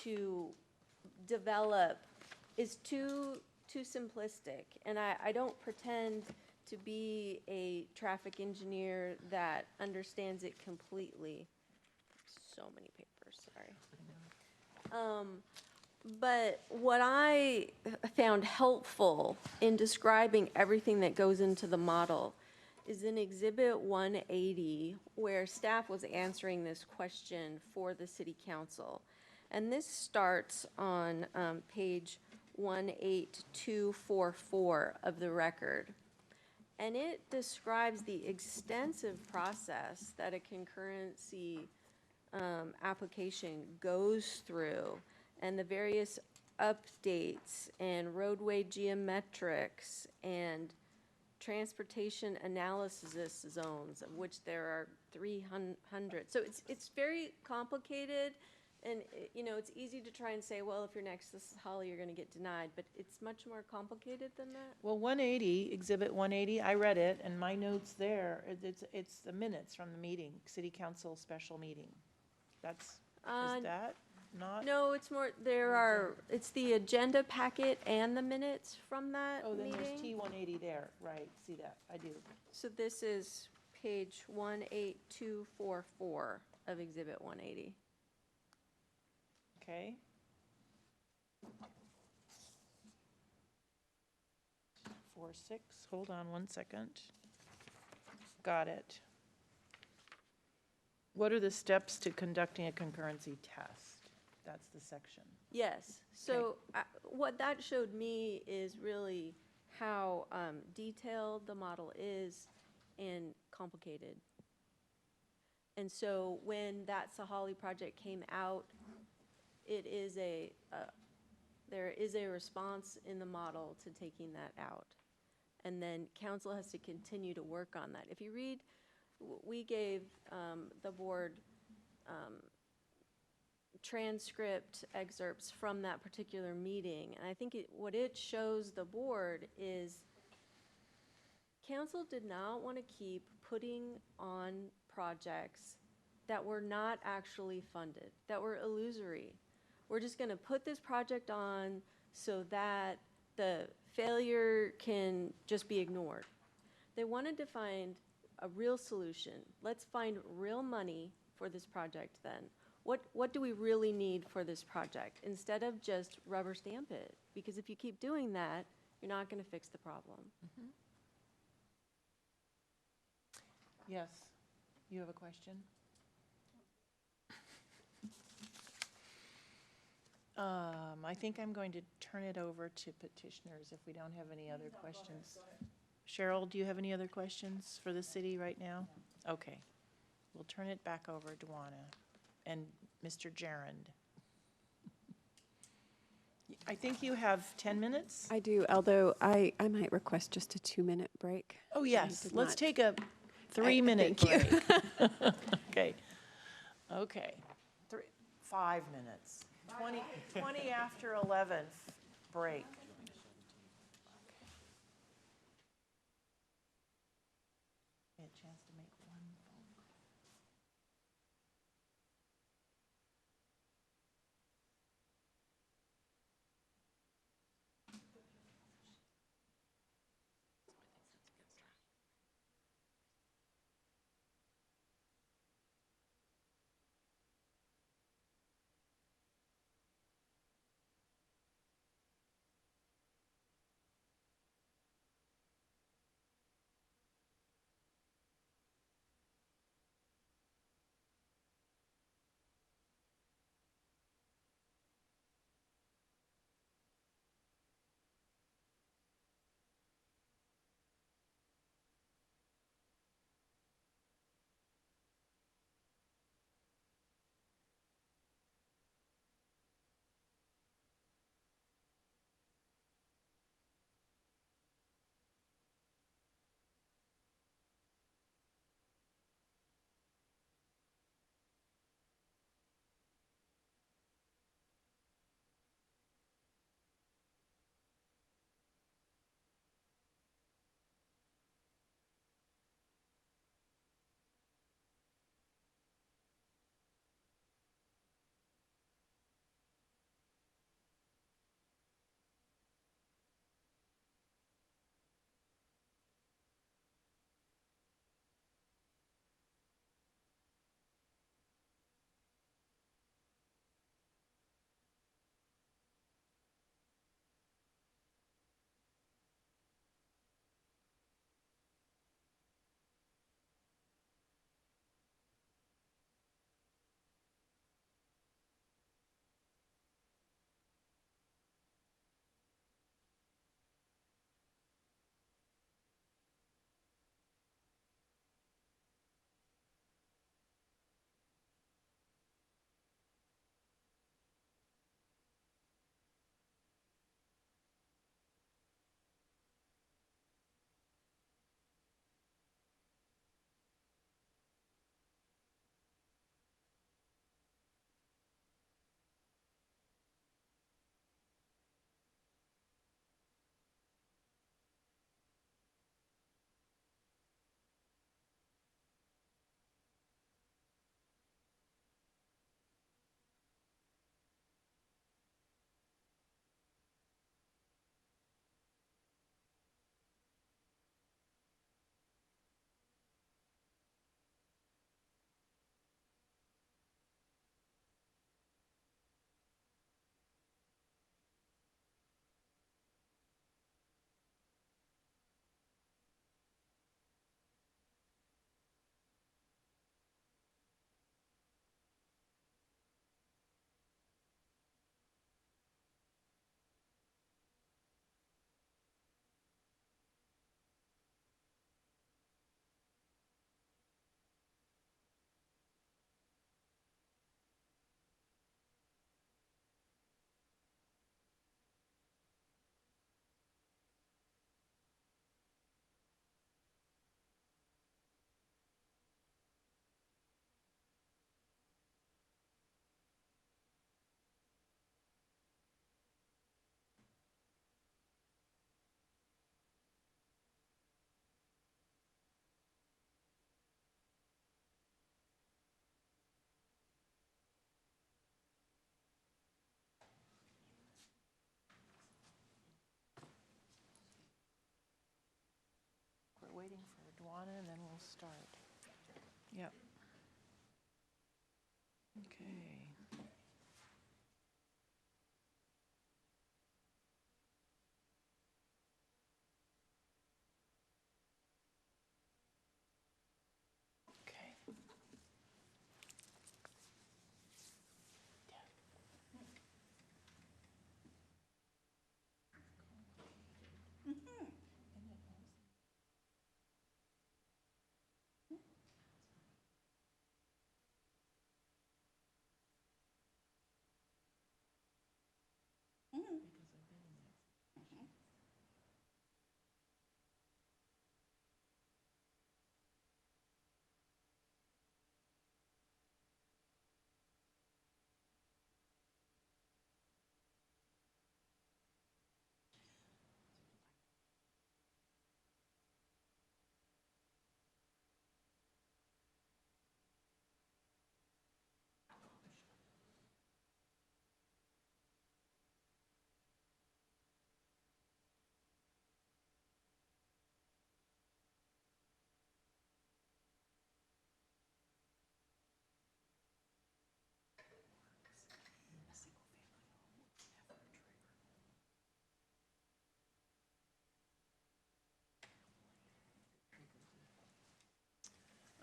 to develop is too simplistic. And I don't pretend to be a traffic engineer that understands it completely. So many papers, sorry. But what I found helpful in describing everything that goes into the model is in Exhibit 180, where staff was answering this question for the city council. And this starts on page 18244 of the record. And it describes the extensive process that a concurrency application goes through, and the various updates and roadway geometrics and transportation analysis zones, of which there are 300. So it's very complicated, and it's easy to try and say, well, if you're next to Holly, you're going to get denied, but it's much more complicated than that. Well, 180, Exhibit 180, I read it, and my notes there, it's the minutes from the meeting, city council special meeting. Is that not? No, it's more, it's the agenda packet and the minutes from that Oh, then there's meeting. T180 there, right, see that, I do. So this is page 18244 of Exhibit 180. Okay. Four, six, hold on one second. Got it. What are the steps to conducting a concurrency test? That's the section. Yes, so what that showed me is really how detailed the model is and complicated. And so when that Sahali project came out, there is a response in the model to taking that out. And then council has to continue to work on that. If you read, we gave the board transcript excerpts from that particular meeting. And I think what it shows the board is council did not want to keep putting on projects that were not actually funded, that were illusory. We're just going to put this project on so that the failure can just be ignored. They wanted to find a real solution. Let's find real money for this project then. What do we really need for this project? Instead of just rubber stamp it. Because if you keep doing that, you're not going to fix the problem. Yes, you have a question? I think I'm going to turn it over to petitioners if we don't have any other questions. Cheryl, do you have any other questions for the city right now? Okay. We'll turn it back over to Juana and Mr. Gerend. I think you have 10 minutes? I do, although I might request just a 2-minute break. Oh, yes. did Let's not- take a 3-minute thank you. break. Okay. Okay. 5 minutes. 20 after 11 break. A chance to make one phone call. Dwana, and then we'll start. Yep. Okay. Okay.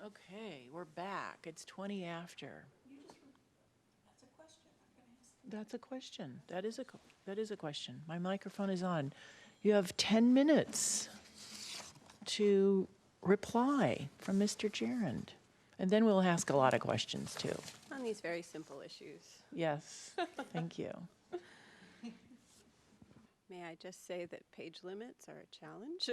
Okay, we're back. It's 20 after. That's a question I'm going to ask. That's a question. That is a question. My microphone is on. You have 10 minutes to reply from Mr. Gerend. And then we'll ask a lot of questions too. On these very simple issues. Yes, thank you. May I just say that page limits are a challenge?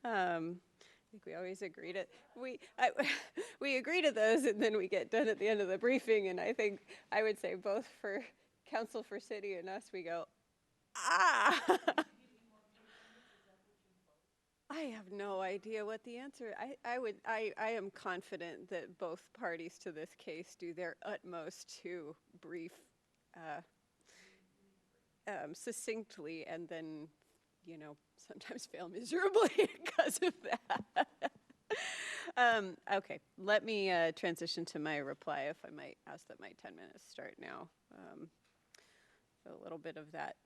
I think we always agree to, we agree to those, and then we get done at the end of the briefing, and I think, I would say both for Council for City and us, we go, ah! I have no idea what the answer, I am confident that both parties to this case do their utmost to brief succinctly, and then, you know, sometimes fail miserably because of that. Okay, let me transition to my reply, if I might ask that my 10 minutes start now. So a little bit of that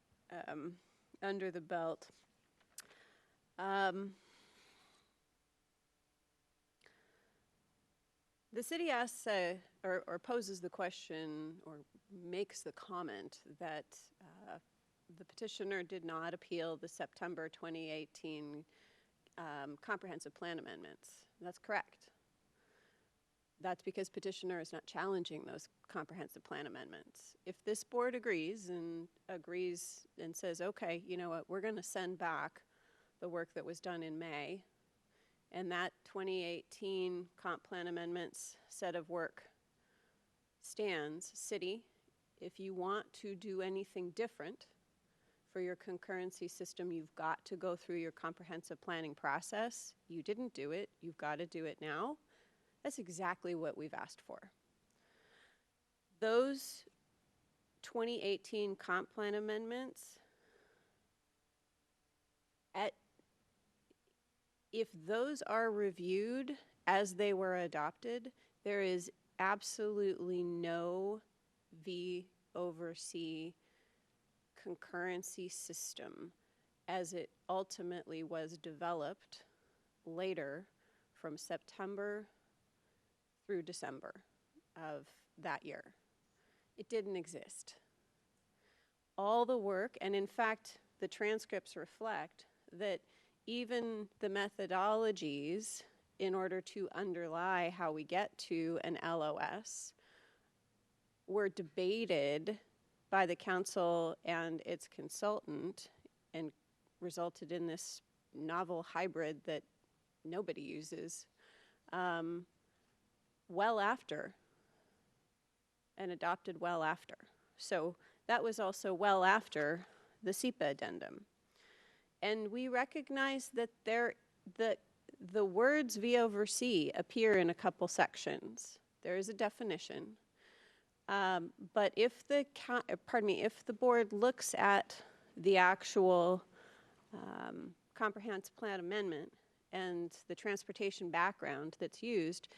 under the belt. The city asks or poses the question or makes the comment that the petitioner did not appeal the September 2018 comprehensive plan amendments. That's correct. That's because petitioner is not challenging those comprehensive plan amendments. If this board agrees and says, okay, you know what, we're going to send back the work that was done in May, and that 2018 comp plan amendments set of work stands, city, if you want to do anything different for your concurrency system, you've got to go through your comprehensive planning process. You didn't do it, you've got to do it now. That's exactly what we've asked for. Those 2018 comp plan amendments, if those are reviewed as they were adopted, there is absolutely no V over C concurrency system as it ultimately was developed later from September through December of that year. It didn't exist. All the work, and in fact, the transcripts reflect that even the methodologies in order to underlie how we get to an LOS were debated by the council and its consultant and resulted in this novel hybrid that nobody uses well after and adopted well after. So that was also well after the SEPA addendum. And we recognize that the words V over C appear in a couple sections. There is a definition. But if the board looks at the actual comprehensive plan amendment and the transportation background that's used,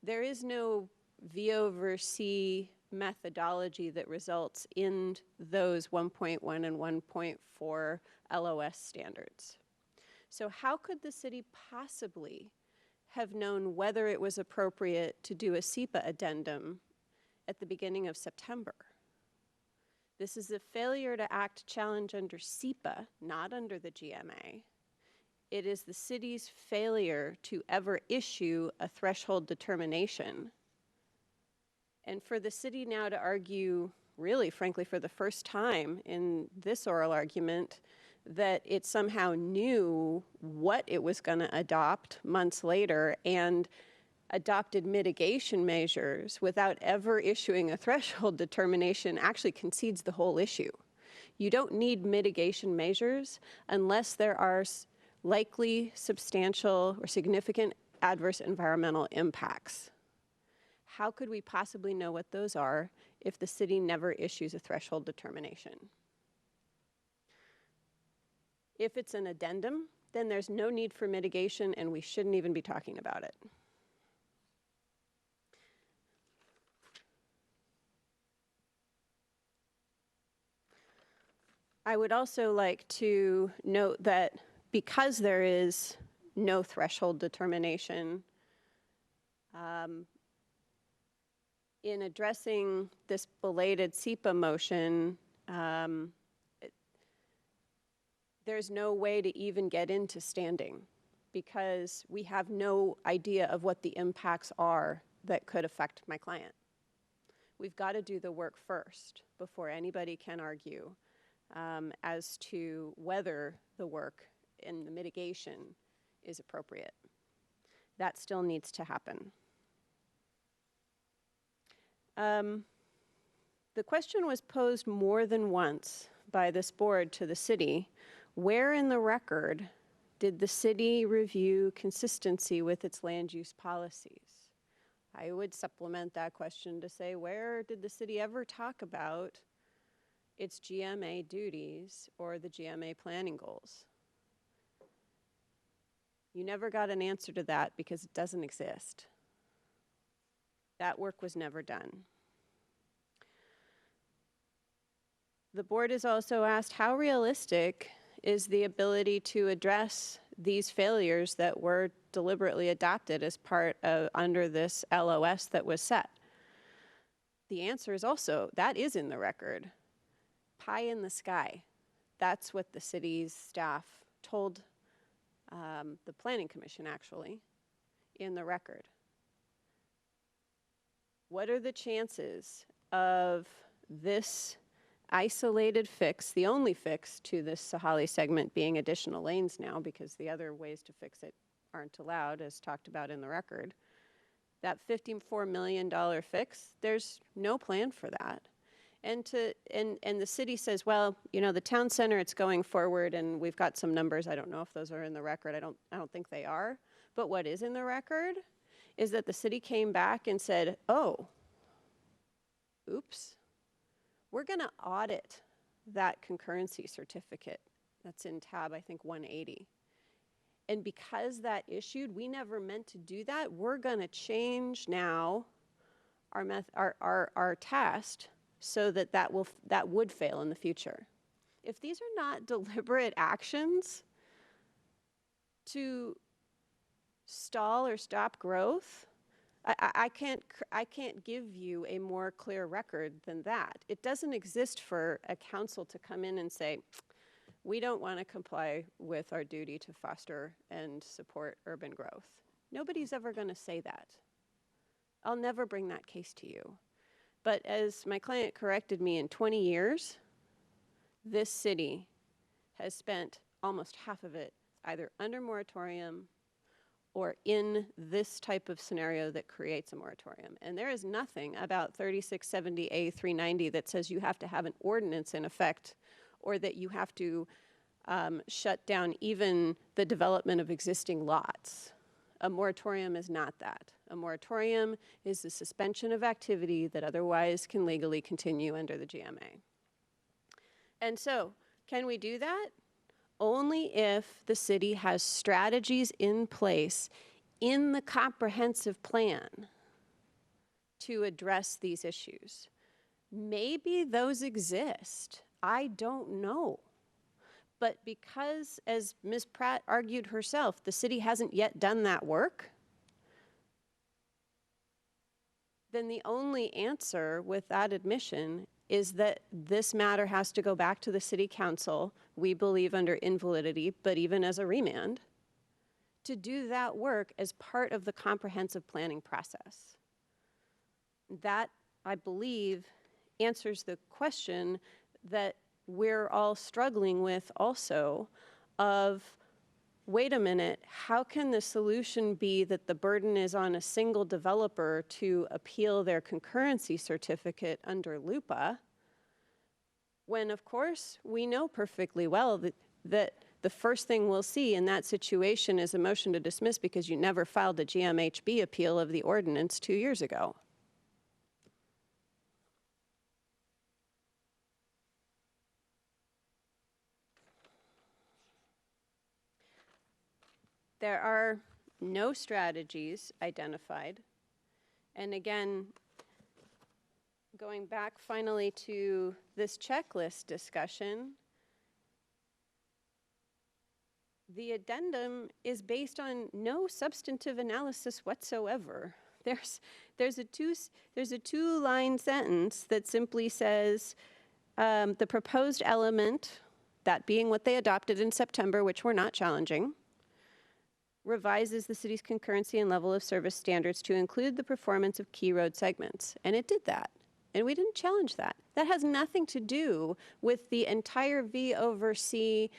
there is no V over C methodology that results in those 1.1 and 1.4 LOS standards. So how could the city possibly have known whether it was appropriate to do a SEPA addendum at the beginning of September? This is a failure to act challenge under SEPA, not under the GMA. It is the city's failure to ever issue a threshold determination. And for the city now to argue, really, frankly, for the first time in this oral argument, that it somehow knew what it was going to adopt months later and adopted mitigation measures without ever issuing a threshold determination actually concedes the whole issue. You don't need mitigation measures unless there are likely, substantial, or significant adverse environmental impacts. How could we possibly know what those are if the city never issues a threshold determination? If it's an addendum, then there's no need for mitigation and we shouldn't even be talking about it. I would also like to note that because there is no threshold determination, in addressing this belated SEPA motion, there's no way to even get into standing because we have no idea of what the impacts are that could affect my client. We've got to do the work first before anybody can argue as to whether the work and the mitigation is appropriate. That still needs to happen. The question was posed more than once by this board to the city. Where in the record did the city review consistency with its land use policies? I would supplement that question to say, where did the city ever talk about its GMA duties or the GMA planning goals? You never got an answer to that because it doesn't exist. That work was never done. The board is also asked, how realistic is the ability to address these failures that were deliberately adopted as part of under this LOS that was set? The answer is also, that is in the record. Pie in the sky. That's what the city's staff told the Planning Commission, actually, in the record. What are the chances of this isolated fix, the only fix to this Sahali segment being additional lanes now, because the other ways to fix it aren't allowed, as talked about in the record? That $54 million fix, there's no plan for that. And the city says, well, you know, the town center, it's going forward, and we've got some numbers. I don't know if those are in the record. I don't think they are. But what is in the record is that the city came back and said, oh, oops, we're going to audit that concurrency certificate. That's in tab, I think, 180. And because that issued, we never meant to do that. We're going to change now our test so that would fail in the future. If these are not deliberate actions to stall or stop growth, I can't give you a more clear record than that. It doesn't exist for a council to come in and say, we don't want to comply with our duty to foster and support urban growth. Nobody's ever going to say that. I'll never bring that case to you. But as my client corrected me, in 20 years, this city has spent almost half of it either under moratorium or in this type of scenario that creates a moratorium. And there is nothing about 3670A390 that says you have to have an ordinance in effect or that you have to shut down even the development of existing lots. A moratorium is not that. A moratorium is the suspension of activity that otherwise can legally continue under the GMA. And so, can we do that? only if the city has strategies in place in the comprehensive plan to address these issues. Maybe those exist. I don't know. But because, as Ms. Pratt argued herself, the city hasn't yet done that work, then the only answer with that admission is that this matter has to go back to the city council, we believe under invalidity, but even as a remand, to do that work as part of the comprehensive planning process. That, I believe, answers the question that we're all struggling with also of, wait a minute, how can the solution be that the burden is on a single developer to appeal their concurrency certificate under LUPA, when of course we know perfectly well that the first thing we'll see in that situation is a motion to dismiss because you never filed a GMHB appeal of the ordinance 2 years ago. There are no strategies identified. And again, going back finally to this checklist discussion, the addendum is based on no substantive analysis whatsoever. There's a two-line sentence that simply says the proposed element, that being what they adopted in September, which we're not challenging, revises the city's concurrency and level of service standards to include the performance of key road segments. And it did that. And we didn't challenge that. That has nothing to do with the entire V over C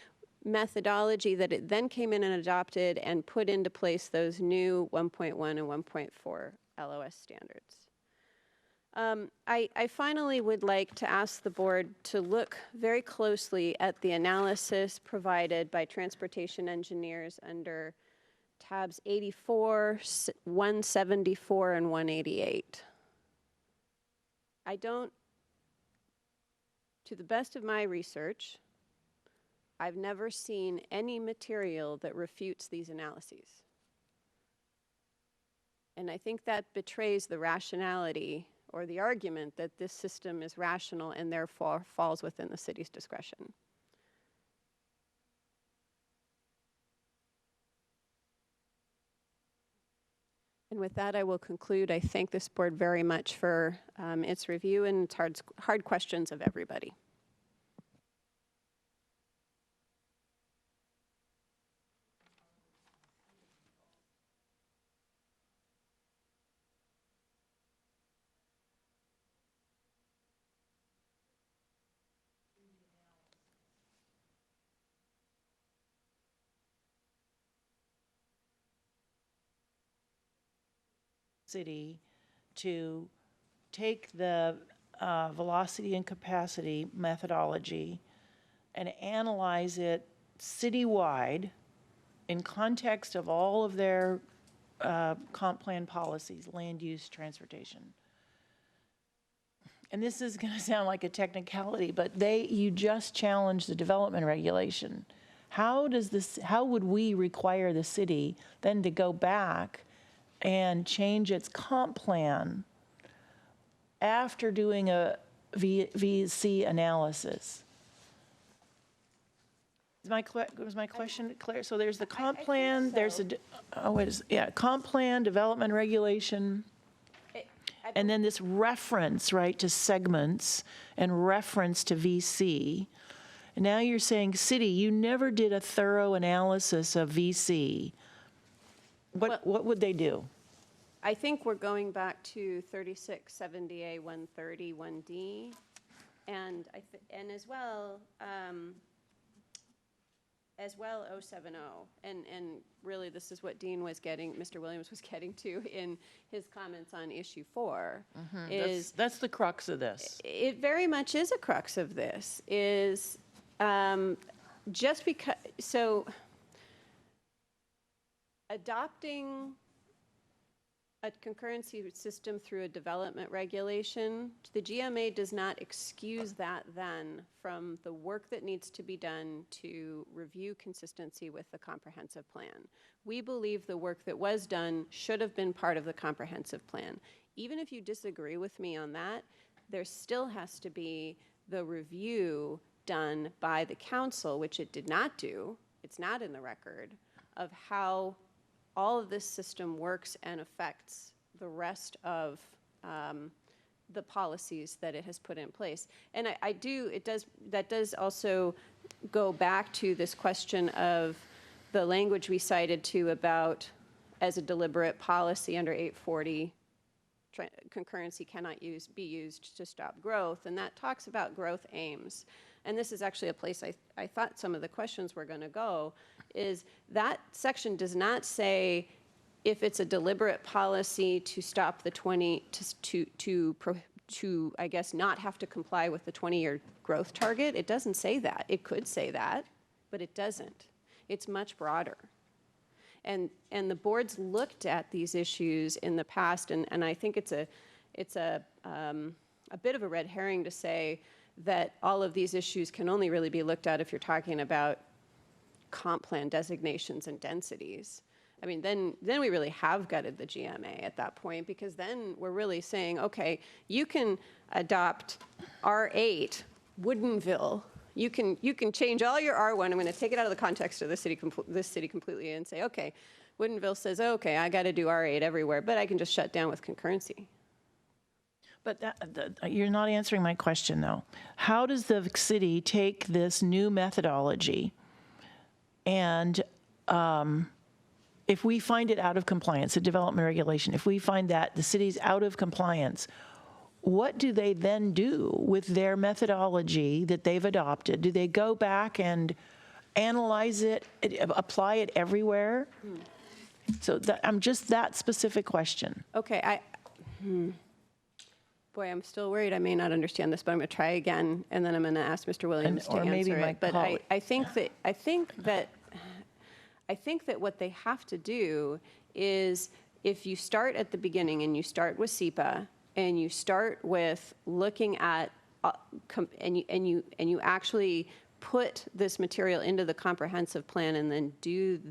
methodology that it then came in and adopted and put into place those new 1.1 and 1.4 LOS standards. I finally would like to ask the board to look very closely at the analysis provided by transportation engineers under tabs 84, 174, and 188. To the best of my research, I've never seen any material that refutes these analyses. And I think that betrays the rationality or the argument that this system is rational and therefore falls within the city's discretion. And with that, I will conclude. I thank this board very much for its review and its hard questions of everybody. City to take the velocity and capacity methodology and analyze it citywide in context of all of their comp plan policies, land use, transportation. And this is going to sound like a technicality, but you just challenged the development regulation. How would we require the city then to go back and change its comp plan after doing a VC analysis? Was my question clear? So there's the comp plan, there's comp plan, development regulation, and then this reference, right, to segments and reference to VC. And now you're saying, city, you never did a thorough analysis of VC. What would they do? I think we're going back to 3670A 130 1D, and as well 070. And really, this is what Dean was getting, Mr. Williams was getting to in his comments on issue 4. Is That's the crux of this. it very much is a crux of this. Is just because adopting a concurrency system through a development regulation, the GMA does not excuse that then from the work that needs to be done to review consistency with the comprehensive plan. We believe the work that was done should have been part of the comprehensive plan. Even if you disagree with me on that, there still has to be the review done by the council, which it did not do, it's not in the record, of how all of this system works and affects the rest of the policies that it has put in place. And that does also go back to this question of the language we cited to about as a deliberate policy under 840, concurrency cannot be used to stop growth, and that talks about growth aims. And this is actually a place I thought some of the questions were going to go, is that section does not say if it's a deliberate policy to stop the to I guess not have to comply with the 20-year growth target. It doesn't say that. It could say that, but it doesn't. It's much broader. And the board's looked at these issues in the past, and I think it's a bit of a red herring to say that all of these issues can only really be looked at if you're talking about comp plan designations and densities. I mean, then we really have gutted the GMA at that point, because then we're really saying, okay, you can adopt R8, Woodinville. You can change all your R1. I'm going to take it out of the context of this city completely and say, okay, Woodinville says, okay, I got to do R8 everywhere, but I can just shut down with concurrency. But you're not answering my question, though. How does the city take this new methodology and if we find it out of compliance, a development regulation, if we find that the city's out of compliance, what do they then do with their methodology that they've adopted? Do they go back and analyze it, apply it everywhere? So I'm just that specific question. Okay, Boy, I'm still worried I may not understand this, but I'm going to try again, and then I'm going to ask Mr. Williams to answer it. But I think that what they have to do is, if you start at the beginning and you start with SEPA and you start with looking at and you actually put this material into the comprehensive plan and then do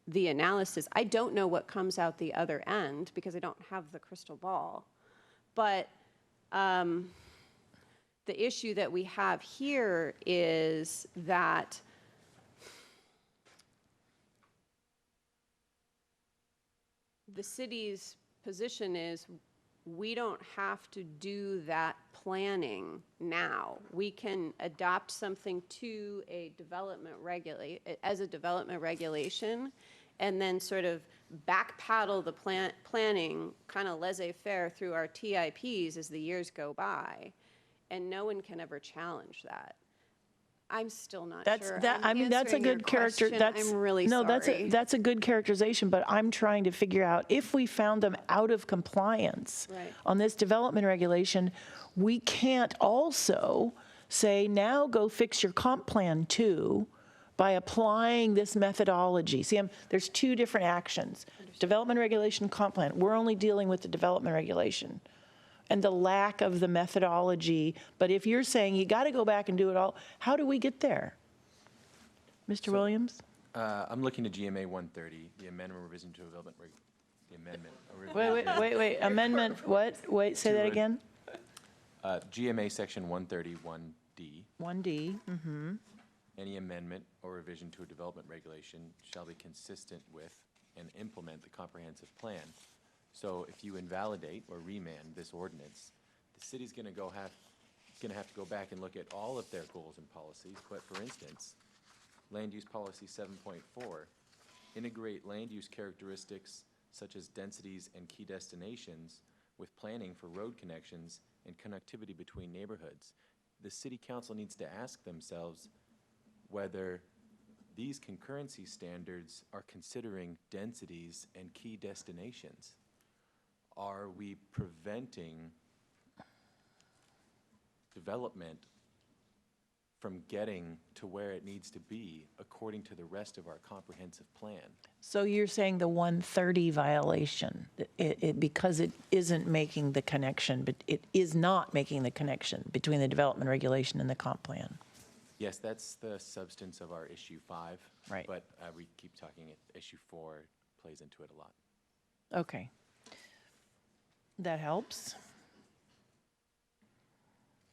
the analysis. I don't know what comes out the other end because I don't have the crystal ball, but the issue that we have here is that the city's position is we don't have to do that planning now. We can adopt something to a development as a development regulation, and then sort of backpaddle the planning kind of laissez-faire through our TIPs as the years go by, and no one can ever challenge that. I'm still not sure. I mean, that's a good character. I'm really sorry. That's a good characterization, but I'm trying to figure out if we found them out of compliance on this development regulation, we can't also say, now go fix your comp plan too by applying this methodology. See, there's two different actions. Development regulation, comp plan. We're only dealing with the development regulation and the lack of the methodology. But if you're saying you got to go back and do it all, how do we get there? Mr. Williams? I'm looking to GMA 130, the amendment revision to development, the amendment. Wait. Amendment, what? Wait, say that again? GMA section 131D. 1D, Any amendment or revision to a development regulation shall be consistent with and implement the comprehensive plan. So if you invalidate or remand this ordinance, the city's going to have to go back and look at all of their goals and policies. But for instance, land use policy 7.4, integrate land use characteristics such as densities and key destinations with planning for road connections and connectivity between neighborhoods. The city council needs to ask themselves whether these concurrency standards are considering densities and key destinations. Are we preventing development from getting to where it needs to be according to the rest of our comprehensive plan. So you're saying the 130 violation, because it isn't making the connection, but it is not making the connection between the development regulation and the comp plan? Yes, that's the substance of our issue 5. Right. But we keep talking, issue 4 plays into it a lot. Okay. That helps.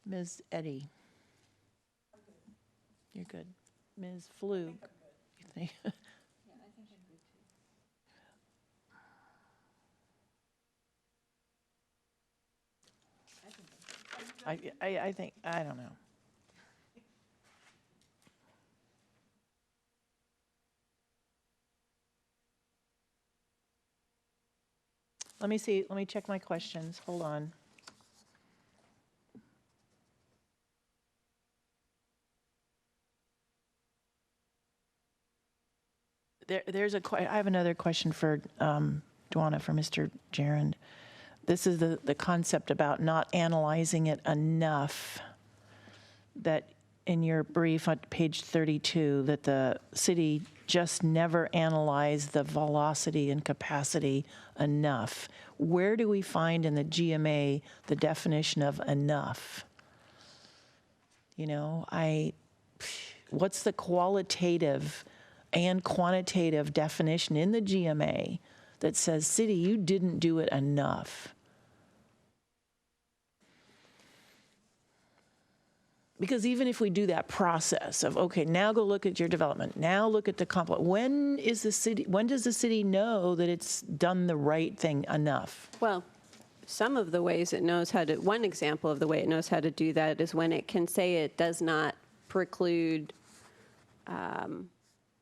Ms. Eddy? You're good. Ms. Flug? You think? I think, I don't know. Let me see, let me check my questions. Hold on. I have another question for Dwana, for Mr. Gerend. This is the concept about not analyzing it enough, that in your brief on page 32, that the city just never analyzed the velocity and capacity enough. Where do we find in the GMA the definition of enough? You know, what's the qualitative and quantitative definition in the GMA that says, city, you didn't do it enough? Because even if we do that process of, okay, now go look at your development, now look at the complex, when does the city know that it's done the right thing enough? Well, some of the ways it knows how to, one example of the way it knows how to do that is when it can say it does not preclude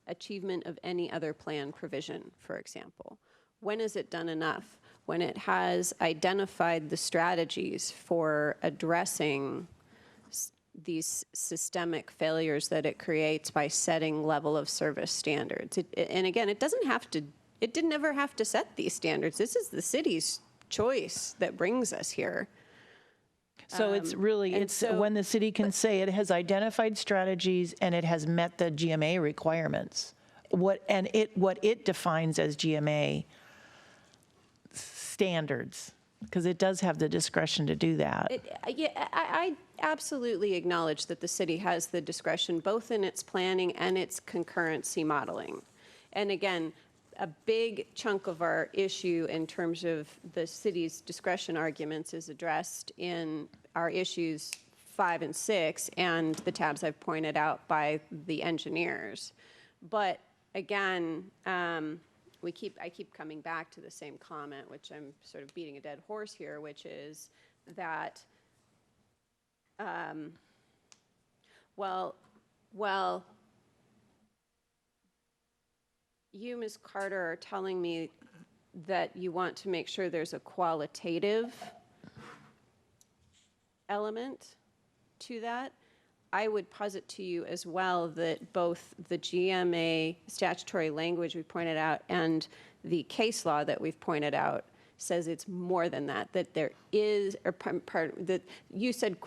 achievement of any other plan provision, for example. When is it done enough? When it has identified the strategies for addressing these systemic failures that it creates by setting level of service standards. And again, it didn't ever have to set these standards. This is the city's choice that brings us here. So it's really, when the city can say it has identified strategies and it has met the GMA requirements. What it defines as GMA standards, because it does have the discretion to do that. I absolutely acknowledge that the city has the discretion both in its planning and its concurrency modeling. And again, a big chunk of our issue in terms of the city's discretion arguments is addressed in our issues 5 and 6 and the tabs I've pointed out by the engineers. But again, I keep coming back to the same comment, which I'm sort of beating a dead horse here, which is that, well, you, Ms. Carter, are telling me that you want to make sure there's a qualitative element to that. I would posit to you as well that both the GMA statutory language we pointed out and the case law that we've pointed out says it's more than that, that there is, that you said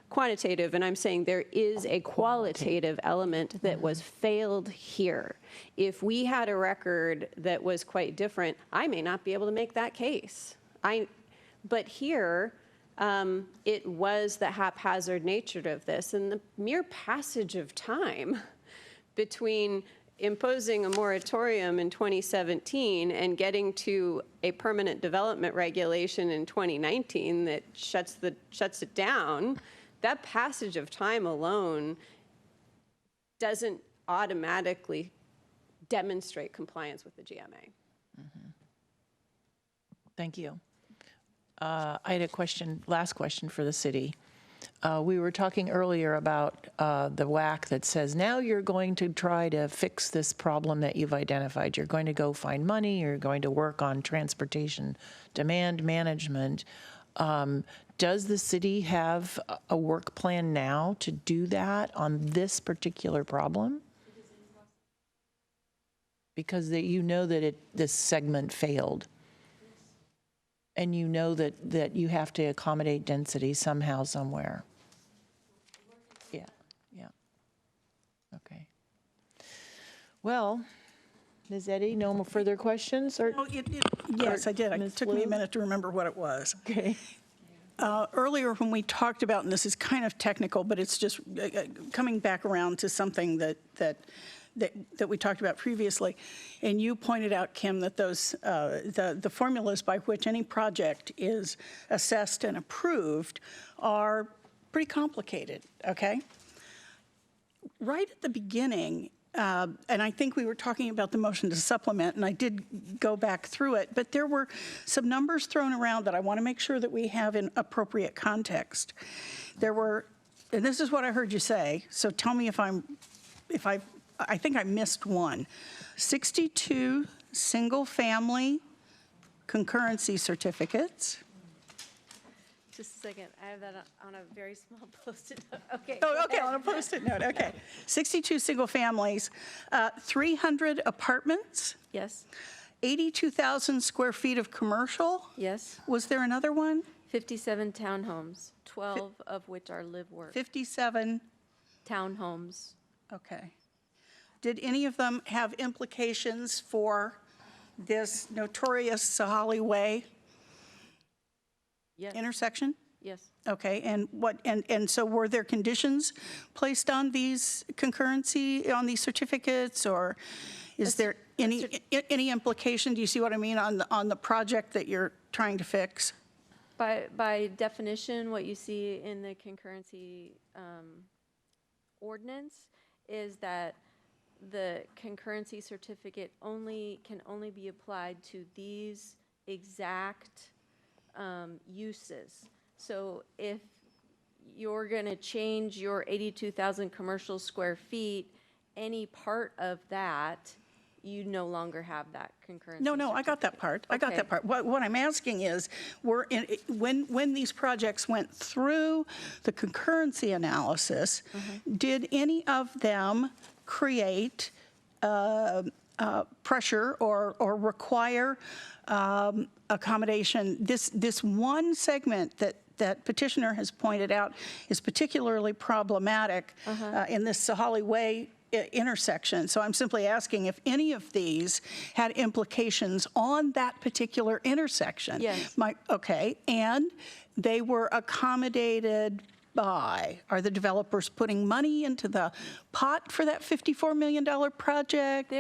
quantitative, and I'm saying there is a qualitative element that was failed here. If we had a record that was quite different, I may not be able to make that case. But here, it was the haphazard nature of this, and the mere passage of time between imposing a moratorium in 2017 and getting to a permanent development regulation in 2019 that shuts it down, that passage of time alone doesn't automatically demonstrate compliance with the GMA. Mm-hmm. Thank you. I had a question, last question for the city. We were talking earlier about the WAC that says, now you're going to try to fix this problem that you've identified. You're going to go find money, you're going to work on transportation demand management. Does the city have a work plan now to do that on this particular problem? Because you know that this segment failed. And you know that you have to accommodate density somehow, somewhere. Yeah, yeah. Well, Ms. Eddy, no more further questions? Or Oh, yes, I did. It Ms. took me a Wu? minute to remember what it was. Okay. Earlier, when we talked about, and this is kind of technical, but it's just coming back around to something that we talked about previously, and you pointed out, Kim, that those the formulas by which any project is assessed and approved are pretty complicated. Okay. Right at the beginning, and I think we were talking about the motion to supplement, and I did go back through it, but there were some numbers thrown around that I want to make sure that we have in appropriate context. There were, and this is what I heard you say, so tell me if I think I missed one. 62 single-family concurrency certificates. Just a second, I have that on a very small Post-it note. Okay. Oh, go okay, ahead. on a Post-it note, okay. 62 single families, 300 apartments, Yes, 82,000 square feet of commercial. yes. Was there another one? 57 townhomes, 12 of which are live-work. 57, Townhomes, okay. Did any of them have implications for this notorious Sahali Way yes, intersection? yes. Okay, and so were there conditions placed on these concurrency, on these certificates, or is there any implication, do you see what I mean, on the project that you're trying to fix? By definition, what you see in the concurrency ordinance is that the concurrency certificate can only be applied to these exact uses. So if you're going to change your 82,000 commercial square feet, any part of that, you no longer have that concurrency No, I got that part. I got Okay. that part. What I'm asking is, when these projects went through the concurrency analysis, did any of them create pressure or require accommodation? This one segment that Petitioner has pointed out is particularly problematic in this Sahali Way intersection. So I'm simply asking if any of these had implications on that particular intersection. Yes. Okay, and they were accommodated by, are the developers putting money into the pot for that $54 million project?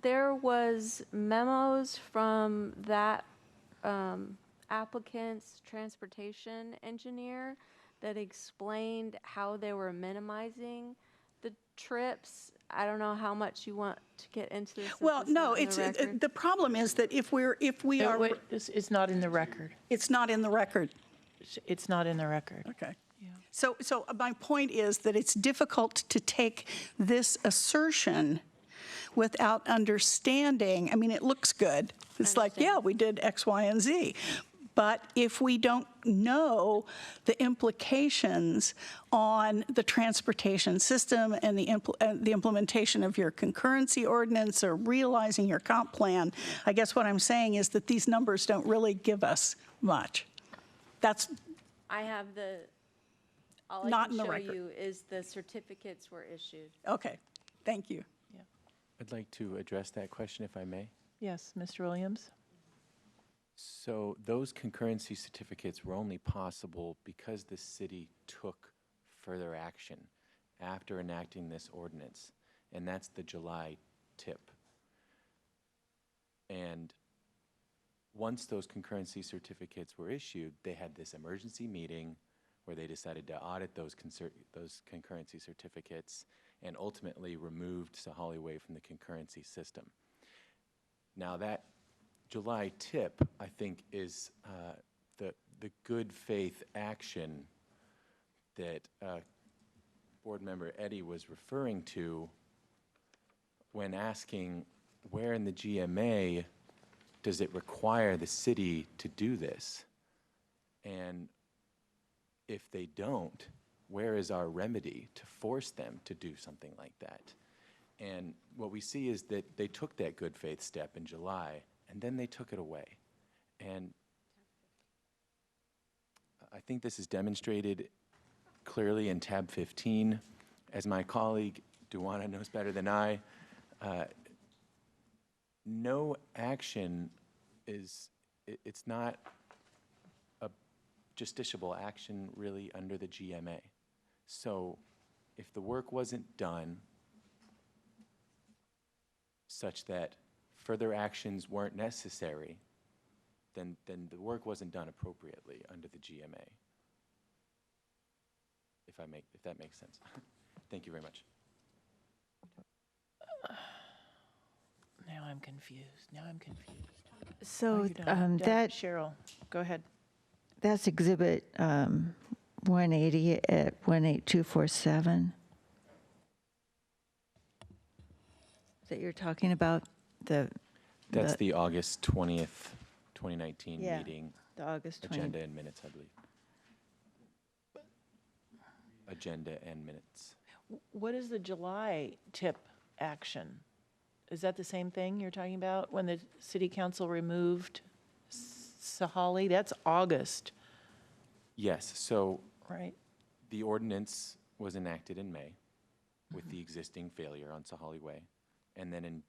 There was memos from that applicant's transportation engineer that explained how they were minimizing the trips. I don't know how much you want to get into this. since Well, no, not in the record. the problem is that if we are, It's not in the record. it's not in the record. It's not in the record. Okay. So my point is that it's difficult to take this assertion without understanding. I mean, it looks good. It's like, yeah, we did X, Y, and Z. But if we don't know the implications on the transportation system and the implementation of your concurrency ordinance or realizing your comp plan, I guess what I'm saying is that these numbers don't really give us much. That's I have all I Not can in the show record. you is the certificates were issued. okay. Thank you. I'd like to address that question if I may. Yes, Mr. Williams? So those concurrency certificates were only possible because the city took further action after enacting this ordinance, and that's the July tip. And once those concurrency certificates were issued, they had this emergency meeting where they decided to audit those concurrency certificates and ultimately removed Sahali Way from the concurrency system. Now that July tip, I think, is the good faith action that Board Member Eddy was referring to when asking where in the GMA does it require the city to do this? And if they don't, where is our remedy to force them to do something like that? And what we see is that they took that good faith step in July, and then they took it away. And I think this is demonstrated clearly in tab 15. As my colleague Duana knows better than I, No action it's not a justiciable action really under the GMA. So if the work wasn't done such that further actions weren't necessary, then the work wasn't done appropriately under the GMA. If that makes sense. Thank you very much. Now I'm confused. So Oh, you're done. that Cheryl, go ahead. that's Exhibit 180 at 18247. That you're talking about That's the August 20th, 2019 Yeah. meeting the August 20. agenda and minutes, I believe. Agenda and minutes. What is the July tip action? Is that the same thing you're talking about, when the city council removed Sahali? That's August, Yes, so right? the ordinance was enacted in May with the existing failure on Sahali Way. And then in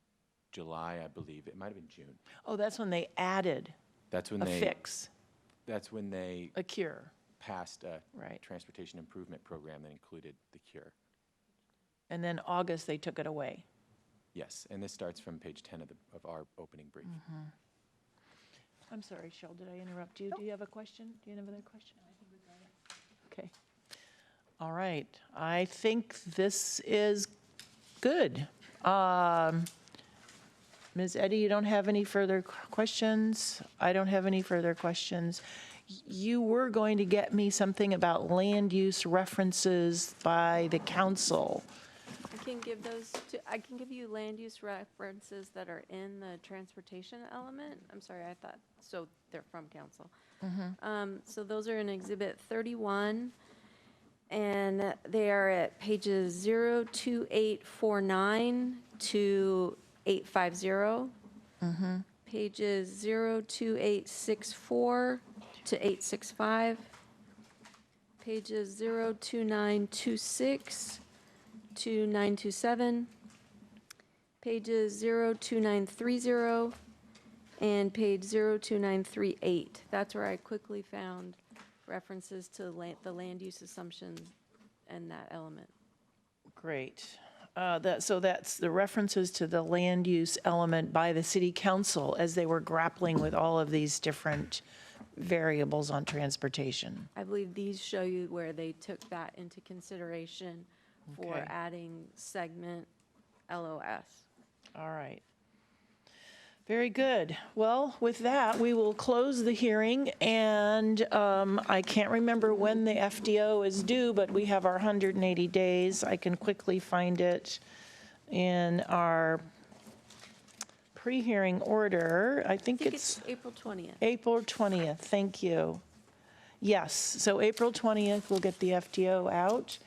July, I believe, it might have been June. Oh, that's when they added That's when a they fix, That's when they a cure, passed a right? transportation improvement program that included the cure. And then August, they took it away. Yes, and this starts from page 10 of our opening brief. I'm sorry, Cheryl, did I interrupt you? Do you have a question? Do you have another question? I think we got it. Okay. All right. I think this is good. Ms. Eddy, you don't have any further questions? I don't have any further questions. You were going to get me something about land use references by the council. I can give you land use references that are in the transportation element. I'm sorry, I thought, so they're from council. So those are in Exhibit 31, and they are at pages 02849 to 850. Pages 02864 to 865. Pages 02926 to 927, pages 02930, and page 02938. That's where I quickly found references to the land use assumption and that element. Great. So that's the references to the land use element by the city council as they were grappling with all of these different variables on transportation. I believe these show you where they took that into consideration for Okay. adding segment LOS. All right. Very good. Well, with that, we will close the hearing, and I can't remember when the FDO is due, but we have our 180 days. I can quickly find it in our pre-hearing order. I think it's April 20th. April 20th. Thank you. Yes, so April 20th, we'll get the FDO out.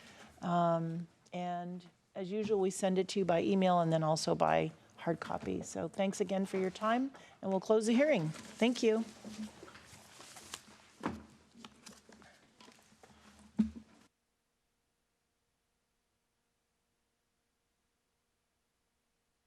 And as usual, we send it to you by email and then also by hard copy. So thanks again for your time, and we'll close the hearing. Thank you.